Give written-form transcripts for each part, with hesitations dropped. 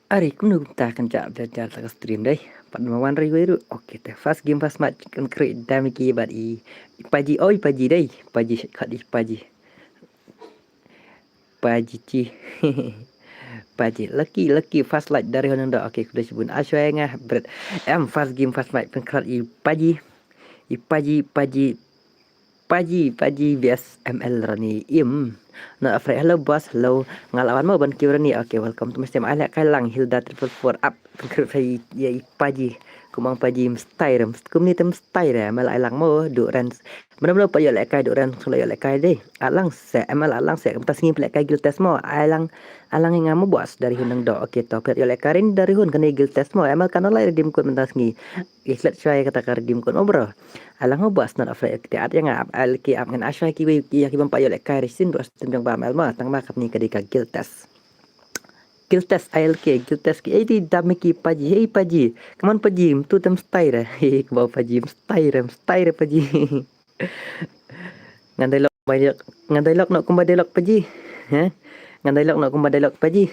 Ari kunu ta kan cak belajar tak stream dai. Pat mawan rai weru. Oke teh fast game fast match kan kre dami ki bad ipaji oh ipaji dai. Ipaji kat ipaji. Paji ci. Paji lucky fast light dari hono ndak. Oke kuda sebut asy ngah berat. Fast game fast match kan krat ipaji. Paji bias ML rani im na afre hello boss hello ngalawan mo ban kiu rani okay welcome to Mr. Ala kalang Hilda 444 up kai ya paji kumang paji mstai kum ni tem stai ra mal alang mo du ran mana pa yo lek kai du ran so yo lek kai deh alang se ML alang se tas ngim lek kai gil test mo alang yang ngamu bos dari hunang do okay to per yo lek karin dari hun kan gil test mo ML kan lai dim kun mentas ngi islet chai kata kar dim kun bro alang ho bas na afre ti at yang al ki ap ngan asha ki wi ki bam pa yo lek kai risin ros tem jang ba mel ma tang ma kap ni kadika gil test ALK gil test ki di dam ki paji hey paji kaman paji tu tem stai ra he ko paji stai ra paji ngan dialog nak kumba dialog paji ha ngan dialog nak kumba dialog paji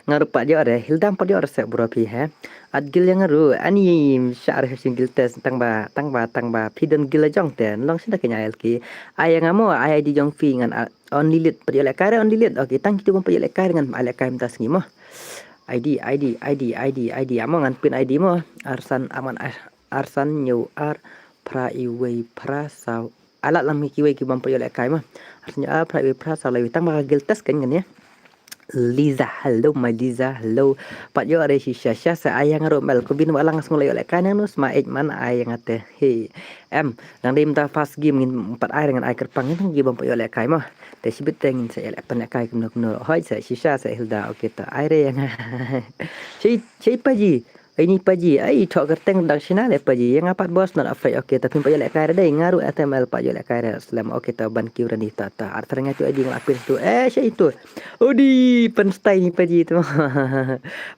ngarup pak jo re hildam pak jo resep burapi ha at gil yang ngaru ani syar hasin gil test tang ba pidon gil jong ten long sida kenya LK ayang amo ay di jong fi ngan on lilit pak jo lek kare on lilit okay tang kitu pak jo lek kare ngan alek kare tas ngimo ID amo ngan pin ID mo arsan new ar pra iwe pra saw alat lam kiwe ki bam payo lek kai mah artinya pra iwe pra saw lewi tang ba gil test kan ya Liza hello my Liza hello pat yo are shisha sa ayang ro mel ko bin walang ngas ngolay lek kan nus ma man ayang ate he nang dim ta fast game ngin pat ay dengan ay kerpang nang gi bam payo lek kai mah te sibit tengin sa lek pan lek kai kumno hoy sa shisha sa hilda okay ta ay re yang Cai paji ini paji ai thok kerteng dak sina le paji yang apat bos not afraid okay tapi paji lek kai dai ngaru atml paji lek kai slam okay ta ban kiu rani ta artanya tu adi ngapin tu syai itu odi penstai ni paji tu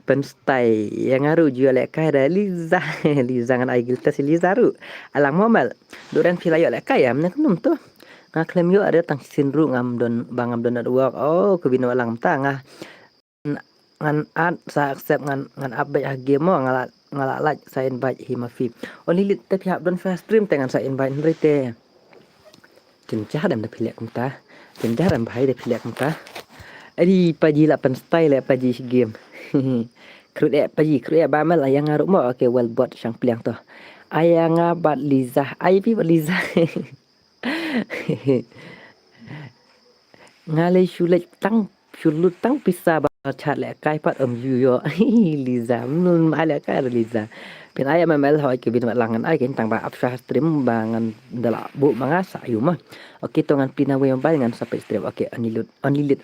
penstai yang ngaru jual lek kai dah liza liza ngan ai gilta si liza ru alang momal duran filayo lek kai am nak num tu ngaklem yo ada tang sinru ngam don bangam don work oh kubino alang ta ngah ngan at sa accept ngan update game mo ngala like sa invite him afi only lit tapi hab don fast stream tengan sa invite rete cincah dan pilek kumta cincah dan bahai de pilek kumta adi paji la pen style paji game krut paji krut ba mal yang ngaruk mo okay well bot sang pliang to ayang bat liza ai pi liza ngale shulet tang shulut tang pisa chat lek kai pat yu yo liza nun ma lek kai liza pin aya memel hoy ke bin langan ai ken tang ba upsha stream bangan dala bu manga sa yu mah oke to ngan pina we mbal ngan sampai stream oke only lit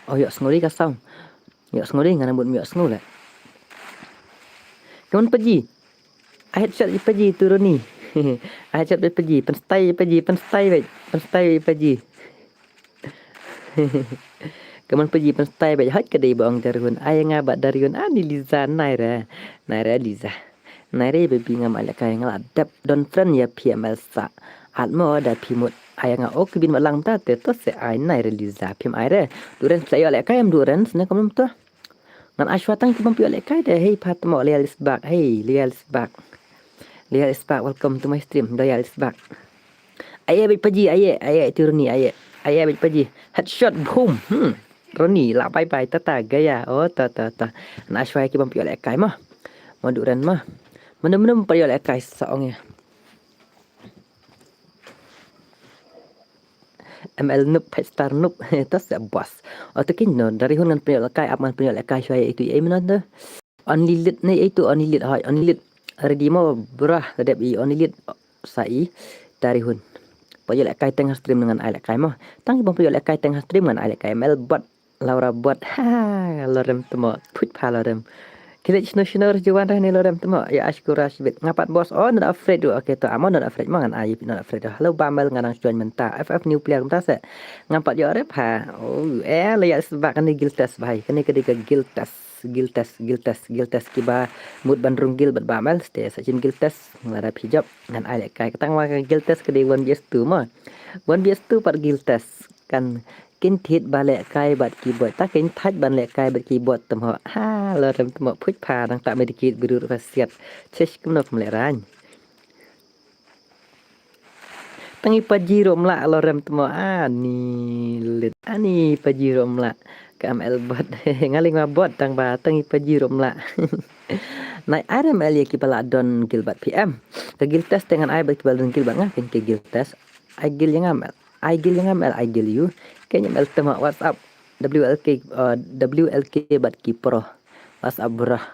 oh yo ngori ka sound yo ngori ngan but yo ngol kamu pergi headshot pergi turun ni headshot pergi penstai pergi kamu pergi penstai baik hat kedai bang darun ay ngabat darun ani liza naira liza naira baby ngam ala kay ngadap don friend ya PML sa atmo da pimut ay nga ok bin malang ta te to se ay naira liza pim ay re duren play ala kay am duren sna kamu to ngan ashwatang ki bampi ala kay de hey patmo lealis back welcome to my stream lealis back aye baik pergi aye turun ni aye baik pergi headshot boom Roni lah bye tata gaya oh ta na ashwai ki bampi ala kay mah maduran mah mana-mana pergi ala kay saongnya ML noob star noob tas bos atau kini dari hunan pergi ala kay aman pergi ala kay shwai itu ai mana tu only lit ni itu only lit ready mo brah tadap i only lit sai dari hun pergi ala kay tengah stream dengan ala kay mah tang bang pergi ala kay tengah stream dengan ala kay ML bot Laura bot lorem temo put palorem Kilit snushnur juwan dah ni lorem temo ya ashkura shibit ngapat bos oh not afraid do okay to amon not afraid mangan ayip not afraid hello bamal nganang join menta FF new player menta se ngapat yo rep ha oh layat sebab kan gil test bahai kan kediga gil test giltes kiba mut bandrung gil bat bamel ste sachin giltes ngara hijab ngan ai lek kai ketang wa giltes kede 1vs2 mah 1vs2 pat giltes kan kin thit ba lek kai bat keyboard ta kin thach ban lek kai bat keyboard tem ho ha lo tem tem phuj pha dang ta medikit biru pasiat chesh kumno pemlek ran tangi pajiro mla lo rem temo ani lit ani pajiro mla kam elbot ngaling mabot tang ba tangi pajiro mla nai RML ya kipala don gilbat PM ke giltes dengan ai bat kibal don gilbat ngakin ke giltes ai gil yang amal ai gil you kenya mel tema WhatsApp WLK bat ki pro WhatsApp brah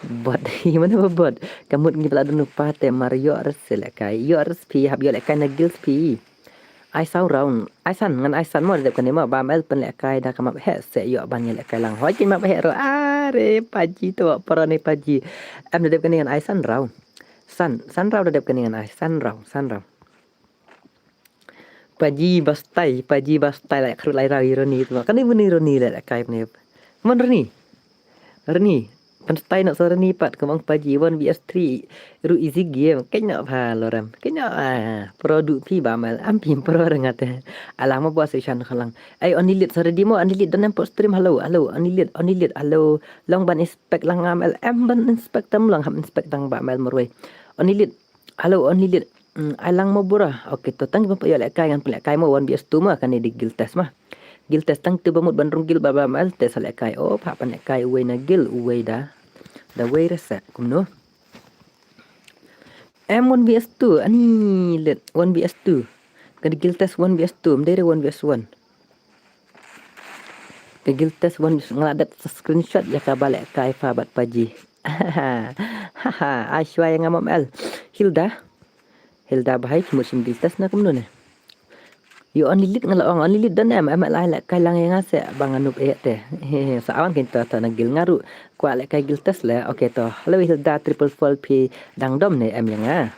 bot gimana bot kamu ngipala don pate Mario resel kai yo res pi hab yo lek kai na gil pi ai sau round ai san ngan ai san mo dep kan ma ba mel pen lek kai da kamap he se yo ban lek kai lang hoi kin ma he ro are paji to pro ne paji am dep kan ngan ai san round san round dep kan ngan ai san round paji bastai lek khru lai ra ironi tu kan ni buni ironi lek kai ne mon roni Panstai nak suara ni pat kemang paji 1vs3 ru easy game kenya pha loram kenya produk pi bamal ampim pro rengat alama buat session khalang ai onilit suara demo onilit dan post stream halo onilit halo long ban inspect lang amal ban inspect tam lang ham inspect tang bamal merwe onilit halo onilit ai lang mo bura okey to tang pa ya lek kai ngan lek kai mo 1vs2 mah kan di guild test mah gil tes tang tu bamut bandrung gil baba mal tes lek kai oh pa pan lek kai uwe na gil uwe da way rasa kumno M1vs2 ani let 1vs2 kan gil tes 1vs2 mdere 1vs1 ke gil tes 1 ngeladat screenshot ya ka balek kai fa bat paji haha Ashwa yang ngamel Hilda bahai musim gil tes na kumno ne you only lead ngalong only lead dan em lai lek kai lang yang ase bang anup te sawan kita ta nagil ngaru kwa lek kai gil tes le okay to hello Hilda triple fall p dang dom ne em yang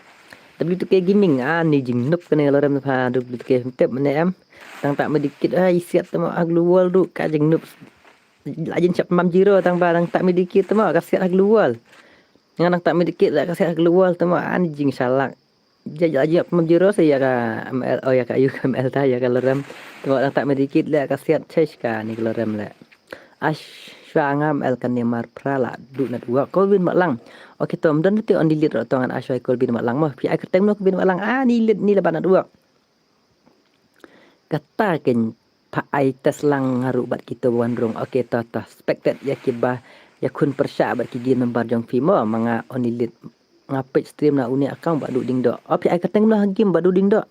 WTK gaming ni jing nup kene lo rem pa WTK tep ne em tang tak medikit ai siat temo aglu wall du ka jing nup lajin chap mam jiro tang barang tak medikit temo ka siat aglu wall ngang tak medikit la ka siat aglu wall temo ani jing salak Jajak memjiro saya ka ML oh ya ka ayu ML ta ya kalau rem tengok tak medikit le ka siat chesh ka ni kalau rem le Ashwa ngam el kan nemar prala du na dua kolbin maklang okey tom dan tu on dilit ro tongan Ashwa kolbin maklang mah pi ak tem no kolbin maklang ni lit ni leban dua kata ken pa ai tes lang ngaru bat kita wandrong okey ta expected ya kiba ya kun persya bat ki game membar jong fimo manga on dilit ngapit stream na uni account badu ding do opi ai kateng lah game badu ding do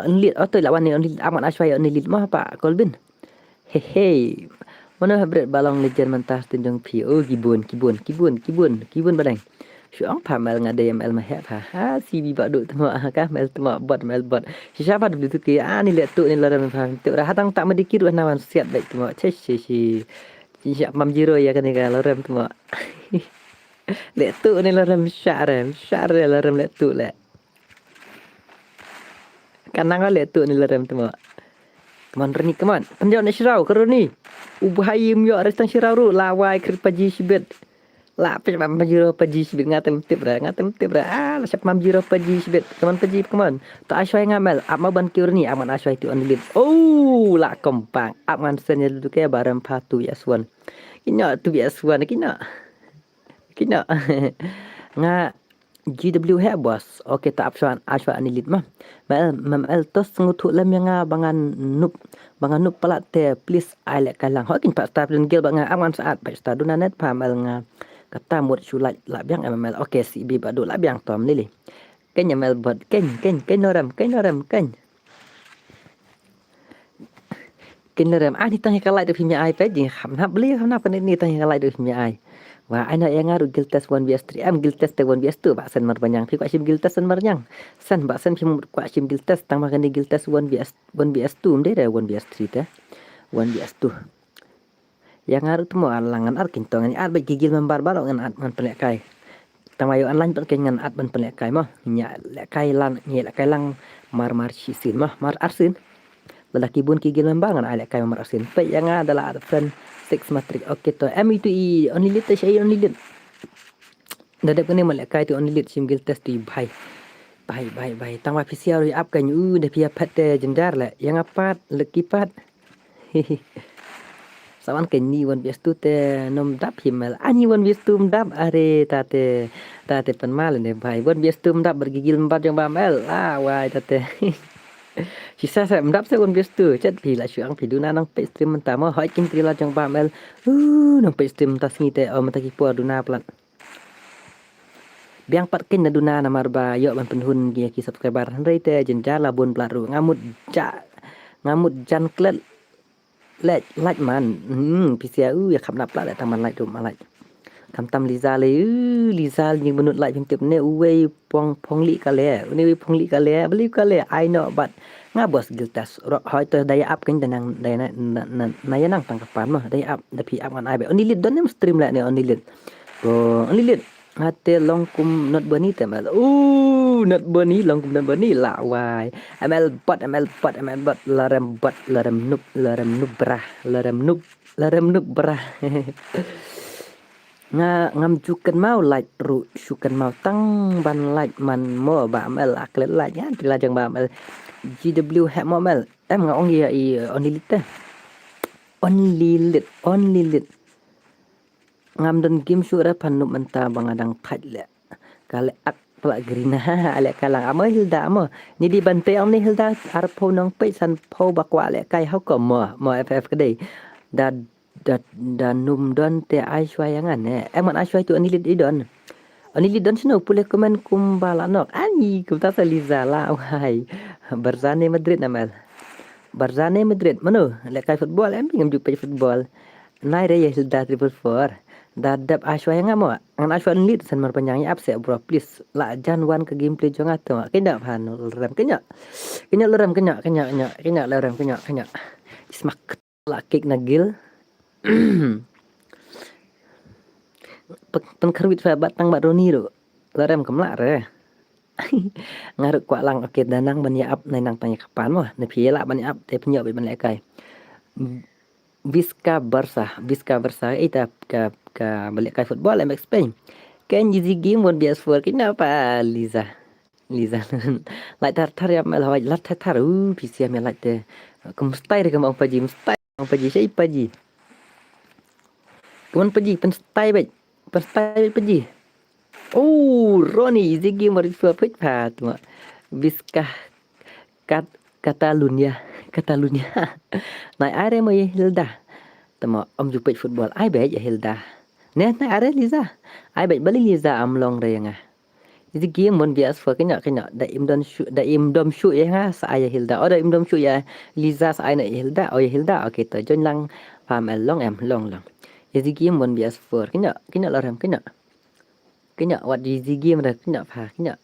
lit tu lawan ni amat Ashway ni lit mah pak Kolbin hehe mana habret balong legend mentas tunjung pi gibun badang syong pamal ngade ML mah ha CB badu temo ka mel temo bot siapa dulu tu ke ni let tu ni laran paham tu dah hatang tak medikir dah nawan siap baik temo si siap mam jiro ya kan ka laran temo lek tu ni laram syarem laram lek tu lek kanang lek tu ni laram tu Keman reni keman penjau nak sirau ke ni ubahayim yo restan sirau ru lawai ker paji sibet la pe mam jiro paji sibet ngatem tip ra la siap mam jiro paji sibet keman tak Ashway ngamel ap mau ban kiur ni aman Ashway tu on lit la kompang ap ngan sen tu ke baram patu yaswan kina tu yaswan kina nga GW he bos okay tak Ashwa anilit mah mel tos ngutu lem yang bangan nup pelat te please I lek kalang hokin pak staf dan gil bangan aman saat pak staf dunanet pamel nga kata mut sulat labiang ML okay si bi badu labiang tom lili kenya mel bot ken noram ni tanya kalai tu punya ai pe jing hamna beli hamna kan ni tanya kalai tu punya ai wah anak yang ngaru gil tes 1vs3 gil tes 1vs2 bak sen mar banyang pi kwak sim gil tes sen mar nyang san bak sen pim kwak sim gil tes tang makan gil tes 1vs2 mde dah 1vs3 teh 1vs2 yang ngaru temu alangan ar kintongan ar bagi gigil membar balok ngan man pelek kai tang mayo online tak ngan at ban pelek kai mah nya lek kai lang mar sisin mah mar arsin Lalaki bun kigil membangan ai lek kai marasin pe yang adalah friend six matrik okey to am itu i only lit shay only lit dadap kene malek kai tu only lit simgil test tu bhai bhai tang wa pisiar ap kan de pia pat jendar le yang apat lekipat sawan ke ni wan bias tu te nom dap himal ani wan bias tu dap are tate penmal ne bhai wan bias tu dap bergigil empat yang bamel wai tate sisa saya mendap saya wan bias tu chat pi la syang pi duna nang pe stream mentah mo hoi kin trila jang bamel nang pe stream tas ni te o mata ki po duna plat biang patkin na duna na marba yo ban penhun ki subscriber handai te jenjala bun plat ru ngamut jan klet lek like man pisia ya khap nap la tang man like tu malai kam tam liza le liza ni menut like pim tip ne uwe pong li ka le ni pong li ka le beli ka le I know but ngabos giltas hoi to daya up kan nang daya na ya nang tangkapan mah daya up da pi up kan ai be only lit don stream la ne only lit only lit hate long kum not bani temal not bani long kum not bani la wai ml bot larem nub brah ngam cukan mau like ru cukan mau tang ban like man mo ba mel aklet like ya trila jang ba mel GW hat mo mel nga ong ya i only lit ngam dan game syura panu menta bangadang khat le kale ak pla grina ale kalang amo hilda amo ni di bante om ni hilda arpo nong pe san po bakwa le kai hau ko mo ff ke dei da num don te ai shwayangan ne emon ai shwai tu anilit idon sino pule komen kumbala nok ani kumta saliza la wai Barzane Madrid namal Barzane Madrid mano le kai football em ngam juk pe football nai re hilda 444 dadap ashwa yang amo ang ashwa lit san mar panjang up se bro please la jan wan ke gameplay jong ato kenya pan rem kenya lerem kenya lerem kenya smak la kick nagil pengkerwit fa batang badoni ro lerem kemla re ngaruk kwa lang oke danang ban ya up nang tanya kapan mo ne piela ban ya up te penyo be ban lekai Vizca Barca ita ka balik kai football MX Spain kan jizi game won bias4 kenapa Liza like tar ya mel hawai lat tar pisia mel like te kumstai ke mau paji sai paji kuman paji penstai paji Roni jizi game won bias4 pit pat Vizca Catalunya nai are mo Hilda tama om jupet football ai be ya Hilda ne nai are Liza ai be bali Liza am long re nga jadi game mon bias for kenya da im dom shu ya nga sa ya Hilda da im dom shu ya Liza sa ai Hilda ya Hilda okay to jon lang pam long jadi game mon bias for kenya la ram kenya wat jadi game ra kenya pha kenya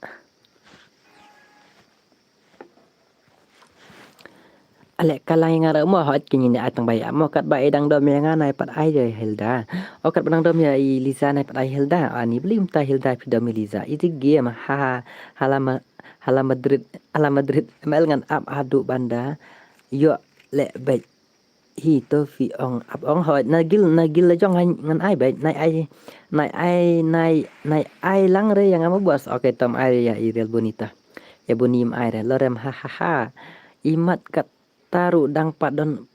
ale kalang nga mo hot kini ni atang bay mo kat bay dang dom yang nai pat ai je Hilda kat dang dom ya i Liza nai pat ai Hilda ani beli umta Hilda pidom Liza itu game hala Madrid mel ngan up adu banda yo le bay hi to fi ong up ong hot nagil la jong ngan ai bay nai ai lang re yang amo bos okay tom ai ya Real bonita ya bonim ai re lorem imat kat taruh dang padon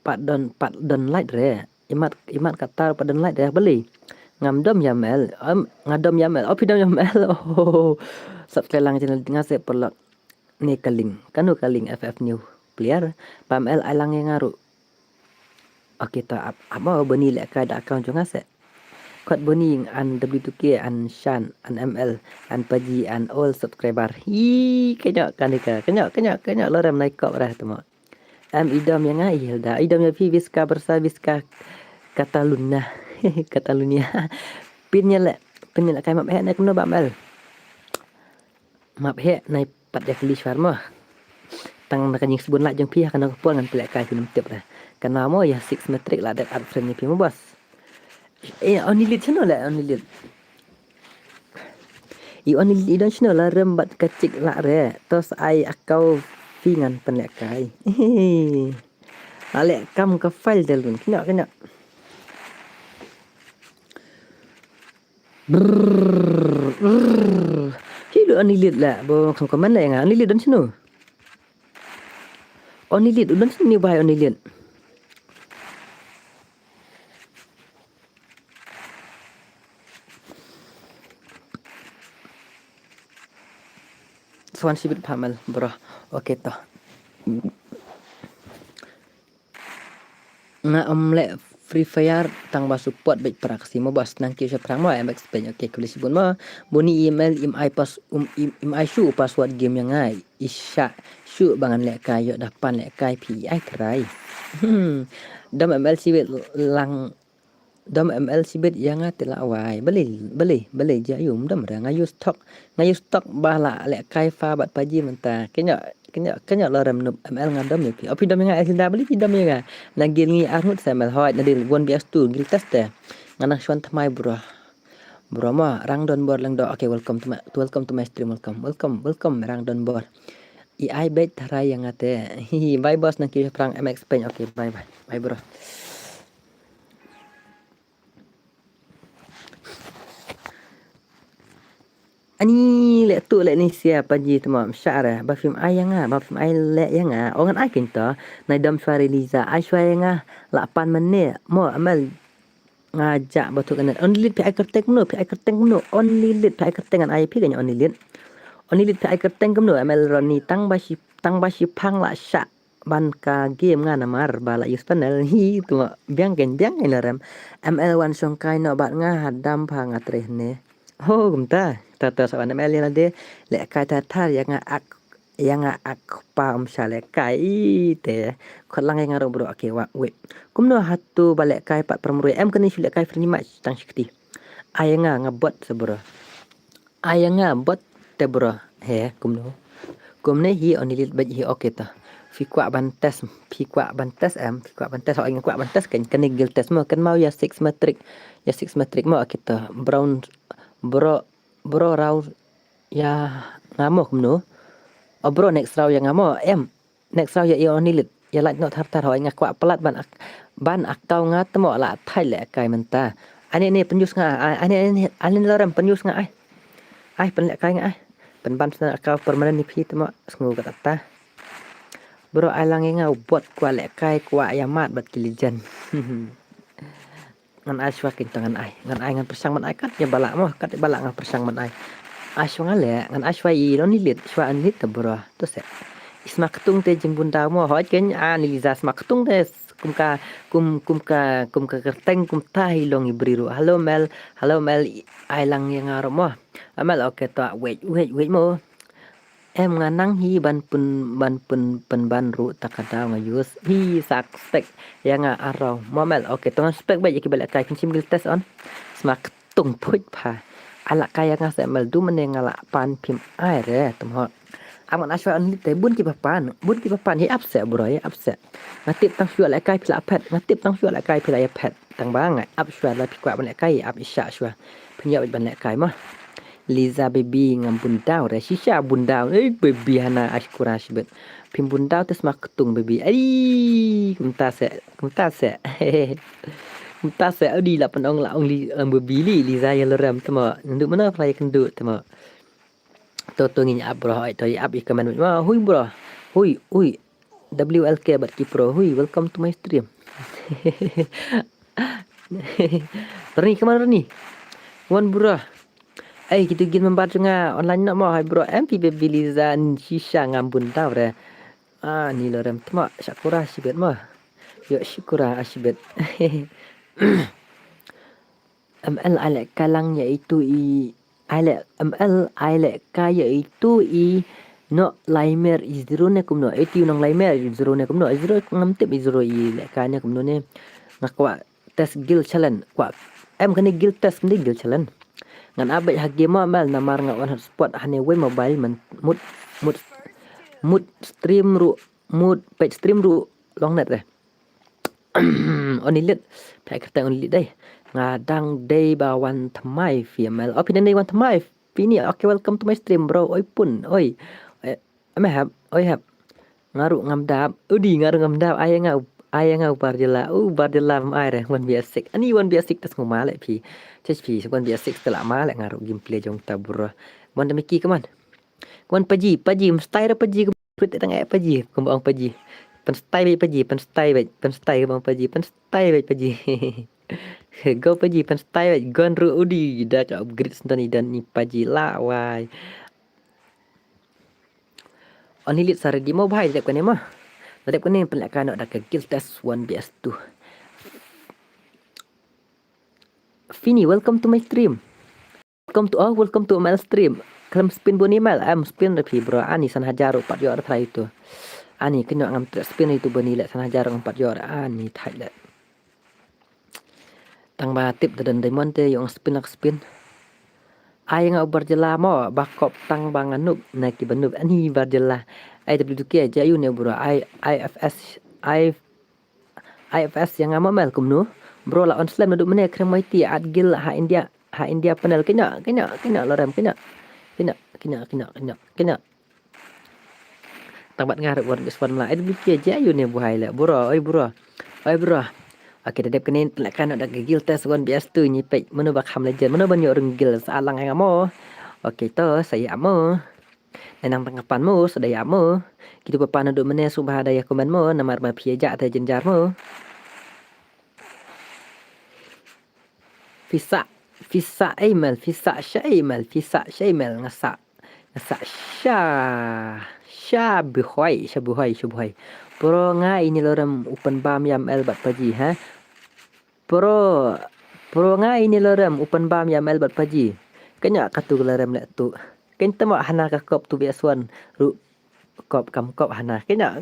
light re imat kata padon light re beli ngadom yamel pidom yamel subscribe lang channel ngase perlok ni kaling FF new player pamel alang yang ngaru oke ta apa bani lek ka da account jong ngase kot bani an W2K an Shan an ML an Paji an all subscriber kenya lorem naik kok rah temo idom yang Hilda idom ya Vizca Barca Vizca Catalunya pinnya le kai map he na kuno ba mel map he nai pat ya kli farma tang na kanying sebun la jeng pia kana puan ngan pelek kai kunum tip lah kana mo ya 6 metric la dat art friend ni pi mo bos only lit channel la only lit idon channel la rembat kacik la re tos ai akau pingan penlek kai Alek kam ke file dalun. Kena. Hidup ani lihat lah. Bawa kam ke mana yang ani lihat dan sini. Ani lihat dan sini bahaya ani lihat. Swan sibit pamal bro. Okey toh. Nga omle Free Fire tang ba support baik praksi mo bas nang ki perang mo MX Spain okey kulis bun mo buni email im ai shu password game yang ai isya shu bangan lek kayo dapan lek kai pi ai kerai dam ML sibet lang dam ML sibet yang atila awai beli jayum dam ra ngayu stok bala lek kai fa bat paji menta kenya laram ML ngadam ya pi opi dam yang ai sinda beli dam yang nagil ngi arut samel hoit nadil won bias tu gil test deh ngana shwan thamai bro ma rang don bor lang do okay welcome to my stream welcome rang don bor ai bet tarai yang ate bye boss nang ki perang MX Spain okay bye bro. Ani lek tu lek ni siapa ji tu mam syara ba film ayang ba film ay lek yang orang ai kinta na dam suara Liza ai suara yang 8 menit mo amal ngajak batu kan only lead pi kerteng no only lead pi kerteng ai pi kan only lead pi kerteng no amal roni tang basi phang la sya ban ka game ngana mar bala use panel hi tu biang kan ram ML1 song kai no bat nga hadam phang atreh ne ho gumta tata sa ML yana de le kai ta thar yang ak pa sale kai te khalang yang ro bro okay wa we kumno hatu balek kai pat permurui kani sile kai frni match tang sikti ayanga ngabot sebro ayanga bot te bro he kumne hi onilit baj hi okay ta fi kwa bantes ho ingin kwa bantes kan gil test mo kan mau ya 6 metric mo kita brown bro raw ya ngamo kumno bro next round yang ngamo next round ya onilit ya like not har ho ingin kwa pelat ban akau ngat mo la thai le kai menta ani penyus nga ani laram penyus nga ai pen le kai nga ai pen ban akau permanen ni pi temo sngu kata bro ailang nga buat kwa le kai kwa yamat bat kilijan ngan ai swakin tangan ai ngan persang man ai kat ya balak mo kat balak ngan persang man ai aswa le ngan aswa i lo ni lit swa an lit bro to se isma ketung te jeng bunda mo ho ken ani liza sma ketung te kum ka kerteng kum tai long ibriru halo mel ailang yang ngaro mo amal okay to wait mo nganang hi ban pun ru takada ngayus hi sak spek yang arau momel okay to spek ba yaki balik kai sim gil test on smak tung put pa ala kaya nga sa mel du meneng ala pan pim aire tum ho aman aswa on te bun ki papan hi upset bro ya upset ngatip tang syua la kai pila pet ngatip tang syua la kai pila pet tang bangai up syua la pikwa ban kai up isya syua punya ban kai mah Liza baby ngam bundau re shisha bundau baby hana ashkura shibet pim bundau tes mak ketung baby ai kumta se adi la penong la ong baby Liza ya leram temo nduk mana play kenduk temo to ngin ab bro ai to ab ikaman ma hui bro hui WLK bat ki pro hui welcome to my stream Rani kemana Rani wan bro kita gil membaca nga online nak mau hai bro MP baby Liza shisha ngambun tau re ni lorem tma syakura sibet mah yo syukura asibet ML alek kalang iaitu ML alek kaya itu no laimer izro ne kumno itu nang laimer izro ne kumno izro ngamtip izro i lekanya kumno ne ngakwa test gil challenge kwa kani gil test ni gil challenge ngan abet hagi mo mal namar nga on hotspot hane we mobile man mood stream ru page stream ru long net re onilit pai kata onilit dai ngadang day ba wan thamai female opinion day wan thamai pini okay welcome to my stream bro oi pun oi hab ngaru ngamdap udi ngaru ngamdap ay nga ai ngau Bardella Bardella ai re 1v6 ani 1v6 tas ngoma le pi HP 1v6 tela ma le ngaruh gameplay jong tabur mon de miki kaman kon paji mstai ra paji put tang e paji kom paji pen stai be paji pen stai bang paji pen stai be paji go paji pen stai be gon ru udi dah ka upgrade sentani dan ni paji la wai oni lit sare di mo bhai dep kane mah dep kane pelak kan dak ke kill test 1vs2 Fini welcome to my stream welcome to my stream Kelam spin boni mal am spin rapi bro ani san hajar 4 yor thai itu ani kena ngam spin itu boni le san hajar 4 yor ani thai le tang ba tip dan diamond te yang spin ai ngau berjela mo bakop tang bang anuk naik di banub ani berjela ai WK aja you ne bro IFS yang ngam mel kumnu bro la on slam duduk mene krem mighty at gil ha India panel kena lorem kena tabat ngarep war diswan la WK aja you ne buhai le bro oi bro Oke, dedep kenin kan ada gil tes 1vs2 nyipek menu bakam legend menu banyak renggil salang yang amo. Oke, to saya amo. Nenang tanggapanmu sedaya amo. Gitu papan duduk mene subah daya komenmu namar ma piaja ta jenjarmu. Fisa email ngasa syabuhai Pro nga ini lorem open bam yam elbat paji ha. Pro nga ini lorem open bam yam elbat paji. Kenya katu lorem lek tu. Ken temo hana ka kop tu biaswan ru kop hana. Kenya.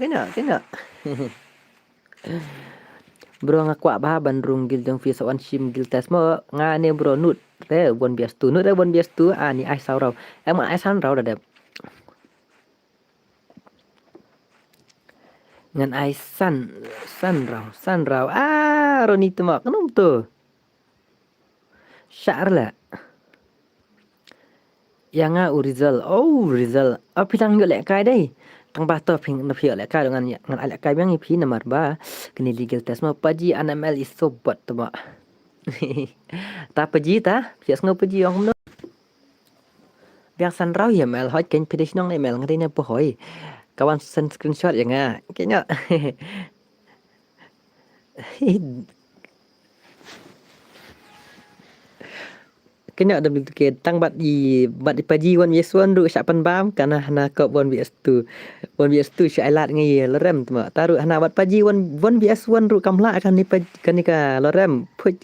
Bro nga kwa ba bandrung gil jong fi sawan sim gil tes mo nga ne bro nut re 1vs2 ani ai sau rau. Em ai san rau da ngan ai san rau Roni tu mak kenum tu syar la yang Rizal pitang yo lek kai dai tang ba to ping na phio lek kai ngan alek kai bang pi namar ba kini legal test ma paji anml is so bot tu mak ta paji ta pias ngo paji ong no biang san rau ya mel hot ken pedish nong mel ngai ne po hoi kawan send screenshot ya nga kayaknya kena ada begitu tang bat di paji 1vs1 ru syapan bam kana hana kop 1vs2 syalat ngai lorem tu taru hana bat paji 1vs1 ru kamla kan ni ka lorem puj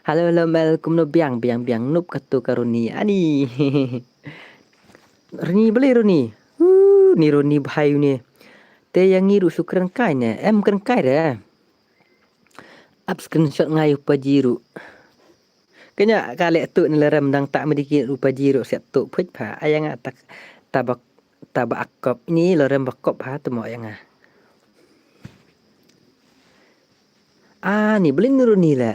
halo mel kumno biang nup katu karuni ani Roni beli Roni. Ni Roni bahai ni. Te yang ngiru syukran kai ne. Em kan kai dah. Up screenshot ngai pajiru. Kenya kali tu ni lerem dang tak medikit rupa jiru siap tu puj pa ayang tak tabak akop ni lerem bakop ha tu mo ayang ni beli ni Roni lah.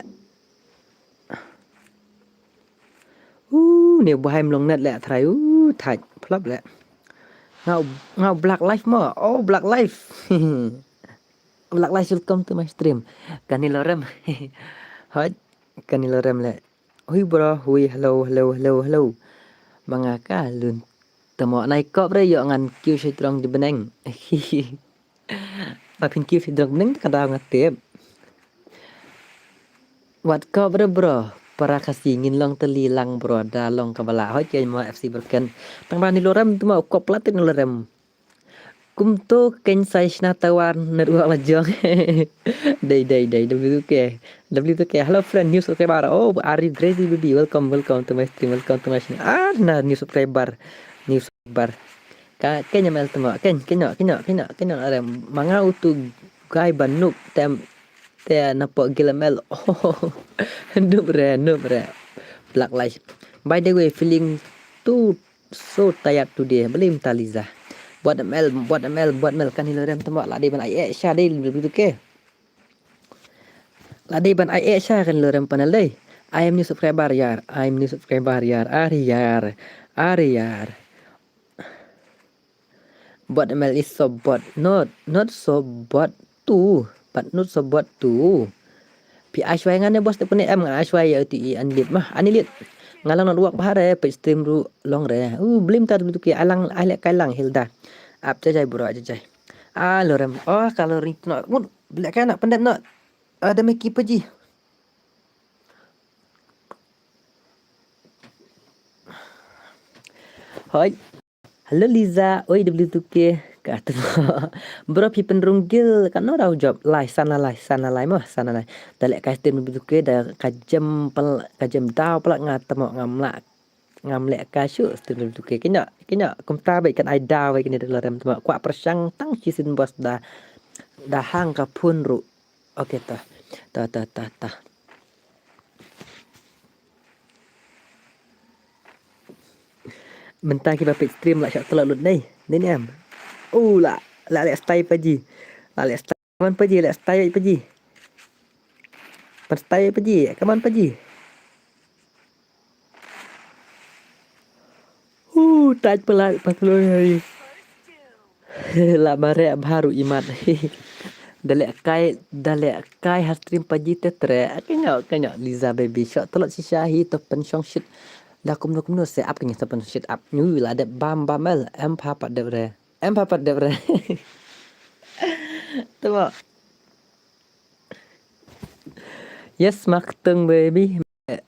Ni bahai melong net lek try thaj plop lek ngau black life mo black life welcome to my stream kani lorem hot kani lorem lek bro hello mangaka lun temo naik kop re yo ngan Q strong di beneng papin Q strong beneng kada ngatep wat kop re bro para kasih ingin long telilang bro dah long kabala hoi ke mo FC berken tang bani lorem tu mau kop latin lorem kum to ken sai sna tawan nerua lajong dai w tu ke hello friend new subscriber Ari Crazy baby welcome to my stream welcome to my channel new subscriber ka kenya mel tu kenya lorem manga utu gai banuk tem te napok gilamel noob re black life by the way feeling too so tired today belim taliza buat mel kan hilorem tembak ladi ban ai sha dai begitu ke ladi ban ai sha kan hilorem panel dai I am new subscriber yar ari yar Bot ML is so bot. Not so bot too. But not so bot too. Pi ashway nga ne bos te puni em nga ashway ya ti anlit mah. Anilit. Ngalang not wak bahare pe stream ru long re. Blim ta tu ki alang alek kalang hilda. Ap jajai bro jajai. Lorem. Oh kalau ring no. Ngun blek kan nak pendat no. Ada meki paji. Hai. Halo Liza, oi W2K kata bro pi penrunggil kan no job lai sana lai mah sana lai dalek ka stream W2K dah kajam dau pula ngatemo ngamlek ka syu stream W2K kenya kumta baik kan ai dau baik ni dalam rem temo kwa persang tang cisin bos dah hang ka pun ru. Okey tah. Mentang kita pick stream lah syak telak lut ni em. Lah lek stay paji. Lek stay kaman paji lek stay paji. Pas stay paji, kaman paji. Taj pelat pas lu hari. Lah bare baru imat. Dalek kai har stream paji tetre. Kenya Liza baby syak telak si Syahi to pensyong shit. Dah kum no set up kenya to shit up. Nyu lah ada bam el em papat devre. Tengok. Yes, mak teng baby.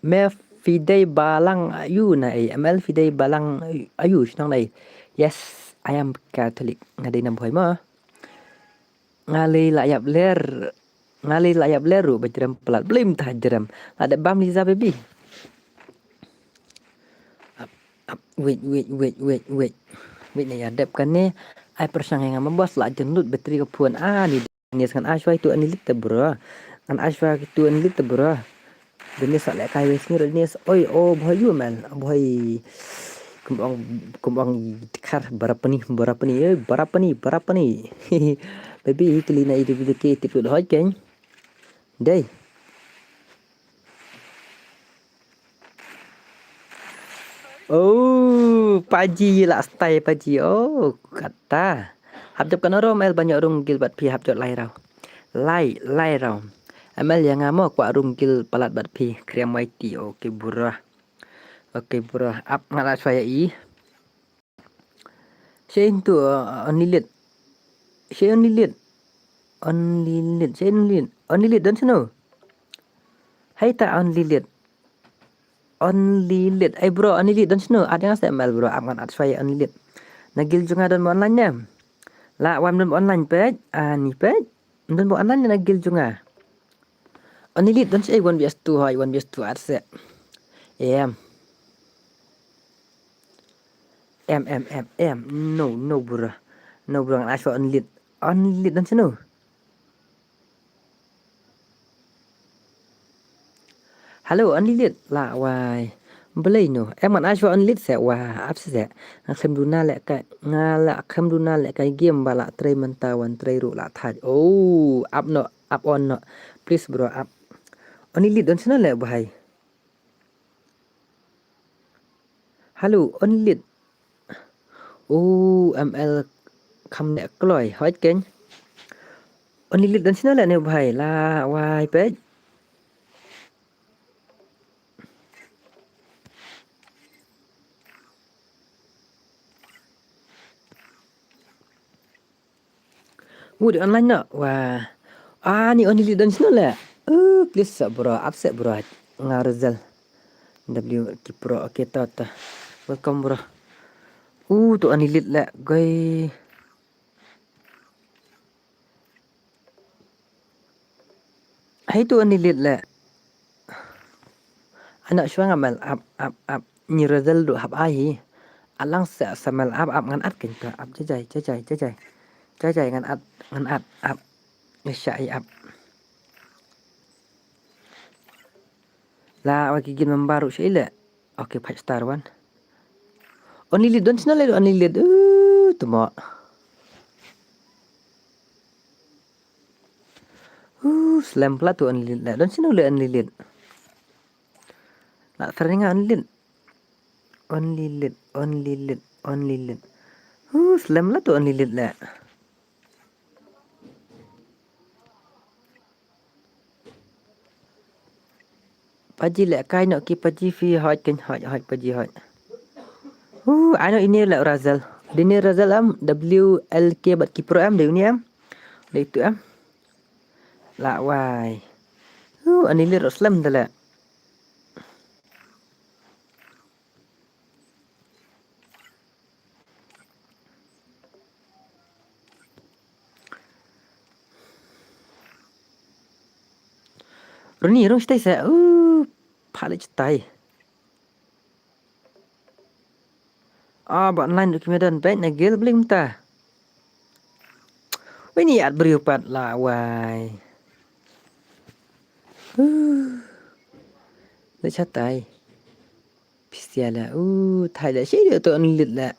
Me fidei balang ayu nai. ML fidei balang ayu nang nai. Yes, I am Catholic. Ngadai nam boy ma. Ngalai layap ler ru bajram pelat. Blim tah jeram. Ada bam Liza baby. Wait. Wait ni adap kan ni. Ai persang yang membos lah jendut bateri ke puan ni kan ashwa itu anilit bro. Kan ashwa itu anilit bro. Dene sak lek kai wes ni oi boy you man. Boy kumbang kar berapa ni baby kelina itu ke tipu hoi kan dai. Paji lah stay paji. Kata. Habjab kan orang mel banyak runggil bat pi habjab lai rau. Lai rau. Mel yang ngamo kwa runggil palat bat pi kriam mighty. Okey burah. Ap ngalas saya i. Sen tu onilit. Onilit dan seno. Hai ta onilit. Bro onilit dan seno ada yang saya mel bro aman at saya onilit. Nagil junga dan online nya. La wan dan online page ni page dan online nagil junga. Onilit dan saya 1vs2 hai 1vs2 arse. M. No bro. Ngan aswa onilit dan seno. Halo onilit la wai. Belai no. Man aswa onilit se wah apa se. Akham duna lek kai game bala tray mentawan tray ru la thaj. Up on no. Please bro up. Onilit dan seno lek bahai. Halo onilit. ML kam nek kloy hoi ken. Onilit dan seno lek ne bahai la wai pej. Di online nak. Wah. Ni onilit dan seno lek. Please bro, upset bro. Ngarzal. W Pro. Okey ta. Welcome bro. Tu onilit lek guys. Hai tu onilit lek. Anak syuang amal up. Ni Razal du hab ai. Alang sa samal up ngan at ken ta. Up jajai. Jajai ngan at up. Syai up. La wagi gin membaru syai. Okey 5 star one. Onilit dan seno lek onilit. Tu mak. Slam pula tu onilit lek. Dan seno lek onilit. Nak teringat onilit. Slam lah tu unlimited lah. Paji lek kai nak ki paji fi hot kan hot paji hot. Ano ini lek Razal. Dini Razal am WLK bat ki pro am dia ni am. Dia itu am. Lak wai. Ani le Slam dah lek. Roni rong stai sa. Phala cetai. Buat online duk medan baik nagil beli mentah. Wei ni at beriupat lah wai. Le cetai. Pistiala. Thai dah sih dia tu unlit lah.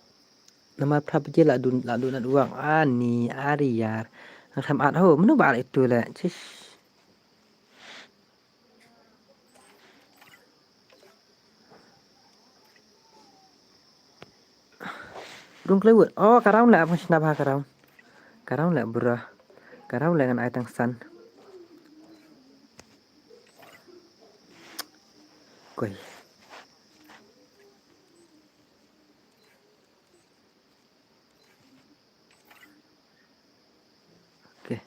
Nama prap je lah dun nak uang. Ni Ariyar. Nak tham at ho, mana balik itu lah. Cish. Rung kelewat. Karau lah apa senapa karau. Karau lah berah. Karau lah dengan air tangsan. Koi. Okay.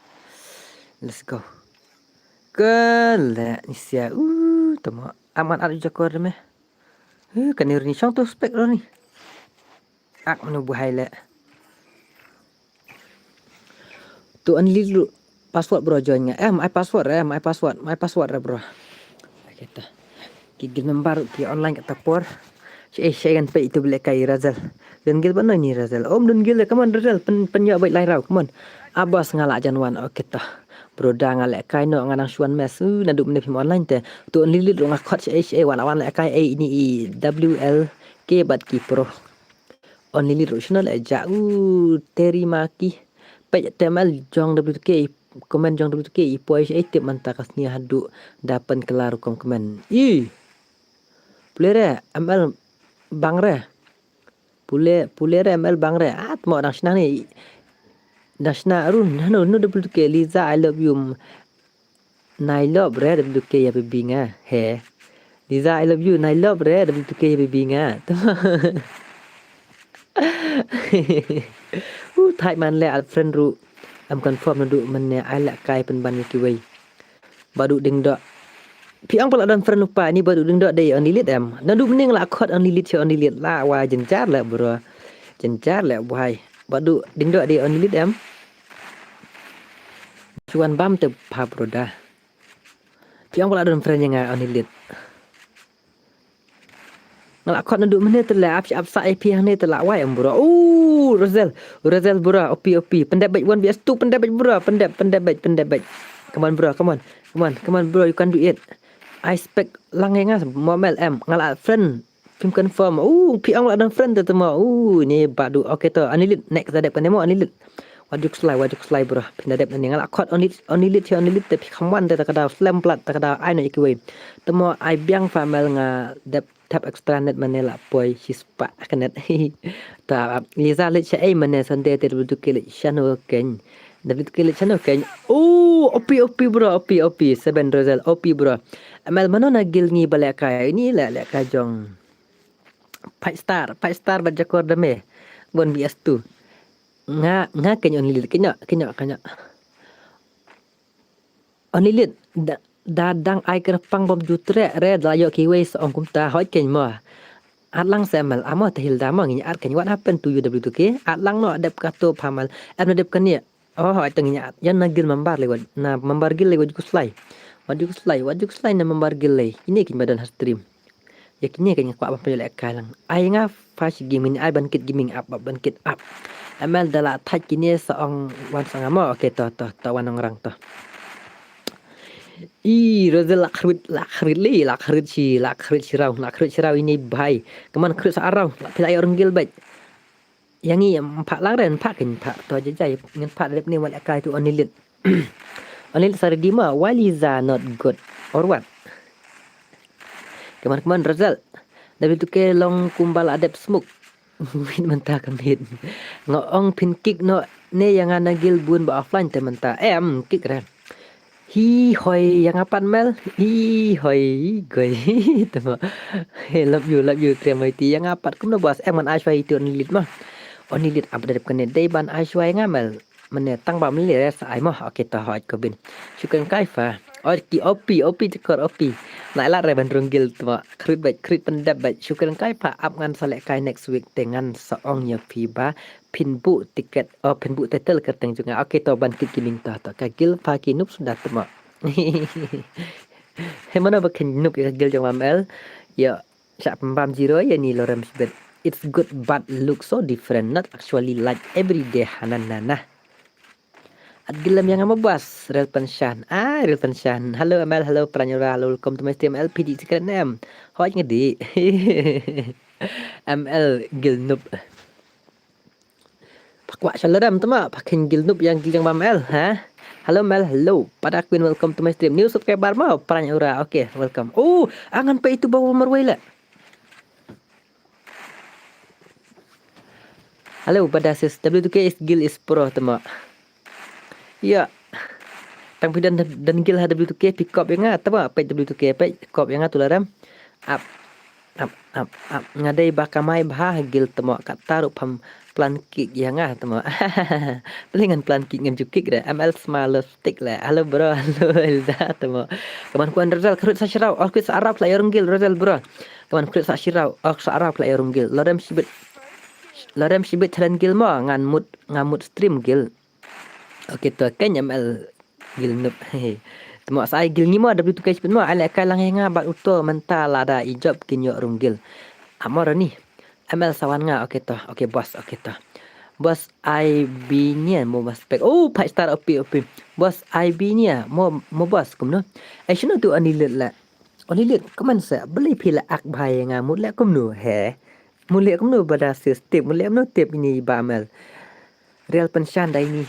Let's go. Kelak ni sia. Tama aman ada jakor meh. Kan ni syang tu spek ni. Ak menu buhai lek. Tu unli dulu password bro join nga. My password bro. Kita. Gigil member ki online kat tapor. Saya kan pe itu boleh kai Razal. Dan gil mana ni Razal? Dan gil come on Razal penyak baik lai rau. Come on. Abas ngalak janwan. Kita. Bro dah ngalak kai no nganang suan mes. Naduk menep online te. Tu unli dulu ngakot saya wan lek kai ini WL ke bat ki pro. Only rotional aja terima ki pej temal jong WK komen jong WK ipoi tip mantakas ni hadu dapan kelar komen pulere amal bangre pulere amal bangre mau nasna ni nasna run no WK Liza I love you nailo bre WK ya bibinga he Liza I love you nailo bre WK ya bibinga Thai man le friend ru am confirm ndu man ne ai la kai pen ban ki wei badu ding dok pi ang pala dan friend lupa ni badu ding dok dei on lit am ndu mending la khot on lit la wa jenjar la bro jenjar la wai badu ding dok dei on lit am chuan bam te pa bro da pi ang pala dan friend yang on lit ngalak khot ndu menit la ap sa IP hang ni telak wai am bro Razal bro OP pendek baik 1vs2 pendek baik bro pendek come on bro you can do it I spec lang nga mobil m ngalak friend film confirm pi ang dan friend tu mo ni badu okay to anilit next adep panemo anilit wajuk slide bro pendek ni ngalak khot onilit tapi kaman ta kada slam plat ta kada ai no ikiwe temo ai biang famel nga dep tap extranet manela poi hispa kanet ta Liza le cha ai mane sande te du kele channel ken David kele channel ken OP bro OP 7 Razal OP bro amal mano na gil ngi balaka ini la ka jong 5 star bajakor dame bon BS2 nga kenyo nilit kenya onilit dadang ai kerpang bom jutre red layo kiwei seong kumta hoi ken mo atlang semal amo tahil dama ngi at ken what happened to you WK atlang no adep kato pamal am adep kan ni hoi tenginya yan nagil membar lewat na membar gil lewat kuslai wajuk slai na membar gil lei ini kin badan stream ya kini kan kwa apa pelek kalang ai nga fast gaming ai bankit gaming up amal dala thai kini seong wan sangamo okay to wan orang to Razal lakrit shirau ini bahai. Keman krit sarau, pilai orang gil baik. Yang ni empat lang ren pak tu aja jai dengan pak lep ni wal akai tu onilit. Onilit sari dima why Liza not good or what? Keman Razal. Tapi tu ke long kumbal adep smoke. Win mentah kemit. Ngoong pin kick no ne yang anagil bun ba offline te mentah. Kick ran. Hi hoi yang apan mel. Hi hoi goi. Tama. Hey love you terima ti yang apat kum no bos man ashwai itu nilit mah. Nilit update kan day ban ashwai ngamel. Mene tang ba meli sa ai mah okey ta hot ko bin. Syukur kaifa. Ki opi cekor opi. Nak la reban runggil tuma krit pendap bat syukur kaifa up ngan salek kai next week dengan seong ya fiba pinbu tiket pinbu title kerteng juga. Okey to ban kit kining ta kagil pagi nup sudah tuma. Hemana bakin nup ya kagil jong mamel. Ya syak pembam zero ya ni lorem sibet. It's good but look so different, not actually like everyday hananana. At gilam yang amabas, Real Penshan. Real Penshan. Halo ML, halo Pranyura, halo welcome to my stream LPD Secret Name. Hoi ngedi. ML Gilnup. Pakwak shalaram tama, pakin Gilnup yang gilang ML, ha? Halo Mel, halo. Pada Queen, welcome to my stream. New subscriber mau Pranyura. Okay, welcome. Angan pa itu bawa marway la. Halo, pada sis W2K is Gil is pro tama. Ya. Tang pidan dan gil W2K pick up yang apa W2K pick up yang tularam. Up. Ngadai bakamai bah gil temo kat taruh pam plan kick yang temo. Pelingan plan kick ngan jukik dah. ML smile stick lah. Halo bro, halo Elda temo. Kaman kuan Razal kerut sa shirau. Aku sa Arab lah orang gil Razal bro. Kaman kerut sa shirau. Aku sa Arab lah orang gil. Lorem sibit jalan gil mo ngamut stream gil. Okey tu kan ML gil nup. Temo saya gil ni mo W2K spin mo ala kalang nga bat uto mental ada ijab kinyo runggil. Amor ni. ML sawan nga okey to. Okey bos okey to. Bos IB ni mo spek. 5 star OP. Bos IB ni mo bos kum no. Shino tu anilet la. Anilet kaman sa beli pila ak bhai nga mut la kum no he. Mulai kum no pada sistem mulai no tip ini bamel. Real Penshan dai ni.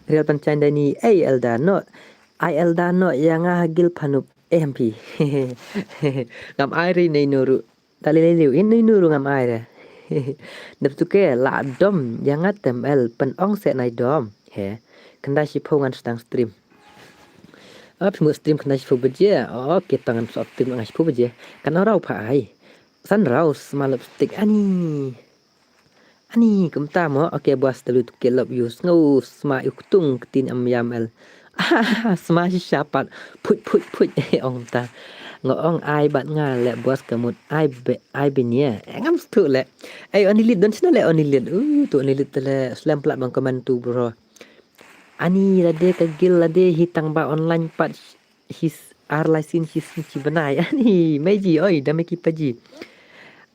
Real Penshan dai ni Elda no. Elda no yang hagil panup MP. Ngam air ni nuru. Tali liu ini nuru ngam air. Nap tu ke la dom yang atem el pen ong set nai dom. He. Kenda si pongan sedang stream. Semua stream kenda si pun beje. Kita tangan so stream ngai si pun beje. Kan orang pai. San raus malap stick ani kumta mo okey bos W2K love you snow sma tung tin am yamel sma siapat put ong ta ngong ai bat nga le bos kamut ai binia ngam stu le onilit don sna le onilit tu onilit le slam plat bang komen tu bro ani lade kagil lade hitang ba online pat his license his benai ani meji dah meki paji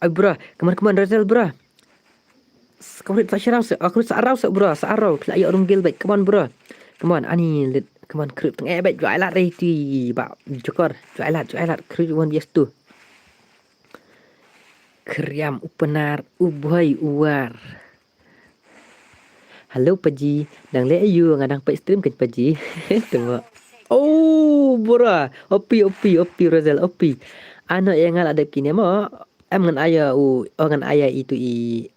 bro kemana Razal bro kau tak syarau aku sarau bro sarau kelak ya orang gil baik come on bro come on ani come on krip tengah baik jual lat reti ba jokor jual lat krip one bias tu kriam upenar ubai uar halo paji dang le ayu ngadang pa stream kan paji tengok bro opi Razal opi anak yang ada kini mo ngan ayah ngan ayah itu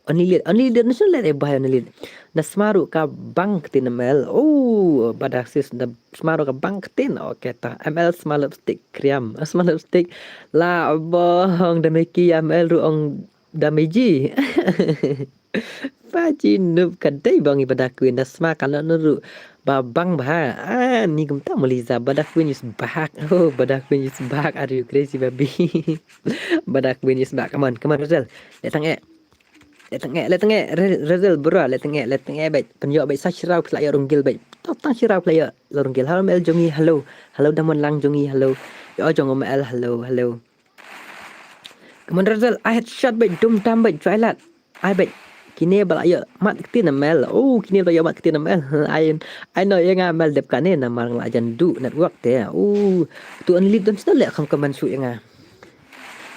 onilit nasional le bahaya onilit na smaru ka bank tin ml badak sis na smaru ka bank tin okey ta ml smalap stick kriam smalap stick la bong da meki ml ru ong dameji paji nup kadai bang ibadak kuin na sma kalau nuru babang bah ni kumta meliza badak kuin is back badak kuin is back are you crazy baby badak kuin is back come on Razal letang Razal bro letang baik penjawab baik sashrau player runggil baik totang shrau player runggil halo mel jongi halo damon lang jongi halo yo jong mel halo come on Razal I headshot baik dum tam baik trailat I baik kini balaya mat tin mel kini balaya mat tin mel I know yang mel dep kane na marang ajan du network te tu only don sta le kham kaman su yang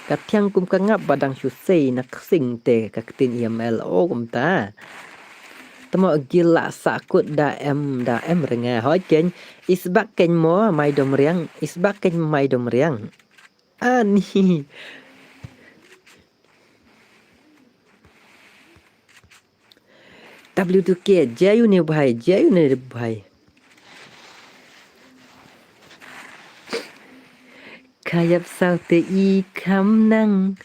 katyang kum kangap badang su sei na sing te kaktin ml kum ta tamo gila sakut da em renga hoi ken isbak ken mo mai dom riang ani W2K jayu ni bhai Khayap sao te i kham nang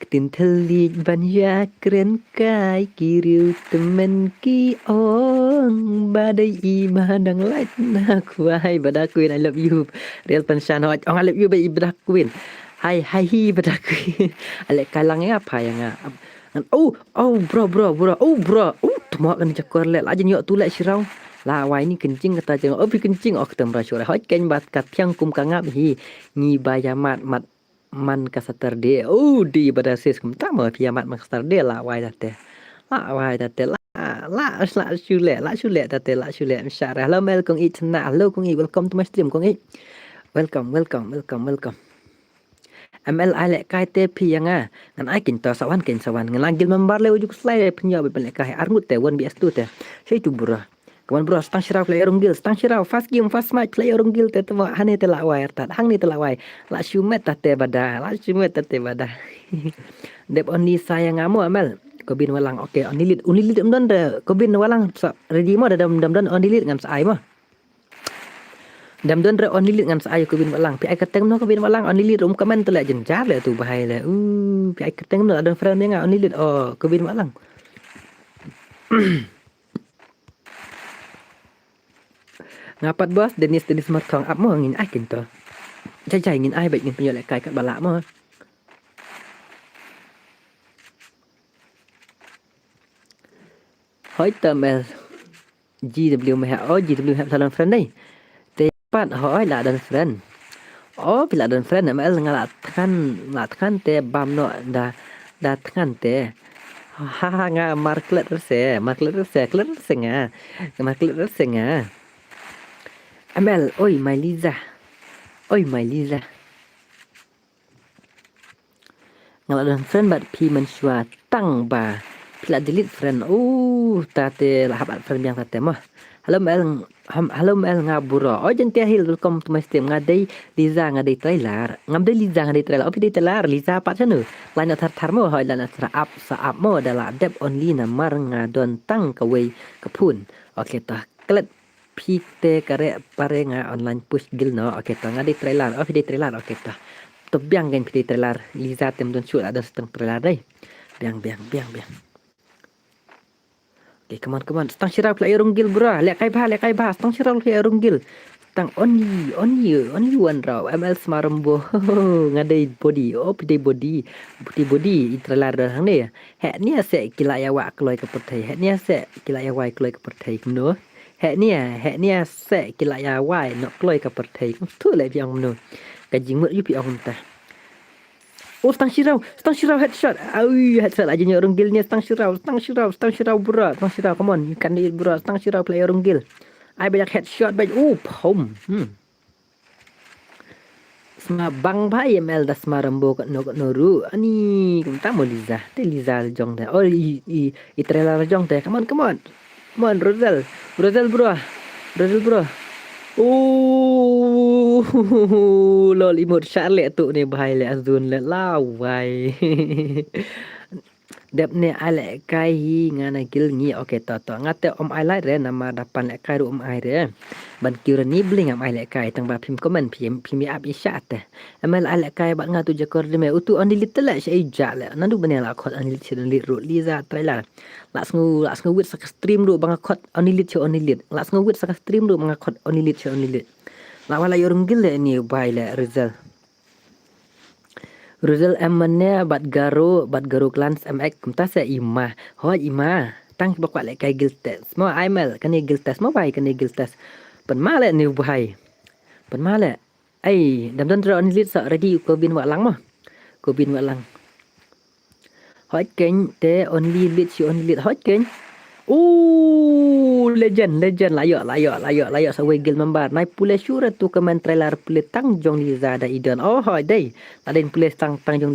Tin thalik ban ya kren kai Ki riu temen ki ong Badai i madang light na kuai Badak Queen I love you Real penshan I love you by Badak Queen Hai hi Badak Queen Alek kalang apa yang Oh bro Tumak kan cakor lek Lajan yok tu lek sirau Lawai ni kencing kata jangan opi kencing ketemu rasyo hot ken bat kat yang kum kangap hi ni bayamat mat man ka Saturday di pada sis kum tama piamat man Saturday lawai tate la shule tate insyaallah hello mel kong itna hello kong welcome to my stream kong welcome ML lek kai te pi yang ngan ai kin to sawan ngan langgil membar le ujuk slide punya be lek kai arngut te won bias tu te sei tu bro Kawan bro, stang shirau play orang gil, stang shirau fast game fast match play orang gil te temo hane te lawai tat hang ni te lawai la shumet tate bada dep only saya ngamu amal kobin walang oke onilit umdon de kobin walang ready mo de dam onilit ngam sai mo dam don re onilit ngam sai kobin walang pi ai keteng no kobin walang onilit comment te le jenjar le tu bahai le pi ai keteng no ada friend nga onilit kobin walang ngapat bos Dennis Markong up mo ngin ai kinto jai ngin ai bai ngin penyo lek kai kat balak mo hoi tamel GW salon friend đây te pat hoi la dan friend pila dan friend mel ngalat kan te bam no da kan te nga marklet rese nga Amel, oi my Liza. Ngaladan friend bat pi mensua tang ba. Pila delete friend. Tate lahabat friend yang tate mah. Hello Mel ngaburo. Jentia hil welcome to my stream. Ngadai Liza ngadai trailer. Opi dai trailer Liza pat chanu. Lain tar mo hoi lan saap mo adalah dep only namar ngadon tang kawai kapun. Oke tah klet Pite kare pare nga online push gil no ta nga di trailer di trailer to biang gen pite trailer Liza tem don shoot ada seteng trailer dai biang come on stang shirau play runggil bro lek kai bah stang shirau play runggil stang only one raw ML smarembo ngadai body pite body i trailer dah hang ni he ni se kila ya wa kloi ke pertai he ni se kila ya wa kloi ke pertai no Hek ni se kila ya wai nok kloi ka pertai tu le piang mno ka jingmut yu piang tah stang shirau headshot headshot aja nyor runggil ni stang shirau bro come on you can do it bro stang shirau play runggil ai banyak headshot pom Sma bang bhai ML das marembo kat noru ani kumta mo Liza jong dah i trailer jong dah come on Rosel bro lol imut Charlotte tu ni bahai le azun le lawai dep ne ale kai ngana gil ngi to ngate om ai lai re nama dapan le kai ru om ai re ban kiura ni bling am ai le kai tang ba phim comment phim up isya te amal ale kai ba ngatu jakor de me utu on little le sai ja le nandu bane la khot on lit ru Liza trailer las ngu wit sak stream ru bang khot on lit las ngu wit sak stream ru bang khot on lit la wala yorum gil le ni bai le Rizal emane bat garo klans MX kumta se ima tang bakwa le kai guild test mo email kan guild test mo bai kan guild test pen male ni bai pen male ai dam don on lit sa ready ko bin wa lang hot ken te only lit hot ken legend layo sa way gil membar nai pule sure tu komen trailer pule tang jong Liza da idon hoi dai aden pule tang jong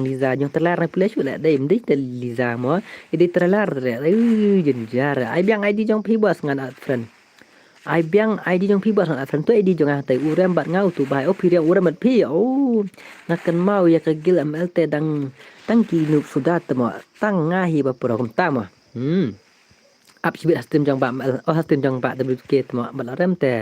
Liza jong trailer nai pule sure dai mdi de Liza mo idi trailer de jenjar ai biang ID jong pi bos ngan friend ai biang ID jong pi bos ngan friend tu ID jong tai urem bat ngau tu bai pi dia urem bat pi ngakan mau ya ke gil MLT dang ki nup sudah temo tang ngahi ba program tama upชีวิตฮัสติมจังบะฮัสติมจังบะ WK ตมะบัดเริ่มแต่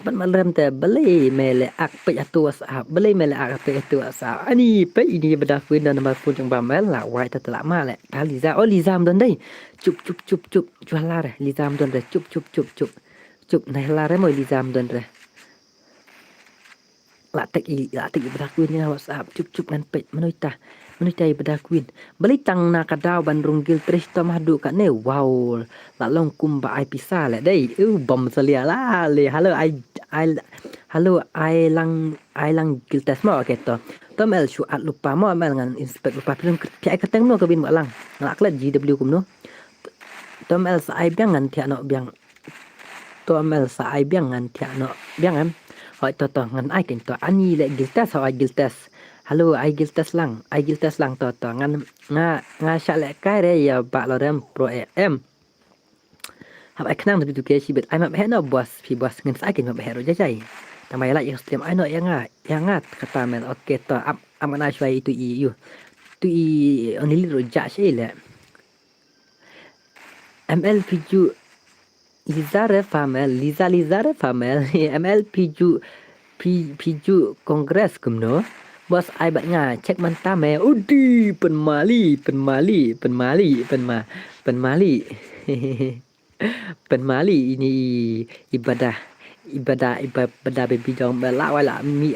มันมาเริ่มแต่บลีเมเลอักไปตัวสาบบลีเมเลอักไปตัวสาวอันนี้ไปอีนี่บรรดาฟื้นดันมาฟื้นจังบะแม่ละไว้แต่ตละมาแหละถ้าลิซาลิซามดนได้จุบจุลาเรลิซามดนได้จุบในลาเรมอยลิซามดนเรละตะอีบรรดาฟื้นเนี่ยว่าสาบจุบนั้นเป็ดมนุษย์บรรดาฟื้นบลีตังนากระดาวบันรุงกิลตริสตมาดูกันเนี่ยว้าวละลงกุมบะไอพิซาแหละได้บอมเสียละเลยฮัลโหลhalo ai lang giltas mo keto tom el shu at lupa mo mel ngan inspect lupa film pi ai kateng no ke bin malang ngalaklet GW kum no tom el sa ai biang ngan tia no biang tom el sa ai biang ngan tia no biang em hoi to ngan ai ken to ani le giltas ho ai giltas halo ai giltas lang to ngan nga sha le kai re ya ba lo rem pro em hab ai knang du ke shi bet ai ma he no bos pi bos ngan sa ken ma he ro jaiทำไมล่ะยังเตรียมไอ้หน่อยยังงัดkata men oke to amana shwai itu onili rojak sih le ML piju Lizare famel ML piju kongres kumno bos ai bat nga cek manta me udi penmali penmali ini ibadah baby jong bela wai la mi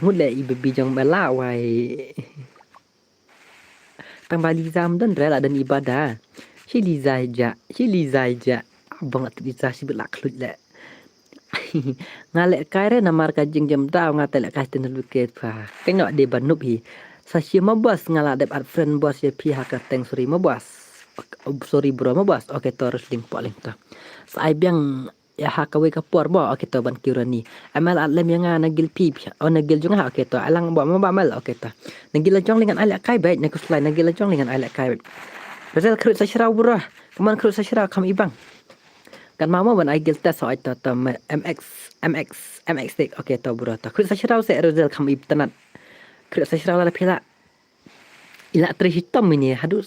mut le baby jong bela wai tang bali zam dan rela dan ibadah si lizaija abang at bisa si belak klut le ngalek kaire namar kajing jam tau ngatele kas ten luke pa kenok de banup hi sa si mabos ngala dep at friend bos ye pi hak teng sorry mabos sorry bro mabos oke terus link to sai biang ya hakawe kapor bo oke to ban kirani amal atlem yang nagil pi nagil jong ha oke to alang bo mamal oke to nagil jong lingan ala kai baik nak slide nagil jong lingan ala kai Rizal krut sa sirau bro kaman krut sa sirau kam ibang kan mama ban agil tes so to MX stick oke to bro to krut sa sirau se Rizal kam ib tanat krut sa sirau la pila ila tri hitam ini hadu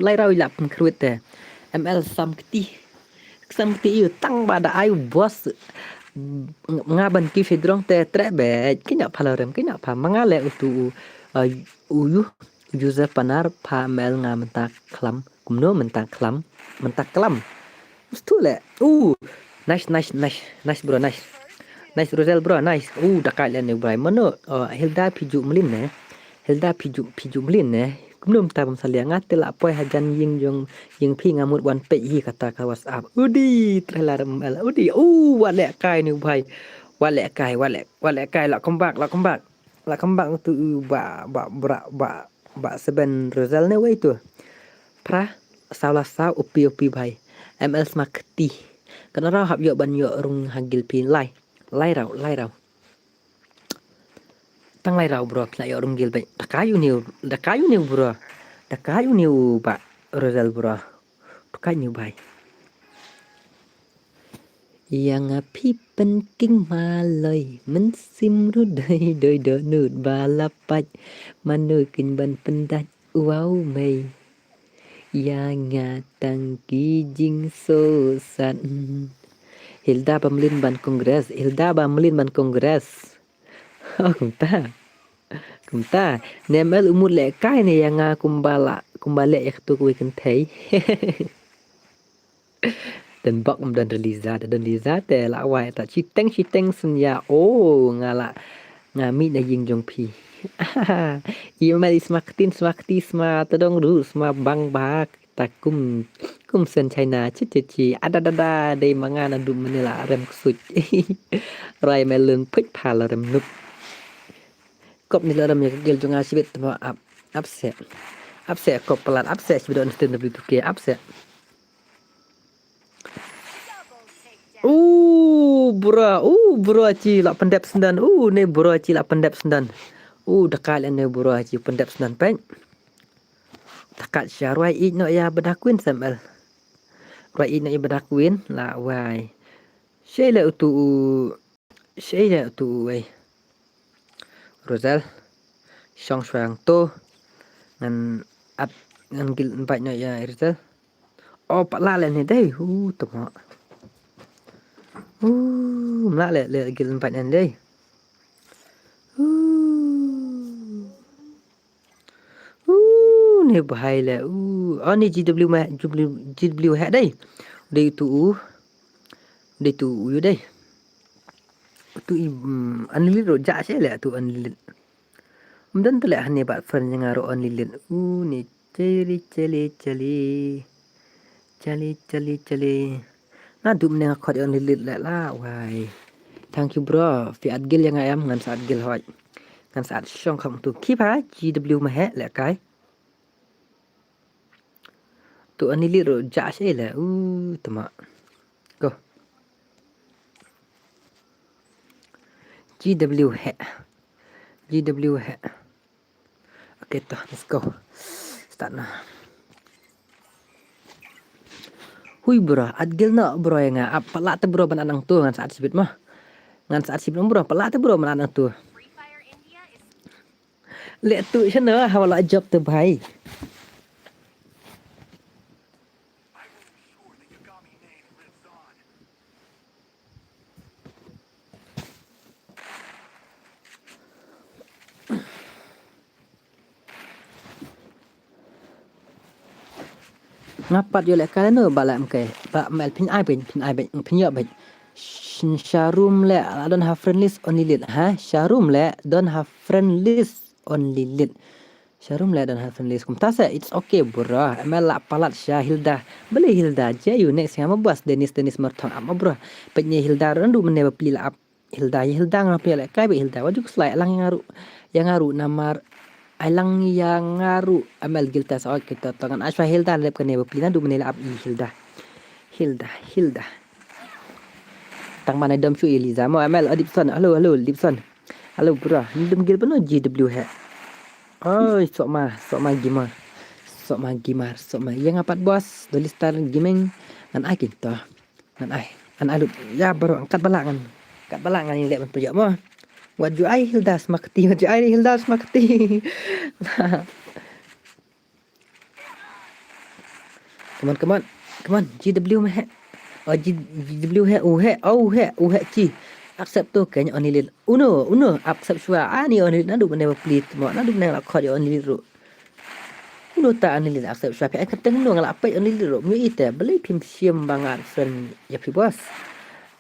lai rau ila pun krut te ML sam keti tang pada ayu bos ngaban ki fedrong te trebe kinya palarem kinya pa mangale utu uyu user panar pa mel nga mentak klam kumno mentak klam ustule nice bro nice Rosel bro nice dakai len bro mano Hilda piju mlin ne kumnom ta bam salia ngate la poi hajan ying pi ngamut wan pe hi kata ka WhatsApp udi trailer mel udi wale kai ni bhai wale kai la kombak tu ba seben Rosel ne wei tu pra salah upi bhai ML smakti kana ra hab yo ban yo rung hagil pi lai rau tang lai rau bro kla yo rung gil bai dakayu ni bro ba Rosel bro dakayu bai yang api penting malai mensim rudai doi do nut balapat manukin ban pendat wow mei yang ngatang kijing sosan Hilda Bamlin ban kongres oh kumta nemel umur le kai ne yang kumbale yak tu ku kan thei dan bak dan Liza te la wai ta chiteng sunya ngala ngami na ying jong pi email smakti sma tadong ru sma bang bak takum sen China chi ada de mangana dum menila rem ksut rai melun pik pala rem nup kop ni laram ya gel jonga sibet ma upset kop pelat upset sibet on stand W2K upset bro ci la pendep sendan ne bro ci la pendep sendan dakal ne bro ci pendep sendan pen takat syarwai no ya bedakuin samel rai no ya bedakuin la wai shele tu wai Rosel Song Shuang to ngan gil empat no ya Rosel Oh pak la le ni dai tama mla le gil empat nan dai ni bahai le oh ni GW ma GW hat dai dai tu yu dai tu unlimited ro ja se le tu unlimited dan tu le hane ba fan yang ro unlimited ni cali na dum ne khot unlimited le la wai thank you bro fi adgil yang ayam ngan saat gil hoj ngan saat syong kham tu kipa GW ma he le kai tu unlimited ro ja se le tama go GW he okay to let's go start na hui bro adgil na bro yang apa la te bro ban anang tu ngan saat sibit mah ngan saat sibit bro pala te bro ban anang tu le tu chana hawala job tu bhai ngapat yo le kala no bala mke ba mel pin ai pin yo ben sharum le don't have friend list only lit ha sharum le don't have friend list only lit sharum le don't have friend list kum tasa it's okay bro mel la palat Hilda beli Hilda je you next sama bos Dennis marton am bro penye Hilda randu mene ba pili ap Hilda ngapi le kai be Hilda wajuk slai lang yang ngaru namar ailang yang ngaru amal gilta sa kita tangan aswa Hilda lep kene ba pili du mene ap Hilda tang mana dam su Eliza mo amal adipson halo Dipson halo bro dum gil peno GW he oh sok ma gimar yang apat bos dolistar gaming ngan ai kita ngan ai ya bro angkat balangan ni lek projek mo waju ai Hilda smakti come on GW mah oh GW he chi accept tu kayaknya only uno accept shua ani only nadu benda please mo nadu benda la khod only ru uno ta only accept shua pe keteng no ngala apa only ru mi ite beli pim siam bangat friend ya pi bos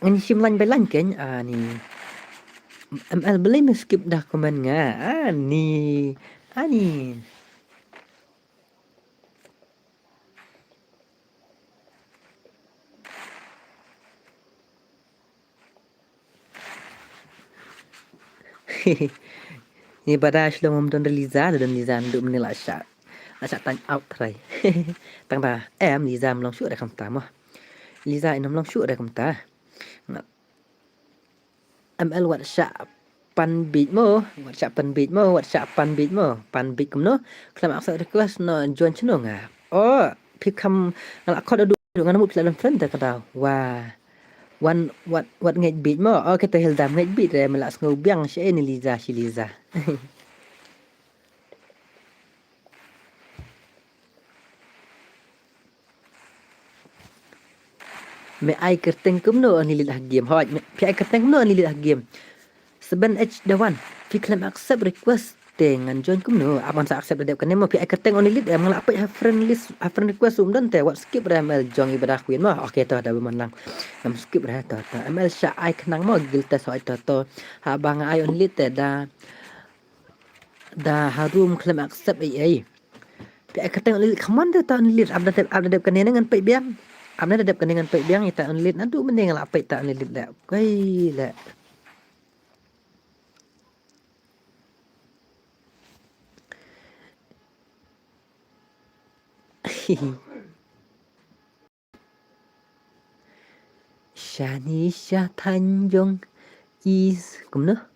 ngani sim lanไปlan ken ani ML beli skip dah komen nga ani ni badash lo mom don Liza dum ni la sha tan out trai tang ba em Liza long shu da kam ta mo Liza inom long shu da kam ta ML WhatsApp pan beat mo pan beat kum no klam accept request no join channel nga oh phik kham la khod du ngan mut la friend ta ka wa what ngej beat mo oh kita Hilda ngej beat re melas ngobiang si Liza me ai kerteng kum no ni lidah game hoj pi ai kerteng no ni lidah game 7h dawan fi klam accept request dengan join kum no aman sa accept dep kan mo pi ai kerteng on lid em ngala apa friend request dan te what skip ml jong ibadah queen mo okay to da menang nam skip to ml sha ai kenang mo gil te so to ha bang ai on lid te da harum klam accept ai pi ai kerteng on lid kaman de ta on lid update kan dengan pe biam amna dadap dengan pe biang ita on lid nadu mending ngala apa ta on lid la kai la Shanisha Tanjong is kumno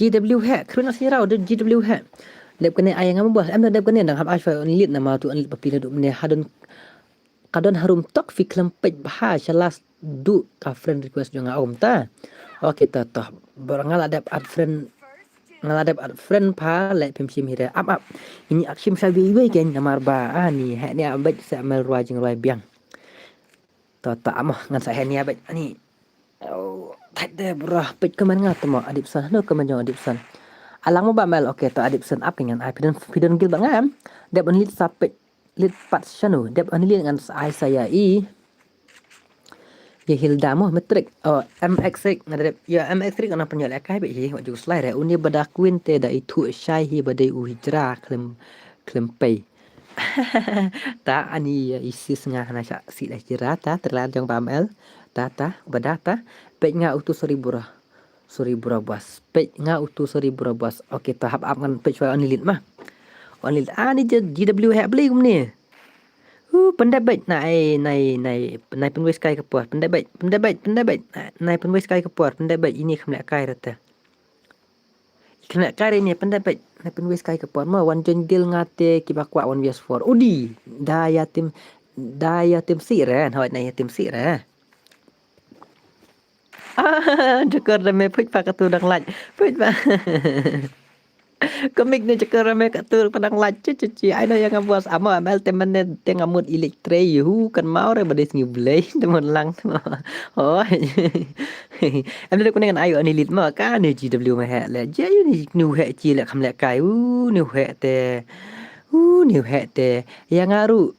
GW hat kerana sirau dan GW hat lep kena ayang ngam bos am lep kena dang hab asfa on lit nama tu on lit papila du mene hadon kadon harum tok fi klempet bah shalas du ka friend request jonga om ta Okey toh berangaladap ad friend ngaladap ad friend pa le pim sim hira up ini aksim sabi we ken namar ba ani ha ni abet sa mel ruai jing ruai biang ta amah ngan sa ni abet ani oh tak de bro pet keman ngat mo adip san no keman jong adip san alang mo ba mel okey to adip san up dengan ai pidon gil bangam dep on lit sapet lit pat shanu dep on lit ngan sa ai saya ya Hilda mo metrik oh MX ngadep ya MX ona penyol akai be hi waju slide re uni bada kuinte da itu syai hi badai u hijra klem pay ta ani isis ngah na si dah hijra ta terlan jong pamel ta bada ta pe nga utu 1000 bas pe nga utu 1000 bas okey tahap ngan pe chwa oni lit mah oni ani GW ha beli kum ni pandai baik nai penulis kai ke puas pandai baik nai penulis kai ke puas pandai baik ini kena kai rata kena kai ini pandai baik nai penulis kai ke puas ma wan jenggil ngate kibakwa wan bias for udi daya tim si ran hoi nai tim si ra jekor me put pak tu dang laj put pak komik ni cakap ramai kat tu padang lacu cuci ai no yang ngabos ama amel temen teng amut elektre yu kan mau re badis ngiblei temen lang oh em le kuning ayo ani lit ma ka ni GW ma ha le je yu ni nu ha chi le kham le kai nu ha te nu ha te yang aru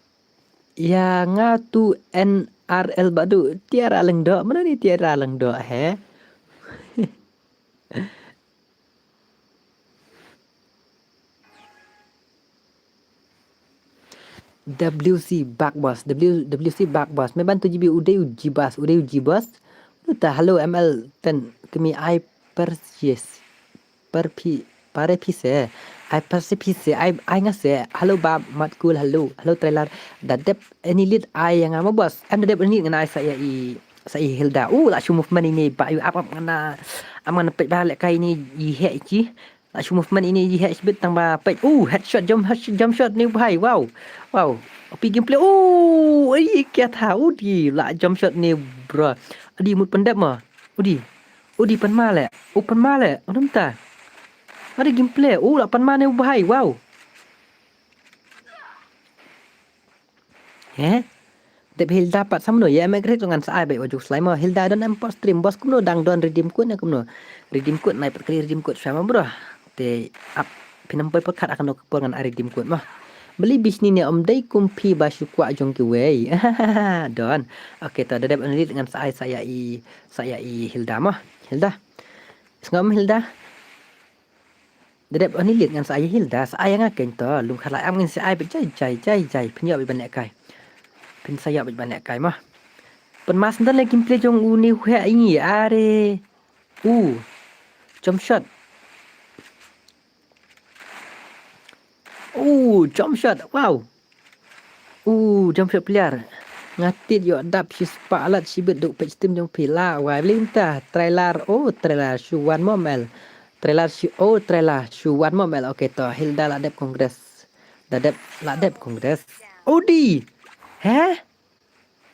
yang ngatu NRL badu tiara leng do mana ni tiara leng do he WC Backboss WC Backboss may bantu GB uday uji bas ta hello ML ten kami I purchase pare pise I purchase I ngase hello bab mat cool hello trailer dadep any lead I yang ama bos am dadep ni ngana saya Hilda la show movement ini ba apa ngana amana pet balik kai ni he chi la show movement ini he bit tang ba pet headshot jump shot ni bhai wow pergi gameplay kia tahu di la jump shot ni bro adi mut pendap mah udi pan male onam ta ada gameplay la pan mane bhai wow Dep Hilda pat samno ya mek rek dengan sai baik waju slime Hilda don import stream bos kumno dang don redeem code na kumno redeem code naik per kali redeem code sama bro te up pinam boy pekat akan ke dengan redeem code mah beli bisnis ni om dai kumpi basu kwa jong ki wei don okey to dep only dengan saya Hilda mah ngam Hilda dep only dengan saya Hilda saya ngaken to lum khalai am ngin sai jai penyo bi banek kai pen saya banyak kai mah pen mas ndan lagi gameplay jong uni he ini are jump shot jump shot wow jump shot player ngatit yo dap si spalat si beduk page team jong pila wa linta trailer shu one momel trailer shu one momel okey to Hilda la dep kongres kongres di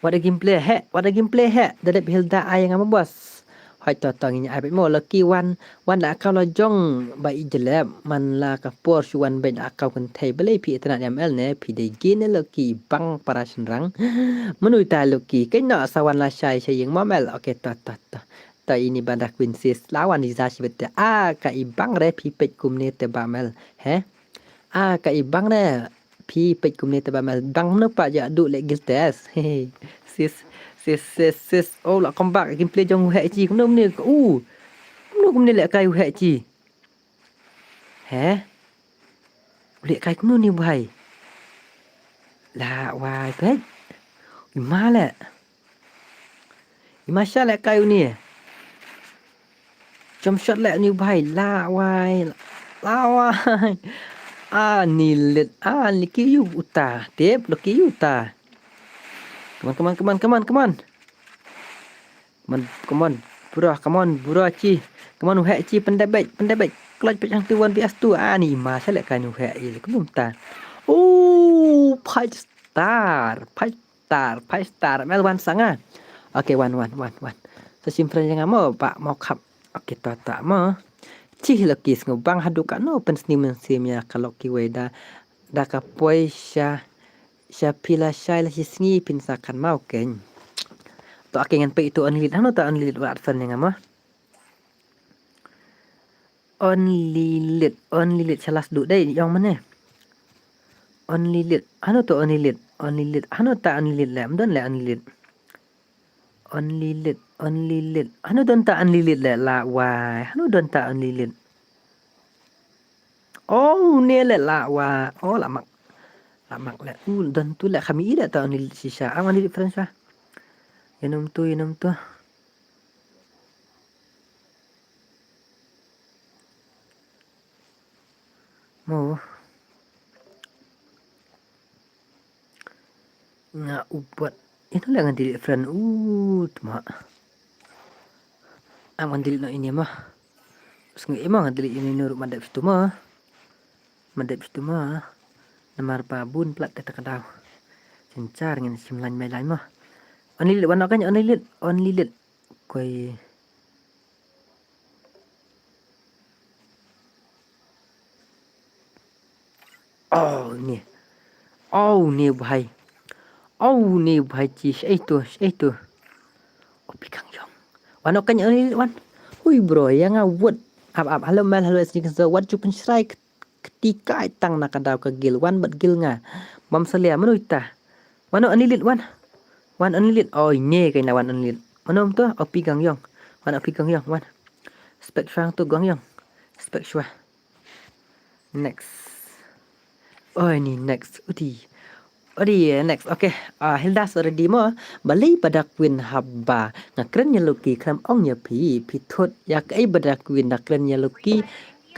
Wada gameplay dadap Hilda ay nga mabos hoy to tangin ay mo lucky one la akaw la jong ba ijelab man la ka por shuan ben akaw kan table pi itna ml ne pi de gin lucky bang para senrang menui ta lucky kai na sawan la shai yang mamel okay ta ini bandak quinsis lawan di zashi bete ka ibang re pi pet kumne te bamel ka ibang re pi pet kumne te bamel bang no pa ja du le gil test sis la comeback gameplay jong he chi kumno ni kumno le kai he chi le kai kumno ni bhai la wai pet ma le masha le kai ni jump shot le ni bhai la wai ni let ni ki yu uta tep lo ki yu ta come on bro chi come on he chi pandai baik clutch pet yang tu 1vs2 ni ma saya kan he ile kumum ta 5 star mel wan sanga okay one Sesimpan yang mo pak mau kap. Oke tak mo. Cih lekis ngubang hadu kak no pensni mensimnya kalau kiweda da kapoi sya pila syai la singi pinsakan mau ken. To akengan pe itu onlit hanu ta onlit wa arsan yang mo. Only lit salas du dai yang mana? Only lit. Hanu to only lit? Hanu ta only lit lam don la only lit. Only lit. Hanu don ta only lit la wai. Hanu don ta only lit. Oh, ne la wa. Oh, la mak la. Don tu la kami ida ta only lit sisa. Only lit friends lah. Yanum tu. Mo. Nga ubat. Itu lah nganti friend. Tuma. Nganti no ini mah. Sengi emang nganti ini nurut madap situ mah. Namar babun plat kata kadau. Cencar ngin simlan mai lai mah. Only lit warna kan only lit. Koi. Oh ni bahai. Ni bahai cis. Itu. Opi kang yong. Warna kan only lit wan. Hui bro, yang awet. Halo mal halo sedikit so what you pencerai ketika itang nak kadau ke gil wan bat gil nga. Mam salia menuita. Warna only lit wan. Wan only lit. Oh ini kain wan only lit. Mana tu? Opi kang yong. Wan. Spek syang tu gang yong. Spek syah. Next. Oh ini next. Udi next. Okay. Hilda already mo. Balai pada Queen haba. Ngakren luki kram ong ya pitut yak ai pada Queen nakren luki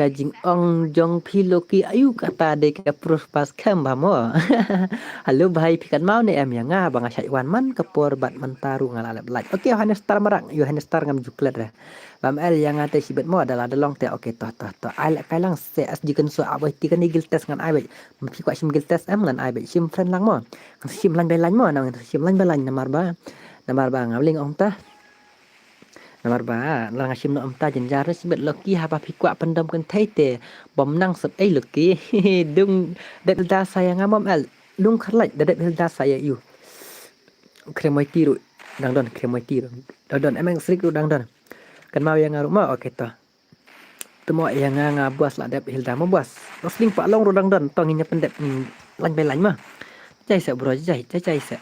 kajing ong jong pi loki ayu kata de ka prospas kamba mo. Halo bahai pikan mau ne em yang nga bang asyai wan man kapor bat mentaru ngalalap like. Okay, Yohanes Star marang. Yohanes Star ngam juklet dah. Bam el yang ngate sibet mo adalah delong te okay toh. Ai lak kailang se as jikan so abai tikan igil test ngan ai bai. Mpi kwa sim gil test am ngan ai bai sim friend lang mo. Sim lan bai lan mo nang sim lan bai lan namar ba ngabling ong ta. Namar ba lang sim no om ta jenjar sibet loki haba pikwa pendam kan te bom nang sep ai loki dung det da saya ngamom el lung kharlaj det da saya yu kremoi tiru dang don kremoi tiru don emang srik dang don kan mau yang ngaru mau oke toh temo yang ngabas lah dep hilda mo bas rosling pak long rodang don tonginya pendep lan bai lan mah cai sa bro cai sa.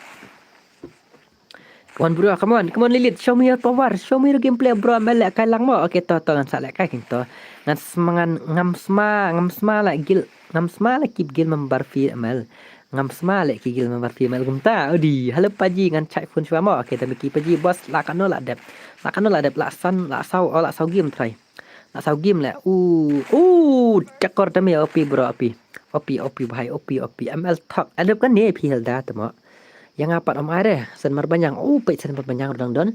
Come on bro, come on Lilith, show me your power, show me your gameplay bro, melek kai lang mo. Okay to ngan sak lek kai kinto. Ngan semangan ngam sma lek gil, ngam sma lek kip gil membar fi amal. Ngam sma lek ki gil membar fi amal gumta. Odi, halo paji ngan cai phone shwa mo. Okay tapi ki paji bos lakano lak dep. Lak sau game try. Lak sau game lek. Cakor tami OP bro, OP bahai OP. ML talk. Adep kan ni pi hilda temo. Yang apa om air sen marbanyang pe sen marbanyang dang don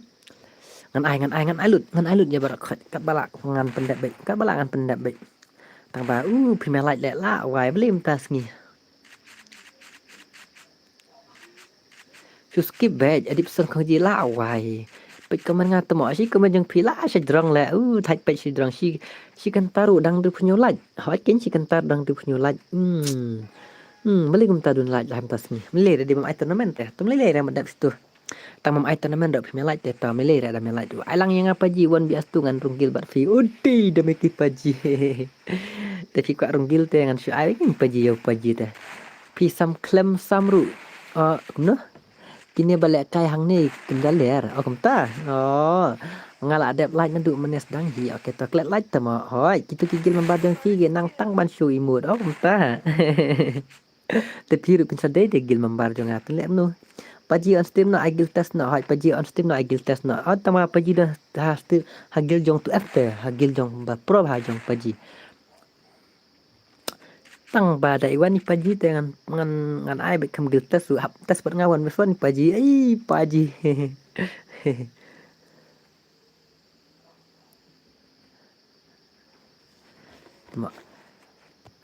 ngan ai lut ya barak kat balak ngan pendap baik tang ba premier light lek la wai belim tas ni su skip bed adip sen khong ji la wai pe kaman ngat mo si kaman jeng pila si drang le thai pe si drang si kan taru dang du punyo light hoi ken si kan tar dang du punyo light Beli gum tadun light lah tas ni. Mele di mam tournament teh. Tu mele ram dak situ. Tamam tournament dak premier light teh ta mele dak premier light tu. Ailang yang apa ji wan bias tu ngan runggil bat fi. Udi demi ki paji. Tapi kok runggil teh ngan si ai kan paji yo paji teh. Pi sam klem samru. No. Kini balik kai hang ni kendal ler. Kum ta. Ngala adep light ndu menes dang hi. Okey to klet light temo. Hoi, kita kigil membadang fi ge nang tang ban shu imut. Kum ta. Tapi hidup pinsa day gil membar jo ngaten lek nu. Paji on steam no agil test no hai paji on steam no agil test no. Tama paji dah hasti hagil jong tu after hagil jong ba pro ha jong paji. Tang ba dai wan ni paji dengan ngan ai bet kam gil test su hap test ber ngawan mes wan paji ai paji.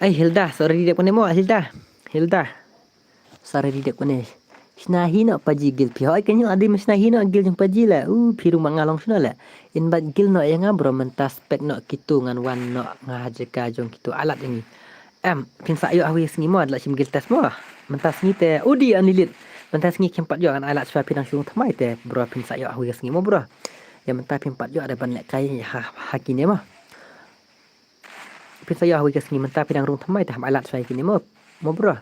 Hilda sorry dia kone mo Hilda. Sare di dek kone. Snahi nak paji gil pi hoi kenya adi snahi nak gil jeng paji la pi rumah ngalong suna la in bat gil nak yang abro mentas spek nak kitu ngan wan nak ngajeka jong kitu alat ini pin sa yo awi sngi mod la sim gil tes mo mentas ngi te udi anilit mentas ngi kempat yo kan alat swa pinang sung thamai te bro pin sa yo awi sngi mo bro ya mentas pin pat yo ada ban lek kai hakine mo pin sa yo awi sngi mentas pinang rung thamai te alat swa kini mo bro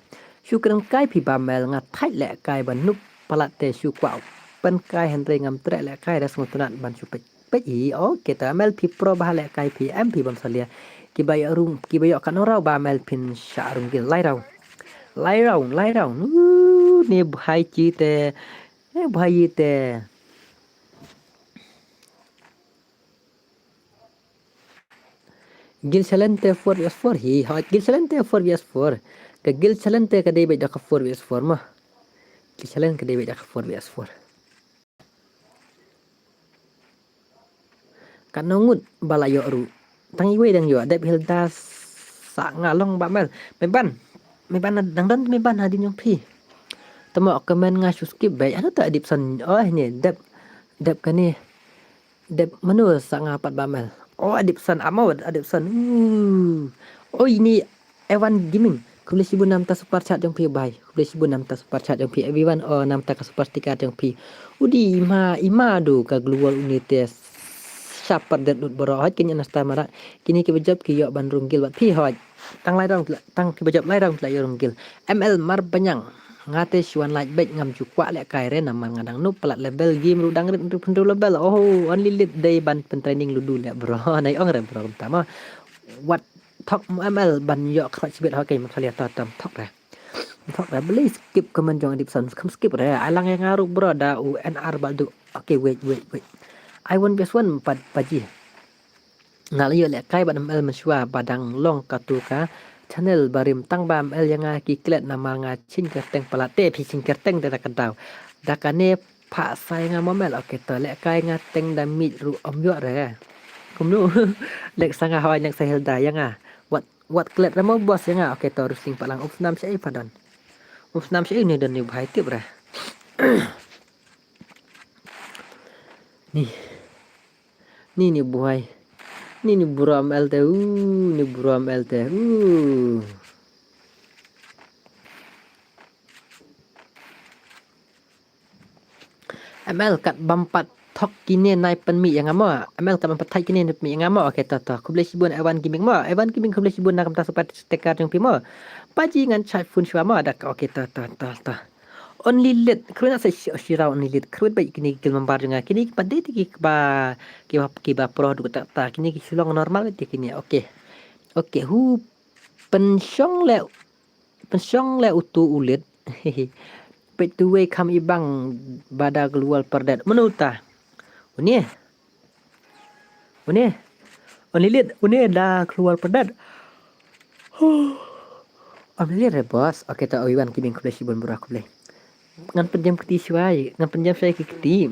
shu krang kai pi ba mel ngat thai lek kai ban nup palat te shu kwau pen kai hen re ngam tre lek kai ras ngutunat ban shu pe i oke ta mel pi pro ba lek kai pi pi bam salia ki bayo rung ki bayo kan ora ba mel pin sha rung gil lai rau ni bhai chi te bhai te gil salente 4vs4 hi hot gil salente 4vs4 ke gil salente ke debe dak 4vs4 mah gil salente ke debe dak 4vs4 kan nongut balayo ru tangi we dang yo deb hilda sa ngalong ba mel meban dang dan meban hadin yung pi temo komen nga skip bay ano ta adipson ni deb kani deb menul sa ngapat ba mel adipson amawad adipson ini Evan Gaming kuble 1600 ta super chat jong pi bay kuble 1600 ta super chat jong pi everyone nam ta ka super sticker jong pi udi ima do ka global unites sapat dat dut boro hot kini nasta mara kini ki bejab ki yo ban runggil wat pi hot tang lai dong tang ki bejab lai dong la yo runggil ml mar banyang ngate shuan like bet ngam ju kwa lek kai re naman ngadang nu plat level game ru dang rit pendu level only lit day ban pen training ludu le bro nai ong re bro tama what talk ml ban yo khat sibet ha kai ma khalia ta tam talk re beli skip comment jong adipson skip re alang yang ngaru bro da unr baldu okay wait I want best one paji ngalayo lek kai ban ml mensua badang long katuka channel barim tang bam el yang ki klet nama nga chin kerteng palate pi chin kerteng da kadau dakane pha sai nga momel okay to lek kai nga teng da mit ru om yo re kum nu lek sanga hawa yang sahel da yang what klet ramo bos yang okay to rusing palang upnam sei padan upnam sei ni dan ni bhai tip re ni buai ni buram lte ni buram lte ML kat bampat thok kini nai pen mi yang ama ML kat bampat thai kini mi yang ama okay ta kuble sibun Evan Gaming kuble sibun nakam ta super sticker jong pi mo paji ngan chat phone shwa ma dak okay ta only lit kru na sa shira only lit kru ba kini gil mambar nga kini pade ti ki ba pro du ta kini ki silong normal ti kini okay hu pensyong le utu ulit petuwe kam ibang bada keluar perdat menuta only lit da keluar perdat only lit bos okay ta Iwan kibing kuble sibun burak kuble ngan penjam keti suai ngan penjam saya keti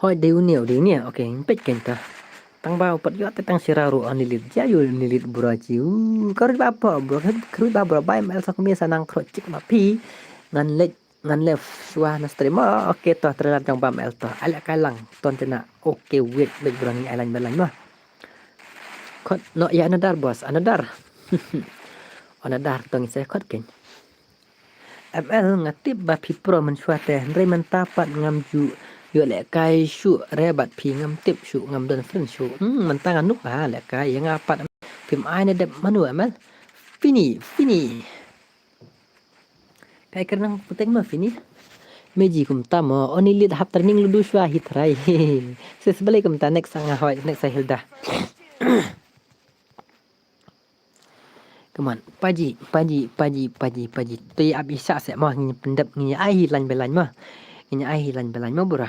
hoi deu ni okay pet kenta tang bau pat yo tang siraru anilit jayu nilit buraci karut apa bro karut bro bai mel sak mi sanang project ma pi ngan le suah na streamer okay to terlat jang bam el to ala kalang ton tena okay wait berang alan balan mah kot no ya another bos another tong saya kot ken ML ngatip ba pi pro men suate re men tapat ngam ju yo lek kai shu rebat pi ngam tip shu ngam don friend shu man tangan nuk lek kai yang apat pim ai ne de manu ML fini kai kernang puteng ma fini meji kum tamo oni lit hap training ludu shwa hitrai sesbalik kum ta next sanga hoi next hilda Come on, paji. Tu ya bisa se mah ni pendap ni ai lan belan mah. Ni ai lan belan mah bura.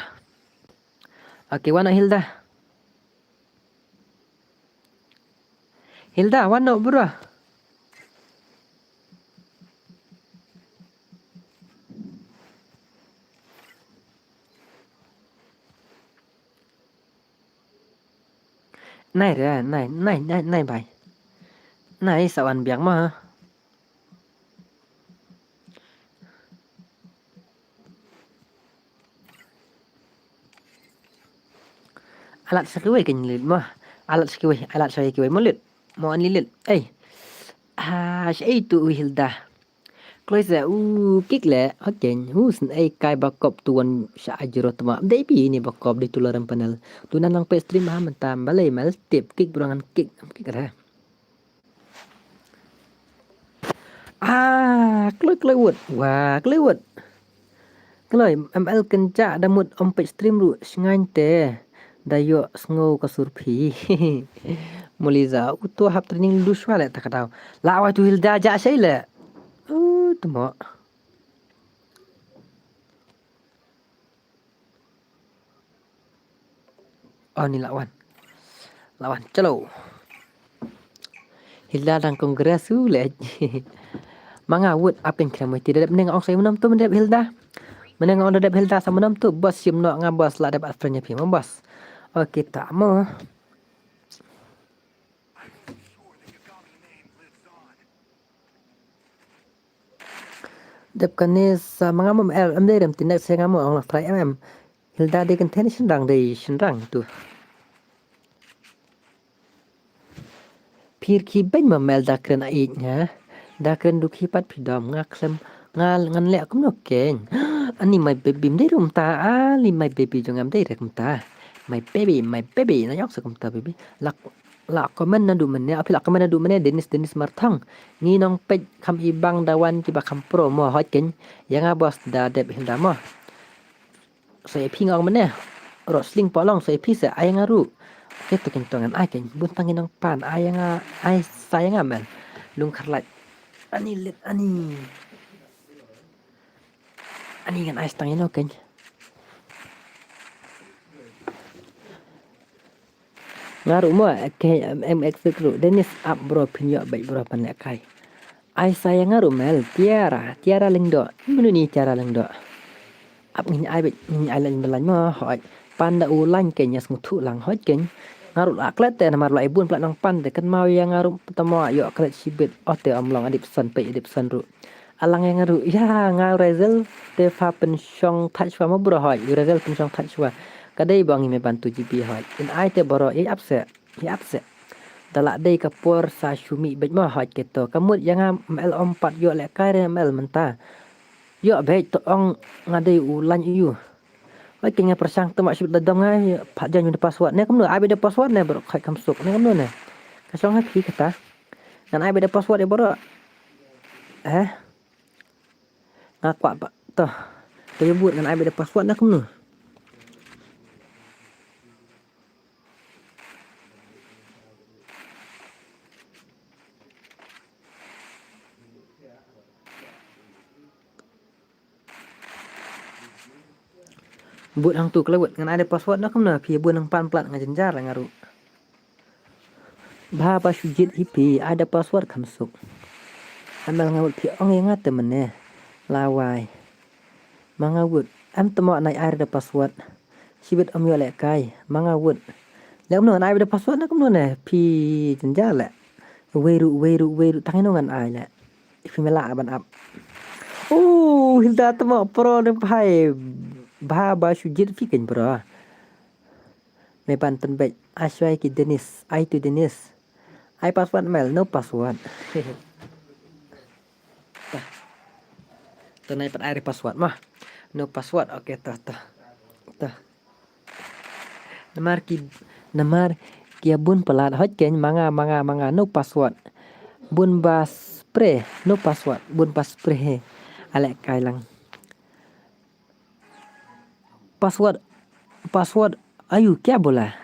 Okey, wana Hilda. Wana bura. Nai bai. Nai sawan biang mah. alat sekiwai kan lit mah. Alat saya kiwai mulit. Mau lilit. Itu Hilda. Kloisa kik le oken husen kai bakop tuan sya ajro tama. Dai pi ini bakop di tularan panel. Tunan lang pe stream ha mentam balai mal tip kik burangan kik ra. Klewet. Wah, klewet. Kloi ML kencak damut ompet stream ru sngain te. Dayo sngo kasurpi. Muliza utu hap training luswa le takadau. Lawa tu Hilda ja sai le. Temo. Oh ni lawan. Chalo. Hilda đang kongres le. Mangawut apin kramai tidak meneng ong saya menam tu mendep Hilda. Meneng ong dep Hilda sama menam tu bos sim no ngabos la dapat friendnya pi bos. Okey tak mo. Dep kanis mangam em rem tindak saya ngamo ong la try Hilda de kan ten shenrang tu. Pir ki ben mamel da kren ait nya. Da kren du kipat pidom ngaklem ngan le kum no ken. Ani my baby mde rum ta ali my baby jongam de rek ta. My baby na yok sakum ta baby. La komen na du mene api la komen na du mene Dennis Marthang. Ni nong pej kam ibang dawan ki ba kam pro mo hot ken. Yang bos da dep Hilda mo. Saya pingong mene. Rosling polong saya pisa ayang aru. Ketu kentongan ai ken buntangin nang pan ayang ai sayang amal. Lung kharlat. Ani lit ani kan ais tangin oken. Ngaru mo ke MX kru Dennis up bro pinyo baik bro pan kai. Ai sayang ngaru mel tiara lengdo. Menu ni tiara lengdo. Ap ngin ai baik ngin ai lan belan mo hoi. Panda ulan kenya smutu lang hoi ken. Ngaru aklet te namar la ibun plat nang pan te kan mau yang ngaru pertama yo aklet sibet ote omlong adip san ru. Alang yang ngaru ya ngaru Rezel te fa pensyong touch wa bro hoi Rezel pensyong touch wa kadai bangi me bantu GP hoi in ai te boro ye upset dalak dei kapur sa syumi bet ma hoi keto kamut yang ml 4 yo le kare ml menta yo bet to ong ngadai ulan yu hoi kenya persang te mak syut dadam ngai pak jan de password ne kamno ai be password ne bro khai kam suk ne kamno ne kasong haki kata dan ai be password e bro ngakwak pak toh terbut dengan ai beda password dah kemnu but hang tu kelewet dengan ada password dah kemnu pi bun nang pan plat ngajen jar ngaru ba sujit hipi ada password kamsuk amal ngawut pi ong yang ngate meneh lawai mangawut am temo nai air da password sibet om yo le kai mangawut le om no nai da password na kom no ne pi jenja le weru tangin ngan ai le pi mela ban ap Hilda temo pro de pai ba sujit fi ken bro me banten bet aswai ki Dennis ai tu Dennis ai password mail no password Tenai pat air password mah. No password. Okey tah. Namar kia bun pelat hot ken manga no password. Bun bas spray no password. Bun bas spray alek kailang. Password ayu kya bola.